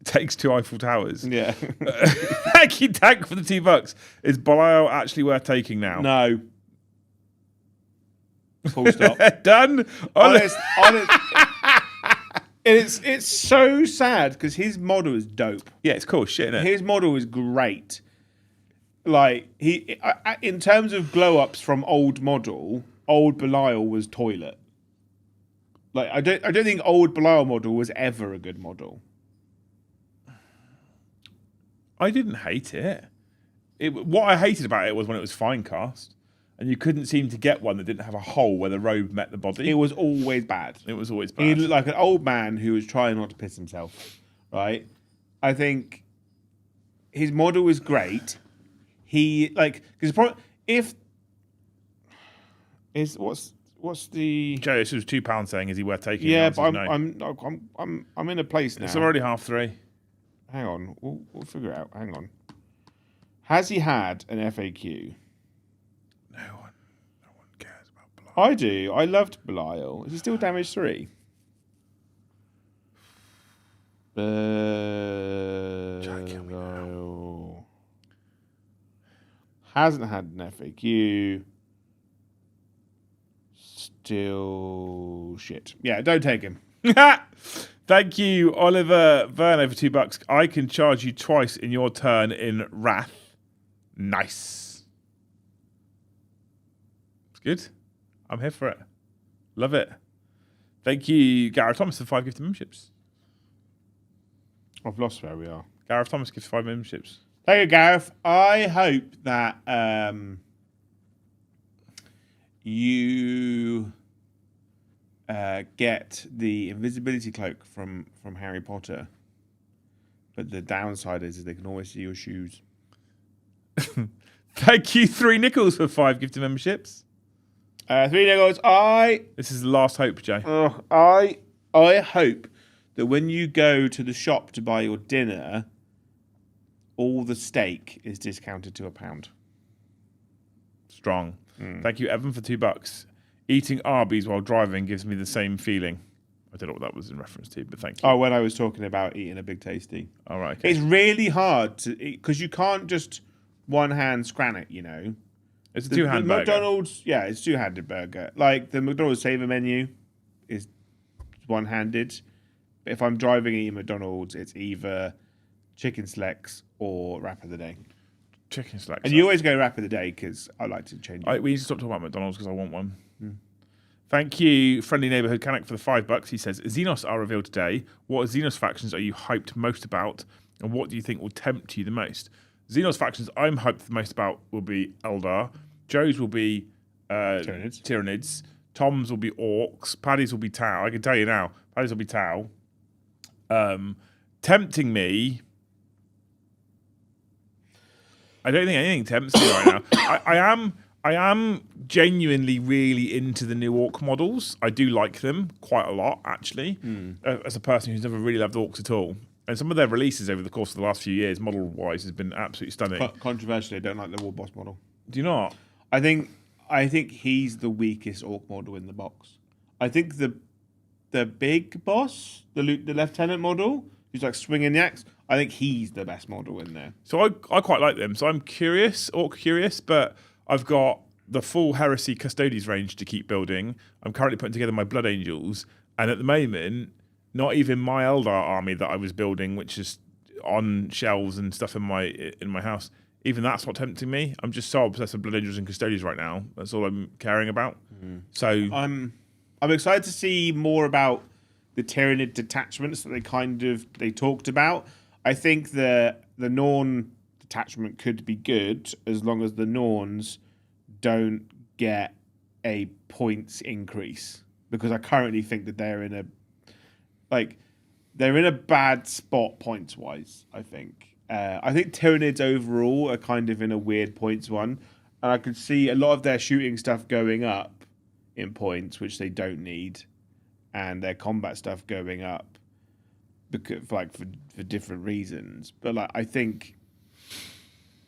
A: Takes 2 Eiffel Towers.
B: Yeah.
A: Thank you, Tank, for the $2. Is Belial actually worth taking now?
B: No. Full stop.
A: Done.
B: Honest. It's so sad because his model is dope.
A: Yeah, it's cool shit, isn't it?
B: His model is great. Like in terms of glow ups from old model, old Belial was toilet. Like I don't think old Belial model was ever a good model.
A: I didn't hate it. What I hated about it was when it was fine cast, and you couldn't seem to get one that didn't have a hole where the robe met the body.
B: It was always bad.
A: It was always bad.
B: He looked like an old man who was trying not to piss himself. Right? I think his model is great. He because what's the
A: Joe, this was £2 saying, is he worth taking?
B: Yeah,
A: The
B: but
A: answer's no.
B: I'm in a place now.
A: It's already 3:30.
B: Hang on, we'll figure it out. Hang on. Has he had an FAQ?
A: No one cares about Belial.
B: I do. I loved Belial. Is he still damage 3? Belial hasn't had an FAQ. Still shit. Yeah, don't take him.
A: Thank you, Oliver Verno, for $2. I can charge you twice in your turn in Wrath. Nice. It's good. I'm here for it. Love it. Thank you, Gareth Thomas, for 5 gifted memberships.
B: I've lost where we are.
A: Gareth Thomas gives 5 memberships.
B: Thank you, Gareth. I hope that you get the invisibility cloak from Harry Potter, but the downside is they can always see your shoes.
A: Thank you, 3 Nickels, for 5 gifted memberships.
B: 3 nickels.
A: This is the last hope, Joe.
B: I hope that when you go to the shop to buy your dinner, all the steak is discounted to £1.
A: Strong. Thank you, Evan, for $2. Eating Arby's while driving gives me the same feeling. I don't know what that was in reference to, but thank you.
B: Oh, when I was talking about eating a Big Tasty.
A: All right. Okay.
B: It's really hard to eat because you can't just one-hand scran it, you know.
A: It's a two-hand burger.
B: McDonald's, yeah, it's two-handed burger. Like the McDonald's Saver menu is one-handed. But if I'm driving eating McDonald's, it's either chicken selects or wrap of the day.
A: Chicken selects.
B: And you always go wrap of the day because I like to change it.
A: We need to stop talking about McDonald's because I want one. Thank you, friendly neighborhood Canuck, for the $5. He says, Xenos are revealed today. What Xenos factions are you hyped most about? And what do you think will tempt you the most? Xenos factions I'm hyped the most about will be Eldar. Joe's will be Tyranids. Tom's will be Orcs. Paddy's will be Tau. I can tell you now. Paddy's will be Tau. Tempting me... I don't think anything tempts me right now. I am genuinely really into the new Orc models. I do like them quite a lot, actually, as a person who's never really loved Orcs at all. And some of their releases over the course of the last few years, model-wise, has been absolutely stunning.
B: Controversially, I don't like the War Boss model.
A: Do you not?
B: I think I think he's the weakest orc model in the box. I think the big boss, the lieutenant model, who's like swinging the axe, I think he's the best model in there.
A: So I quite like them. So I'm curious, orc curious, but I've got the full Heresy Custodes range to keep building. I'm currently putting together my Blood Angels, and at the moment, not even my Eldar army that I was building, which is on shelves and stuff in my house, even that's not tempting me. I'm just so obsessed with Blood Angels and Custodes right now. That's all I'm caring about. So
B: I'm excited to see more about the Tyranid detachments that they talked about. I think the Norn detachment could be good as long as the Norns don't get a points increase, because I currently think that they're in a bad spot points wise. I think Tyranids overall are kind of in a weird points one, and I could see a lot of their shooting stuff going up in points, which they don't need, and their combat stuff going up because for different reasons. But I think,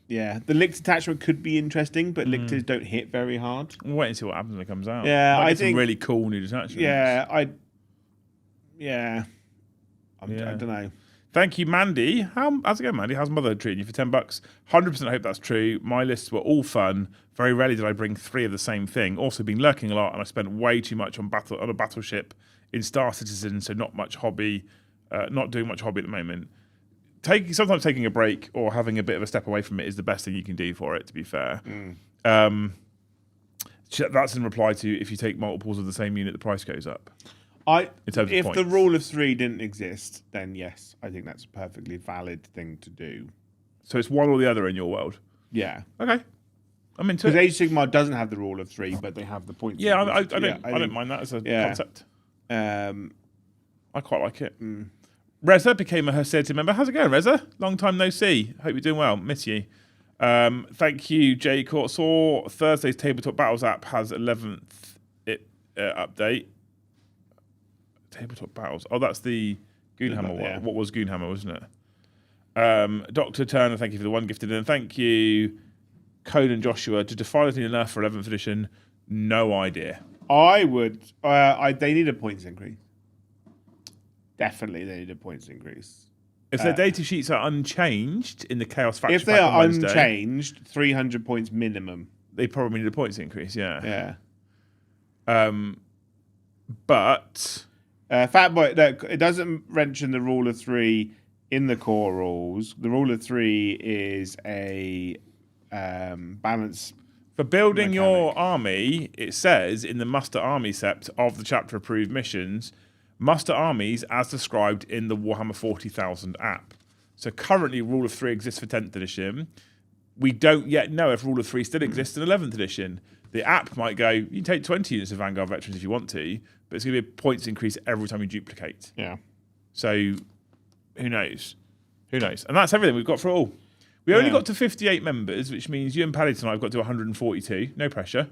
B: yeah, the Lictors attachment could be interesting, but Lictors don't hit very hard.
A: We'll wait and see what happens when it comes out.
B: Yeah, I think
A: some really cool new detachments.
B: Yeah, I don't know.
A: Thank you, Mandy. How's it going, Mandy? How's Mother treating you for $10? 100% hope that's true. My lists were all fun. Very rarely did I bring 3 of the same thing. Also been lurking a lot, and I spent way too much on a battleship in Star Citizen, so not much hobby. Not doing much hobby at the moment. Sometimes taking a break or having a bit of a step away from it is the best thing you can do for it, to be fair. That's in reply to, if you take multiples of the same unit, the price goes up.
B: If the rule of 3 didn't exist, then yes, I think that's a perfectly valid thing to do.
A: So it's one or the other in your world?
B: Yeah.
A: Okay. I'm into it.
B: Because Age of Sigmar doesn't have the rule of 3, but they have the points.
A: Yeah, I don't mind that as a concept. I quite like it. Reza became a Hesed member. How's it going, Reza? Long time no see. Hope you're doing well. Miss you. Thank you, Jay Court. Saw Thursday's Tabletop Battles app has 11th update. Tabletop Battles. Oh, that's the Goonhammer one.
B: Yeah.
A: What was Goonhammer, wasn't it? Dr. Turner, thank you for the one gifted. And thank you, Code and Joshua. To define anything enough for 11th edition, no idea.
B: I would. They need a points increase. Definitely, they need a points increase.
A: If their data sheets are unchanged in the Chaos Faction,
B: if they are unchanged, 300 points minimum.
A: They probably need a points increase. Yeah.
B: Yeah.
A: But
B: Fatboy, look, it doesn't mention the rule of 3 in the core rules. The rule of 3 is a balance.
A: For building your army, it says in the Muster Army Sept of the chapter approved missions, muster armies as described in the Warhammer 40,000 app. So currently Rule of 3 exists for 10th edition. We don't yet know if Rule of 3 still exists in 11th edition. The app might go, you can take 20 units of Vanguard veterans if you want to, but it's going to be a points increase every time you duplicate.
B: Yeah.
A: So who knows? Who knows? And that's everything we've got for all. We only got to 58 members, which means you and Paddy tonight have got to 142. No pressure.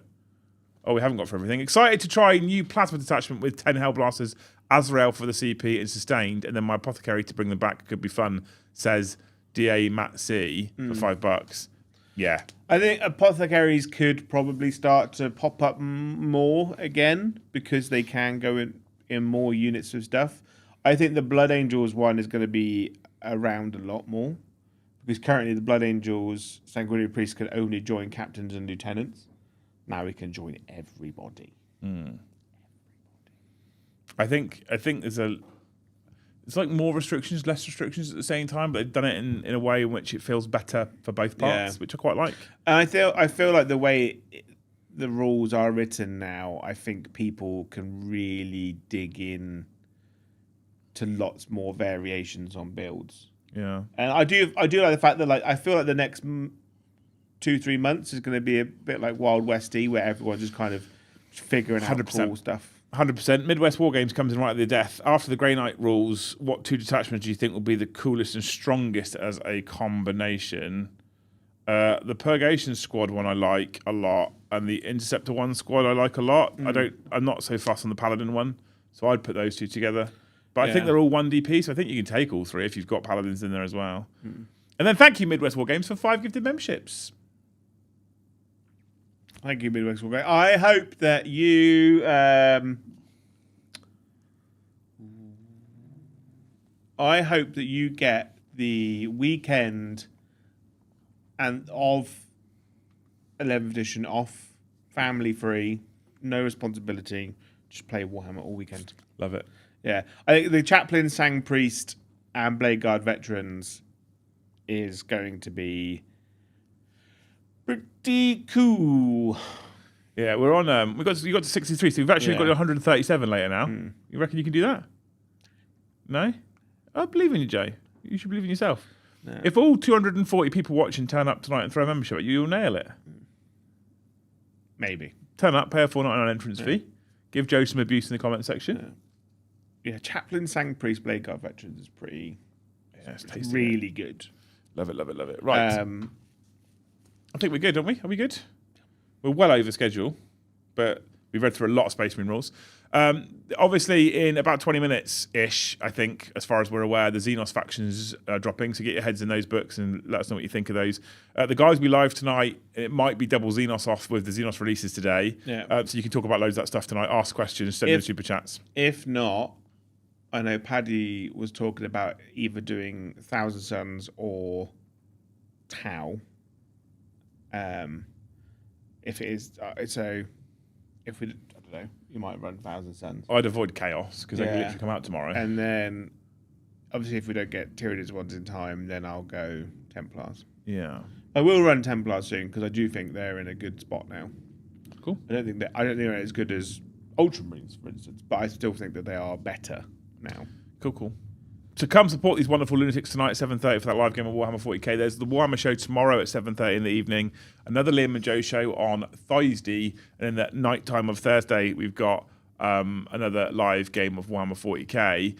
A: Oh, we haven't got for everything. Excited to try new plasma detachment with 10 Hellblasters, Azrael for the CP and Sustained, and then my Apothecary to bring them back. Could be fun, says DA Matt C for $5. Yeah.
B: I think Apothecaries could probably start to pop up more again because they can go in more units of stuff. I think the Blood Angels one is going to be around a lot more because currently the Blood Angels Sanguinary Priest can only join captains and lieutenants. Now we can join everybody.
A: I think there's it's like more restrictions, less restrictions at the same time, but they've done it in a way in which it feels better for both parts, which I quite like.
B: And I feel like the way the rules are written now, I think people can really dig in to lots more variations on builds.
A: Yeah,
B: and I do like the fact that I feel like the next 2-3 months is going to be a bit like Wild Westy, where everyone's just kind of figuring out cool stuff.
A: 100%. Midwest War Games comes in right at the death. After the Grey Knight rules, what 2 detachments do you think will be the coolest and strongest as a combination? The Purgation Squad one I like a lot, and the Interceptor 1 squad I like a lot. I'm not so fussed on the Paladin one, so I'd put those 2 together. But I think they're all 1 DP, so I think you can take all 3 if you've got Paladins in there as well. And then thank you, Midwest War Games, for 5 gifted memberships.
B: Thank you, Midwest War Game. I hope that you. I hope that you get the weekend and of 11th edition off, family free, no responsibility. Just play Warhammer all weekend.
A: Love it.
B: Yeah, I think the Chaplain, Sang Priest, and Blade Guard Veterans is going to be pretty cool.
A: Yeah, we're on. You got to 63, so we've actually got 137 later now. You reckon you can do that? No, I believe in you, Jay. You should believe in yourself. No. If all 240 people watching turn up tonight and throw a membership at you, you'll nail it.
B: Maybe
A: turn up, pay a £4.99 entrance fee, give Joe some abuse in the comment section.
B: Yeah, Chaplain, Sang Priest, Blade Guard Veterans is pretty.
A: Yeah, it's
B: really good.
A: Love it, love it, love it. Right. I think we're good, aren't we? Are we good? We're well over schedule, but we've read through a lot of Space Marine rules. Obviously, in about 20 minutes-ish, I think, as far as we're aware, the Xenos factions are dropping, so get your heads in those books and let us know what you think of those. The guys will be live tonight. It might be double Xenos off with the Xenos releases today.
B: Yeah.
A: So you can talk about loads of that stuff tonight, ask questions, send in super chats.
B: If not, I know Paddy was talking about either doing Thousand Suns or Tau. If it is, so if we, I don't know, you might run Thousand Suns.
A: I'd avoid Chaos because they can literally come out tomorrow.
B: And then, obviously, if we don't get Tyranids ones in time, then I'll go Templars.
A: Yeah,
B: I will run Templars soon because I do think they're in a good spot now.
A: Cool.
B: I don't think they're as good as Ultramarines, for instance, but I still think that they are better now.
A: Cool. So come support these wonderful lunatics tonight at 7:30 for that live game of Warhammer 40k. There's the Warhammer show tomorrow at 7:30 in the evening. Another Liam and Joe show on Thursday, and then that night time of Thursday we've got another live game of Warhammer 40k.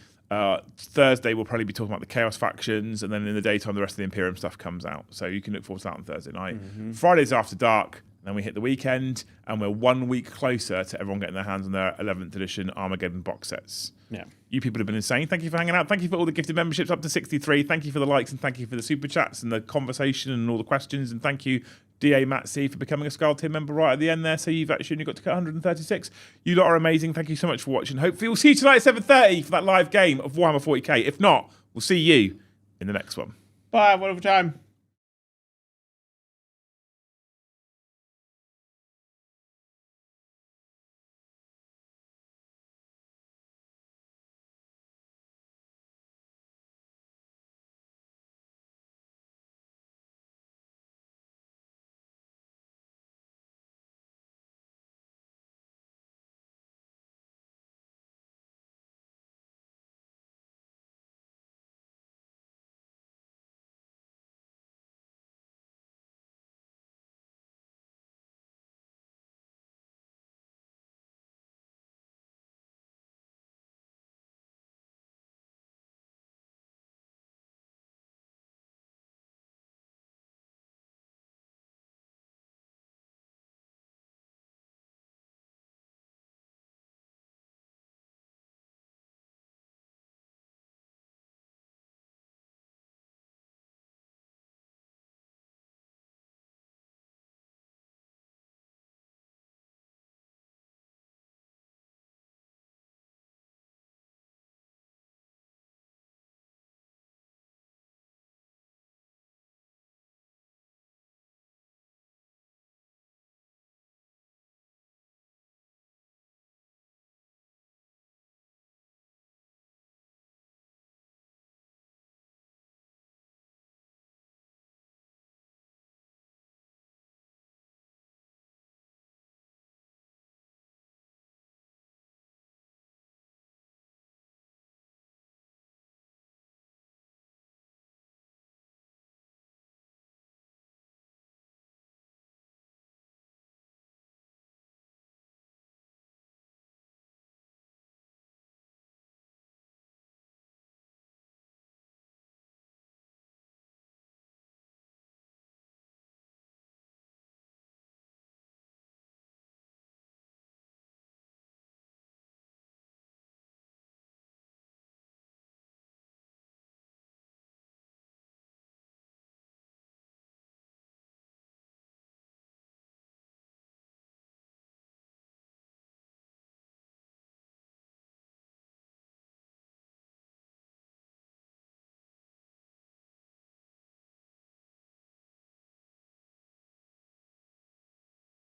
A: Thursday we'll probably be talking about the Chaos factions, and then in the daytime the rest of the Imperium stuff comes out. So you can look forward to that on Thursday night. Fridays after dark. Then we hit the weekend, and we're 1 week closer to everyone getting their hands on their 11th edition Armageddon box sets.
B: Yeah.
A: You people have been insane. Thank you for hanging out. Thank you for all the gifted memberships up to 63. Thank you for the likes, and thank you for the super chats and the conversation and all the questions. And thank you, DA Matt C, for becoming a Skull Team member right at the end there. So you've actually only got to get 136. You lot are amazing. Thank you so much for watching. Hopefully we'll see you tonight at 7:30 for that live game of Warhammer 40k. If not, we'll see you in the next one.
B: Bye. Wonderful time.